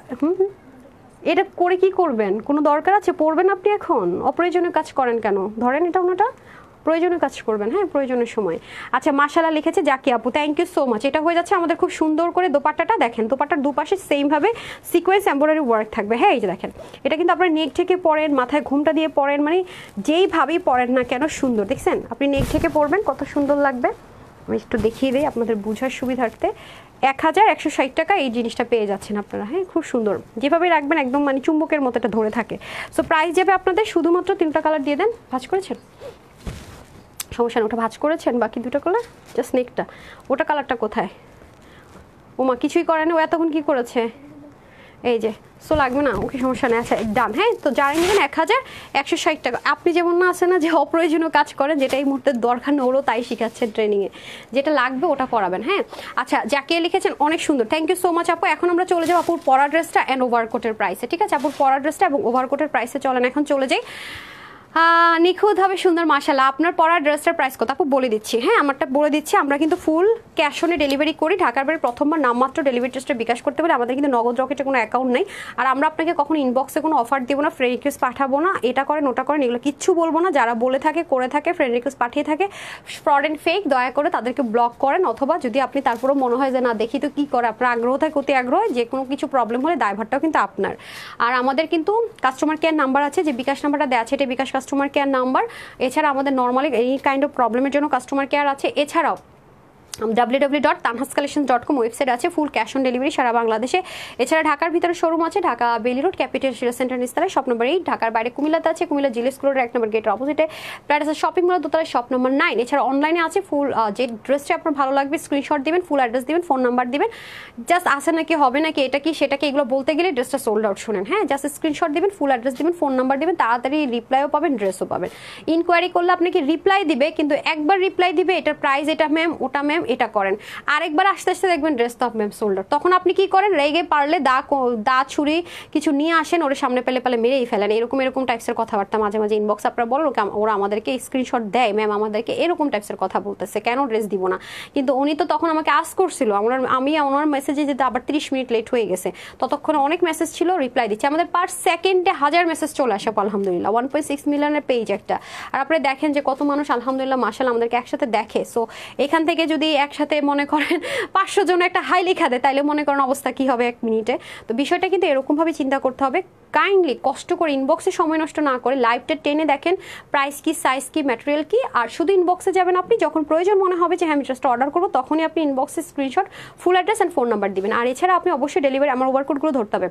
এটা করে কি করবেন, কোনো দরকার আছে? পরবেন আপনি এখন, অপ্রয়োজনীয় কাজ করেন কেন? ধরেন এটা ওনাটা প্রয়োজনীয় কাজ করবেন, হ্যাঁ প্রয়োজনের সময়। আচ্ছা মাশাআল্লাহ লিখেছে জাকি আপু, থ্যাংক ইউ সো মাচ। এটা হয়ে যাচ্ছে আমাদের খুব সুন্দর করে দোপাট্টাটা দেখেন, দোপাট্টার দুপাশে সেম ভাবে সিকোয়েন্স এমব্রয়ডারি ওয়ার্ক থাকবে। হ্যাঁ এই যে দেখেন, এটা কিন্তু আপনার নেক থেকে পরেন, মাথায় ঘুমটা দিয়ে পরেন, মানে যেইভাবেই পরেন না কেন সুন্দর। দেখছেন আপনি নেক থেকে পরবেন কত সুন্দর লাগবে। আমি একটু দেখিয়ে দিই আপনাদের বোঝার সুবিধার্থে। 1160 টাকা এই জিনিসটা পেয়ে যাচ্ছেন আপনারা, হ্যাঁ খুব সুন্দর, যেভাবে রাখবেন একদম মানে চুম্বকের মতো এটা ধরে থাকে। সো প্রাইস যাবে আপনাদের শুধুমাত্র 3টা কালার দিয়ে দেন। ভাঁজ করেছেন সমস্যা না, ওটা ভাঁজ করেছেন, বাকি 2টা কালার জাস্ট নেকটা, ওটা কালারটা কোথায়? ওমা কিছুই করে না, ও এতক্ষণ কি করেছে? এই যে সো লাগবে না, ওকে সমস্যা নেই। আচ্ছা ডান, হ্যাঁ তো যারাই নেবেন 1160 টাকা। আপনি যেমন না আছে না যে অপ্রয়োজনীয় কাজ করেন, যেটা এই মুহূর্তে দরকার নেই, ওরও তাই শিখাচ্ছেন ট্রেনিংয়ে, যেটা লাগবে ওটা করাবেন। হ্যাঁ আচ্ছা যাকে লিখেছেন অনেক সুন্দর, থ্যাংক ইউ সো মাচ আপু। এখন আমরা চলে যাবো আপুর পরা ড্রেসটা অ্যান্ড ওভারকোটের প্রাইসে। ঠিক আছে, আপুর পরা ড্রেসটা এবং ওভারকোটের প্রাইসে চলেন এখন চলে যাই। নিখুঁতভাবে সুন্দর মাশাআল্লাহ। আপনার পরা ড্রেসটার প্রাইস কত আপু বলে দিচ্ছি? হ্যাঁ আমারটা বলে দিচ্ছি, আমরা কিন্তু ফুল ক্যাশ অনে ডেলিভারি করি। ঢাকার বাইরে প্রথমবার নামমাত্র ডেলিভারি চার্জটা বিকাশ করতে পারি, আমাদের কিন্তু নগদ রকেটে কোনো অ্যাকাউন্ট নেই। আর আমরা আপনাকে কখনো ইনবক্সে কোনো অফার দেবো না, ফ্রেন্ড রিকোয়েস্ট পাঠাবো না, এটা করেন ওটা করেন এগুলো কিচ্ছু বলবো না। যারা বলে থাকে করে থাকে ফ্রেন্ড রিকোয়েস্ট পাঠিয়ে থাকে ফ্রড অ্যান্ড ফেক, দয়া করে তাদেরকে ব্লক করেন। অথবা যদি আপনি তারপরেও মনে হয় যে না দেখি তো কী করে, আপনার আগ্রহ থাকে অতি আগ্রহ, যে কোনো কিছু প্রবলেম হলে দায়ভারটাও কিন্তু আপনার। আর আমাদের কিন্তু কাস্টমার কেয়ার নাম্বার আছে, যে বিকাশ নাম্বারটা দেওয়া আছে এটা বিকাশ কাস্টমার কেয়ার নাম্বার। এছাড়া আমাদের নর্মালি এই কাইন্ড অফ প্রবলেমের জন্য কাস্টমার কেয়ার আছে। এছাড়াও www.tanhascollections.com ওয়েবসাইট আছে, ফুল ক্যাশ অন ডেলিভারি সারা বাংলাদেশে। এছাড়া ঢাকার ভিতরে শোরুম আছে, ঢাকা বেলি রোড ক্যাপিটাল শিরা সেন্টার নিস্তালায় শপ নম্বর 8। ঢাকার বাইরে কুমিল্লাতে আছে, কুমিল্লা জিলে স্কুলের 1 নম্বর গেটের অপোজিটে প্ল্যাটাসা শপিং মল দোতলায় শপ নম্বর 9। এছাড়া অনলাইনে আছে, ফুল যে ড্রেসটা আপনার ভালো লাগবে স্ক্রিনশট দিবেন, ফুল অ্যাড্রেস দিবেন, ফোন নাম্বার দিবেন, জাস্ট আসে নাকি হবে নাকি এটা কি সেটা কি এগুলো বলতে গেলে ড্রেসটা সোল্ড আউট। শুনেন হ্যাঁ, জাস্ট স্ক্রিনশট দিবেন, ফুল অ্যাড্রেস দিবেন, ফোন নাম্বার দিবেন, তাড়াতাড়ি রিপ্লাইও পাবেন, ড্রেসও পাবেন। ইনকোয়ারি করলে আপনাকে রিপ্লাই দিবে, কিন্তু একবার রিপ্লাই দিবে এটার প্রাইস এটা ম্যাম ওটা ম্যাম এটা করেন, আরেকবার আস্তে আস্তে দেখবেন ড্রেস তো ম্যাম সোল্ডার। তখন আপনি কি করেন, রেগে পারলে দা ছুরি কিছু নিয়ে আসেন, ওর সামনে পেলে মেরেই ফেলেন। এরকম টাইপসের কথাবার্তা মাঝে মাঝে ইনবক্স আপনারা বলেন, ওরা আমাদেরকে স্ক্রিনশট দেয় ম্যাম আমাদেরকে এরকম টাইপসের কথা বলতেছে, কেন ড্রেস দিব না। কিন্তু উনি তো তখন আমাকে আস্ক করছিল, আমি ওনার মেসেজে যেতে আবার 30 মিনিট লেট হয়ে গেছে, ততক্ষণে অনেক মেসেজ ছিল, রিপ্লাই দিচ্ছে। আমাদের পার সেকেন্ডে 1000 মেসেজ চলে আসে আলহামদুলিল্লাহ, 1.6 মিলিয়নের পেজ একটা। আর আপনি দেখেন যে কত মানুষ আলহামদুলিল্লাহ মাশাআল্লাহ আমাদেরকে একসাথে দেখে। সো এখান থেকে যদি একসাথে মনে করেন 500 জন একটা হাই লেখা দেয়, তাইলে মনে করেন অবস্থা কি হবে 1 মিনিটে। তো বিষয়টা কিন্তু এরকম ভাবে চিন্তা করতে হবে। কাইন্ডলি কষ্ট করে ইনবক্সে সময় নষ্ট না করে লাইভটা টেনে দেখেন, প্রাইস কি, সাইজ কি, ম্যাটেরিয়াল কি, আর শুধু ইনবক্সে যাবেন আপনি। যখন প্রয়োজন মনে হবে যে হ্যাঁ আমি জাস্ট অর্ডার করবো, তখনই আপনি ইনবক্সে screenshot, full address and phone number দিবেন। আর এছাড়া আপনি অবশ্যই ডেলিভারি, আমার ওভারকোডগুলো ধরতে হবে,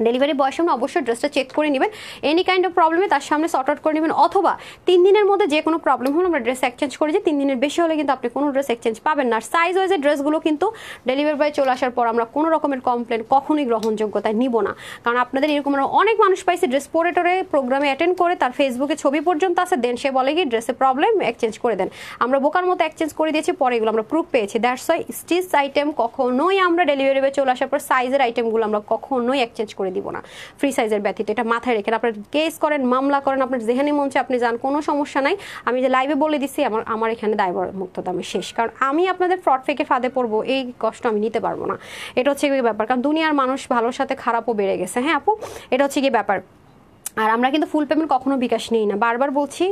ডেলিভারি বয়ের সামনে অবশ্যই ড্রেসটা চেক করে নেবেন, এনি কাইন্ড অফ প্রবলেমে তার সামনে সর্ট আউট করে নেবেন। অথবা 3 দিনের মধ্যে যে কোনো প্রবলেম হলে আমরা ড্রেস এক্সচেঞ্জ করে যে 3 দিনের বেশি হলে কিন্তু আপনি কোনো ড্রেস এক্সচেঞ্জ পাবেন না। আর সাইজ ওয়াইজের ড্রেসগুলো কিন্তু ডেলিভারি বয় চলে আসার পর আমরা কোনো রকমের কমপ্লেন কখনোই গ্রহণযোগ্যতায় নিব না, কারণ আপনাদের এরকম অনেক মানুষ পাইছে ড্রেস পরে টোরে প্রোগ্রামে অ্যাটেন্ড করে, তার ফেসবুকে ছবি পর্যন্ত আছে, দেন সে বলে কি ড্রেসে প্রবলেম এক্সচেঞ্জ করে দেন। আমরা বোকার মতো এক্সচেঞ্জ করে দিয়েছি, পরে এগুলো আমরা প্রুফ পেয়েছি। দ্যাটস ওয়াই স্টিচ আইটেম কখনোই আমরা ডেলিভারি বয় চলে আসার পর সাইজের আইটেমগুলো আমরা কখনোই এক্সচেঞ্জ করে দিব না, ফ্রি সাইজের ব্যতীত। এটা মাথায় রেখে আপনার কেস করেন, মামলা করেন, আপনার যেখানে মন চায় আপনি যান, কোনো সমস্যা নাই। আমি যে লাইভে বলে দিচ্ছি আমার এখানে দায়ভার মুক্ততা আমি শেষ, কারণ আমি আপনাদের ফ্রড ফেকে ফাঁদে পড়বো এই কষ্ট আমি নিতে পারবো না। এটা হচ্ছে কি ব্যাপার, কারণ দুনিয়ার মানুষ ভালোর সাথে খারাপও বেড়ে গেছে। হ্যাঁ আপু, এটা হচ্ছে কি ব্যাপার। আর আমরা কিন্তু ফুল পেমেন্ট কখনো বিকাশ নেই না, বারবার বলছি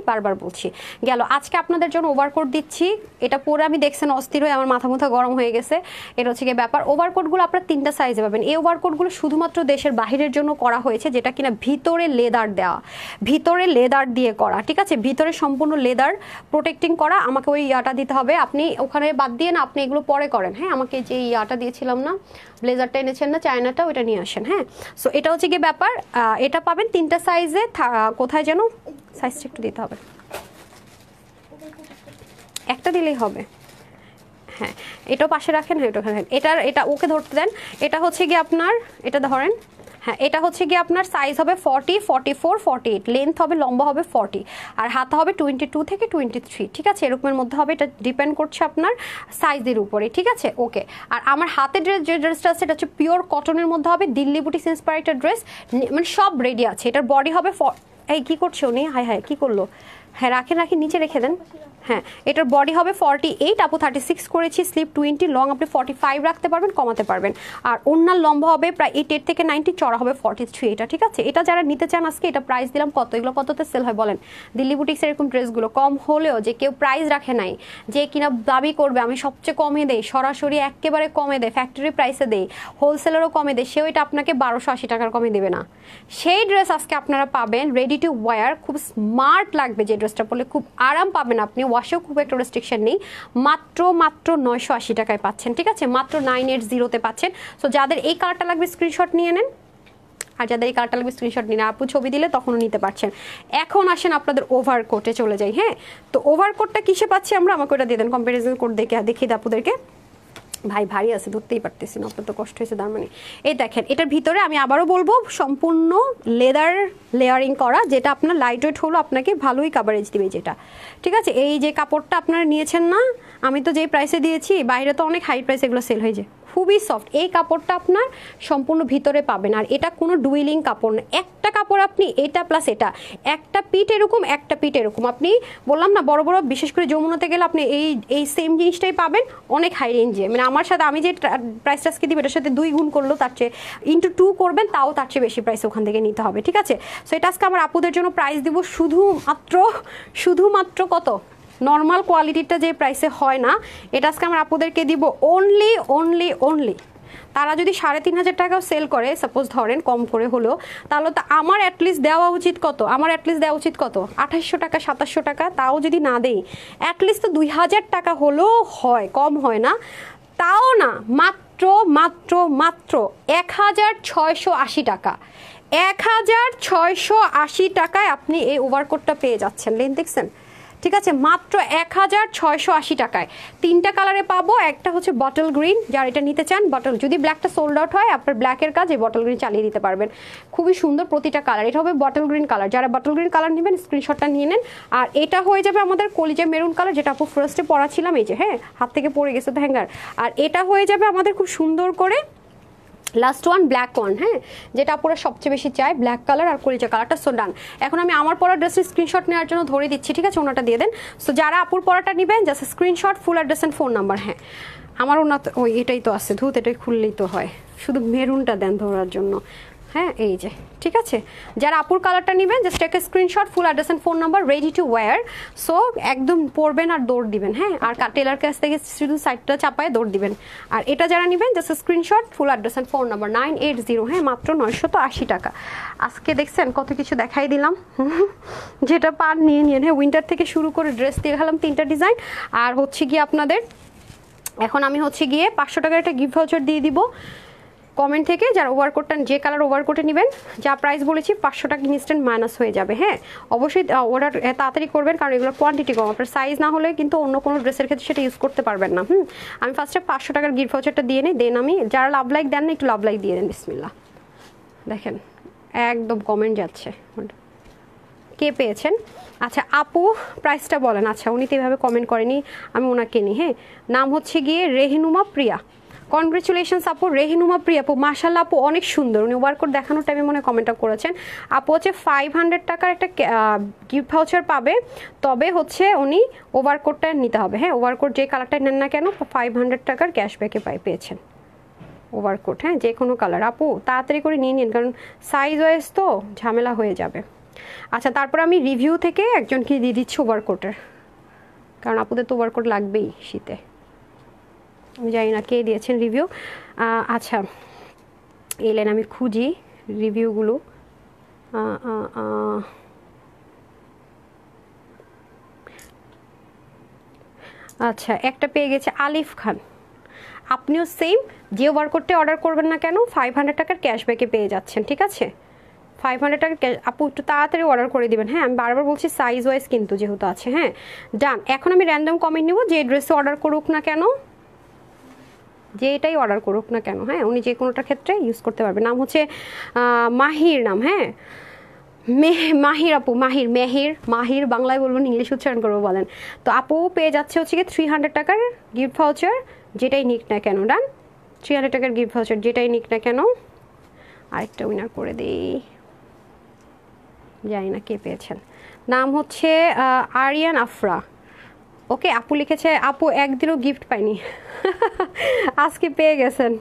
গেল। আজকে আপনাদের জন্য ওভারকোট দিচ্ছি, এটা পরে আমি দেখছেন অস্থির হয়ে আমার মাথা মুথা গরম হয়ে গেছে। এটা হচ্ছে গিয়ে ব্যাপার। ওভারকোটগুলো আপনারা 3টা সাইজে পাবেন। এই ওভারকোটগুলো শুধুমাত্র দেশের বাহিরের জন্য করা হয়েছে, যেটা কিনা ভিতরে লেদার দেওয়া, ভিতরে লেদার দিয়ে করা, ঠিক আছে, ভিতরে সম্পূর্ণ লেদার প্রোটেক্টিং করা। আমাকে ওই ইয়াটা দিতে হবে, আপনি ওখানে বাদ দিয়ে না, আপনি এগুলো পরে করেন। হ্যাঁ, আমাকে যে ইয়াটা দিয়েছিলাম না, ব্লেজারটা এনেছেন না চায়নাটা, ওইটা নিয়ে আসেন। হ্যাঁ, সো এটা হচ্ছে গিয়ে ব্যাপার। এটা পাবেন 3টা সাইজে। কোথায় যেন সাইজটা একটু দিতে হবে, একটা দিলেই হবে। হ্যাঁ, এটাও পাশে রাখেন। হ্যাঁ, এটা ওকে ধরতে দেন। এটা হচ্ছে গিয়ে আপনার, এটা ধরেন। হ্যাঁ, এটা হচ্ছে গিয়ে আপনার সাইজ হবে 40, 44, 48, লেন্থ হবে, লম্বা হবে 40, আর হাতা হবে 22 থেকে 23, ঠিক আছে, এরকমের মধ্যে হবে। এটা ডিপেন্ড করছে আপনার সাইজের উপরে, ঠিক আছে। ওকে, আর আমার হাতে যে ড্রেসটা আছে এটা হচ্ছে পিওর কটনের মধ্যে হবে, দিল্লি বুটিক্স ইন্সপায়ার্ড ড্রেস, মানে সব রেডি আছে। এটার বডি হবে এই কি করছে উনি, হাই কি করলো, হ্যাঁ রাখেন নিচে রেখে দেন। হ্যাঁ, এটার বডি হবে 48, আপু 36 করেছি, স্লিপ 20, লং আপনি 45 রাখতে পারবেন, কমাতে পারবেন। আর ওনার লম্বা হবে প্রায় 88 থেকে 90, চড়া হবে 43। এটা ঠিক আছে। এটা যারা নিতে চান আজকে, এটা প্রাইস দিলাম কত, এগুলো কততে সেল হয় বলেন? দিল্লি বুটিক্সের এরকম ড্রেসগুলো কম হলেও যে কেউ প্রাইস রাখে নাই, যে কিনা দাবি করবে আমি সবচেয়ে কমে দেই, সরাসরি একেবারে কমে দেয়, ফ্যাক্টরি প্রাইসে দেই, হোলসেলেরও কমে দেয়, সেও এটা আপনাকে 1280 টাকার কমে দেবে না। সেই ড্রেস আজকে আপনারা পাবেন রেডি টু ওয়্যার, খুব স্মার্ট লাগবে যে ড্রেসটা পরলে, খুব আরাম পাবেন আপনি, ওয়াশেও খুব একটা রেস্ট্রিকশন নেই, মাত্র 980 টাকায় পাচ্ছেন, ঠিক আছে, মাত্র 980-তে পাচ্ছেন। সো যাদের এই কালারটা লাগবে স্ক্রিনশট নিয়ে নেন, আর যাদের এই কালারটা লাগবে স্ক্রিনশট নিন, আপু ছবি দিলে তখনও নিতে পারছেন। এখন আসেন আপনাদের ওভারকোটে চলে যাই। হ্যাঁ, তো ওভারকোটটা কিসে পাচ্ছি আমরা, আমাকে ওটা দিয়ে দেন, কম্পারিজন কোড দেখি আপুদেরকে। ভাই ভারী আছে, ধরতেই পারতেছি না, আপনার তো কষ্ট হয়েছে তার মানে। এই দেখেন, এটার ভিতরে আমি আবারও বলবো সম্পূর্ণ লেদার লেয়ারিং করা, যেটা আপনার লাইট ওয়েট হলো আপনাকে ভালোই কাভারেজ দিবে যেটা, ঠিক আছে। এই যে কাপড়টা আপনারা নিয়েছেন না, আমি তো যেই প্রাইসে দিয়েছি, বাইরে তো অনেক হাই প্রাইস এগুলো সেল হয়ে যায়, খুবই সফট। এই কাপড়টা আপনার সম্পূর্ণ ভিতরে পাবেন, আর এটা কোনো ডুইলিং কাপড় না, একটা কাপড় আপনি এটা প্লাস এটা, একটা পিঠ এরকম একটা পিঠ এরকম, আপনি বললাম না বড় বড় বিশেষ করে যমুনাতে গেলে আপনি এই সেম জিনিসটাই পাবেন অনেক হাই রেঞ্জে। মানে আমার সাথে আমি যে প্রাইসটা আজকে দিব এটার সাথে 2 গুণ করলেও তার চেয়ে ইন্টু 2 করবেন, তাও তার চেয়ে বেশি প্রাইস ওখান থেকে নিতে হবে, ঠিক আছে। সো এটা আজকে আমার আপুদের জন্য প্রাইস দিব শুধুমাত্র কত, নর্মাল কোয়ালিটিটা যে প্রাইসে হয় না, এটা আজকে আমার আপুদেরকে দিব অনলি তারা যদি 3500 টাকাও সেল করে, সাপোজ ধরেন কম করে হলো, তাহলে তো আমার অ্যাটলিস্ট দেওয়া উচিত কত, 2800 টাকা 2700 টাকা, তাও যদি না দেই অ্যাটলিস্ট তো 2000 টাকা হলেও হয়, কম হয় না, তাও না, মাত্র 1680 টাকা, 1680 টাকায় আপনি এই ওভারকোটটা পেয়ে যাচ্ছেন। লেন দেখছেন, ঠিক আছে, মাত্র 1680 টাকায়। 3টা কালারে পাবো, একটা হচ্ছে বটল গ্রিন, যারা এটা নিতে চান বটল, যদি ব্ল্যাকটা সোল্ড আউট হয় আপনার ব্ল্যাকের কাজ এই বটল গ্রিন চালিয়ে দিতে পারবেন, খুবই সুন্দর প্রতিটা কালার। এটা হবে বটল গ্রিন কালার, যারা বটল গ্রিন কালার নেবেন স্ক্রিনশটটা নিয়ে নেন। আর এটা হয়ে যাবে আমাদের কলিজা মেরুন কালার, যেটা আপু ফার্স্টে পরা ছিলাম, এই যে হ্যাঁ হাত থেকে পড়ে গেছে তো হ্যাঙ্গার। আর এটা হয়ে যাবে আমাদের খুব সুন্দর করে লাস্ট ওয়ান ব্ল্যাক ওয়ান, হ্যাঁ, যেটা আপুরা সবচেয়ে বেশি চায়, ব্ল্যাক কালার আর কলিজা কালারটা। সো ডান। এখন আমি আমার পরা ড্রেসের স্ক্রিনশট নেওয়ার জন্য ধরে দিচ্ছি, ঠিক আছে, ওনাটা দিয়ে দেন। সো যারা আপুর পরাটা নেবেন just screenshot, full address and phone number. হ্যাঁ, আমার ওনা ওই এটাই তো আছে, ধুত এটাই খুললেই তো হয়, শুধু মেরুনটা দেন ধরার জন্য। হ্যাঁ, এই যে ঠিক আছে, যারা আপুর কালারটা নেবেন জাস্ট একটা screenshot, full address and phone number, ready to wire. So একদম পরবেন আর দৌড় দিবেন। হ্যাঁ, আর টেলার কাছ থেকে শুধু সাইডটা চাপায় দৌড় দিবেন। আর এটা যারা নেবেন just screenshot, full address and phone number 980। হ্যাঁ, মাত্র 980 টাকা। আজকে দেখছেন কত কিছু দেখাই দিলাম, যেটা পান নিয়ে নিয়ে। হ্যাঁ, উইন্টার থেকে শুরু করে ড্রেস দিয়ে গেলাম 3টা ডিজাইন। আর হচ্ছে গিয়ে আপনাদের এখন আমি হচ্ছে গিয়ে 500 টাকার একটা গিফট ভাউচার দিয়ে দিব কমেন্ট থেকে, যারা ওভারকোটটা যে কালার ওভারকোটে নেবেন, যা প্রাইস বলেছি 500 টাকা ইনস্ট্যান্ট মাইনাস হয়ে যাবে। হ্যাঁ, অবশ্যই অর্ডার তাড়াতাড়ি করবেন, কারণ এগুলোর কোয়ান্টিটি কম, আপনার সাইজ না হলে কিন্তু অন্য কোনো ড্রেসের ক্ষেত্রে সেটা ইউজ করতে পারবেন না। আমি ফার্স্টে 500 টাকার গিফট ভাউচারটা দিয়ে নিই, দেন আমি যারা লাভ লাইক দেন না একটু লাভ লাইক দিয়ে দেন। বিসমিল্লাহ, দেখেন একদম কমেন্ট যাচ্ছে, কে পেয়েছেন? আচ্ছা আপু প্রাইসটা বলেন। আচ্ছা, উনি তো এভাবে কমেন্ট করেনি, আমি ওনাকে নিই। হ্যাঁ, নাম হচ্ছে গিয়ে রেহিনুমা প্রিয়া। কনগ্রেচুলেশনস আপু, রেহিনুমা প্রিয়া আপু, মাশাল্লাহ আপু অনেক সুন্দর। উনি ওয়ার্কআউট দেখানোর টাইমে মনে কমেন্টটা করেছেন। আপু হচ্ছে 500 টাকার একটা গিফট ভাউচার পাবে, তবে হচ্ছে উনি ওভারকোটটা নিতে হবে। হ্যাঁ, ওভারকোট যে কালারটা নেন না কেন 500 টাকার ক্যাশব্যাকে পেয়েছেন। ওভারকোট, হ্যাঁ যে কোনো কালার। আপু তাড়াতাড়ি করে নিয়ে নিন, কারণ সাইজ ওয়াইজ তো ঝামেলা হয়ে যাবে। আচ্ছা, তারপর আমি রিভিউ থেকে একজনকে দিয়ে দিচ্ছি ওভারকোটের, কারণ আপুদের তো ওভারকোট লাগবেই শীতে। আমি জানি না কে দিয়েছেন রিভিউ। আচ্ছা এলেন, আমি খুঁজি রিভিউগুলো। আচ্ছা একটা পেয়ে গেছে আলিফ খান। আপনিও সেম, যে ওভারকোটটা অর্ডার করবেন না কেন 500 টাকার ক্যাশব্যাকে পেয়ে যাচ্ছেন, ঠিক আছে? 500 টাকার আপু একটু তাড়াতাড়ি অর্ডার করে দিবেন, হ্যাঁ আমি বারবার বলছি সাইজ ওয়াইজ কিন্তু যেহেতু আছে। হ্যাঁ ডান। এখন আমি র্যান্ডম কমেন্ট নেব, যে ড্রেসে অর্ডার করুক না কেন, যে এটাই অর্ডার করুক না কেন, হ্যাঁ উনি যে কোনোটার ক্ষেত্রে ইউজ করতে পারবে। নাম হচ্ছে মাহির নাম, হ্যাঁ মাহির আপু, মাহির বাংলায় বলবেন ইংলিশ উচ্চারণ করবো বলেন। তো আপু পেয়ে যাচ্ছে হচ্ছে কি 300 টাকার গিফট ভাউচার, যেটাই নিক না কেন। ডান, 300 টাকার গিফট ভাউচার যেটাই নিক না কেন। আরেকটা উইনার করে দিই, জানি না কে পেয়েছেন। নাম হচ্ছে আরিয়ান আফরা। ওকে আপু লিখেছে, আপু একদিনও গিফট পাইনি আজকে পেয়ে গেছেন,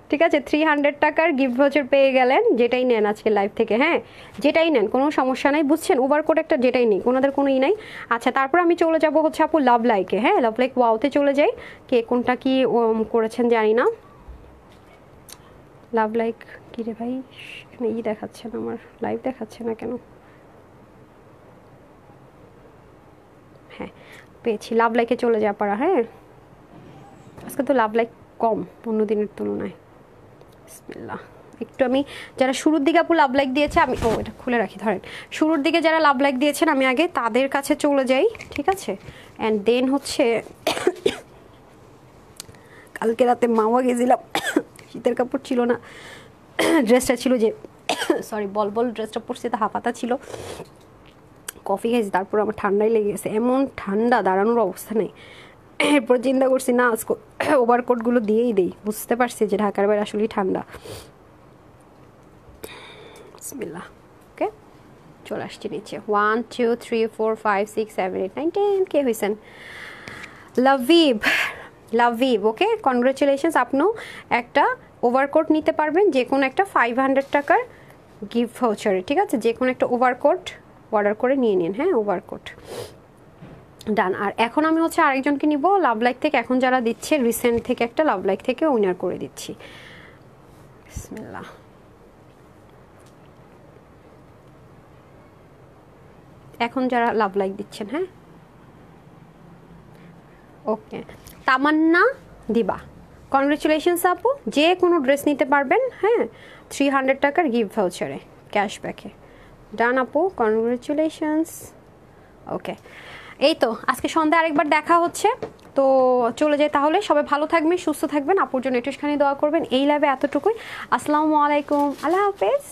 ঠিক আছে? 300 টাকার গিফট ভাউচার পেয়ে গেলেন, যেটাই নেন আজকে লাইভ থেকে, হ্যাঁ যেটাই নেন কোনো সমস্যা নাই, বুঝছেন? ওভারকোট একটা যেটাই নেই, ওনাদের কোনো ই নাই। আচ্ছা তারপর আমি চলে যাব হচ্ছে আপু লাভ লাইকে, হ্যাঁ লাভ লাইক ওয়াওতে চলে যাই। কে কোনটা কি করেছেন জানি না। লাভ লাইক কি রে ভাই, ই দেখাচ্ছে না, আমার লাইভ দেখাচ্ছে না কেন? হ্যাঁ পেয়েছি, লাভ লাইকে চলে যা পারা। হ্যাঁ আজকে তো লাভ লাইক কম অন্য দিনের তুলনায়। বিসমিল্লাহ। একটু আমি যারা শুরুর দিকে আপু লাভ লাইক দিয়েছে, আমি এটা খুলে রাখি, ধরেন শুরুর দিকে যারা লাভ লাইক দিয়েছেন আমি আগে তাদের কাছে চলে যাই, ঠিক আছে? অ্যান্ড দেন হচ্ছে কালকে রাতে মাওয়া গেছিলাম, শীতের কাপড় ছিল না, ড্রেসটা ছিল যে সরি বল ড্রেসটা পরছে তা হাফাতা ছিল, কফি খাইছি, তারপর আমার ঠান্ডাই লেগে গেছে, এমন ঠান্ডা দাঁড়ানোর অবস্থা নেই। এরপর চিন্তা করছি না আজকে ওভারকোটগুলো দিয়েই দেই, বুঝতে পারছি যে ঢাকার বাইরে আসলেই ঠান্ডা। বিসমিল্লাহ। ওকে চলে আসছি নিচে। 1 2 3 4 5 6 7 8 9 10 কে হয়েছেন? লাভিব ওকে কনগ্রাচুলেশনস, আপনিও একটা ওভারকোট নিতে পারবেন, যে কোনো একটা 500 টাকার গিফট ভাউচারে, ঠিক আছে? যে কোনো একটা ওভারকোট অর্ডার করে নিয়ে নিন, হ্যাঁ ওভারকোট ডান। আর এখন আমি হচ্ছে আরেকজনকে নিব লাভ লাইক থেকে, এখন যারা দিচ্ছে রিসেন্ট থেকে একটা লাভ লাইক থেকে উইনার করে দিচ্ছি। বিসমিল্লাহ। এখন যারা লাভ লাইক দিচ্ছেন, হ্যাঁ ওকে তামান্না দিবা, কনগ্রাচুলেশনস আপু, যে কোনো ড্রেস নিতে পারবেন, হ্যাঁ 300 টাকার গিফট ভাউচারে ক্যাশব্যাকে। ডান আপু কনগ্রাচুলেশনস। ওকে এই তো আজকে সন্ধ্যায় আরেকবার দেখা হচ্ছে, তো চলে যাই তাহলে। সবাই ভালো থাকবেন, সুস্থ থাকবেন, আপুর জন্য একটুখানি দোয়া করবেন। এই লাইভে এতটুকুই। আসসালামু আলাইকুম, আল্লাহ হাফেজ।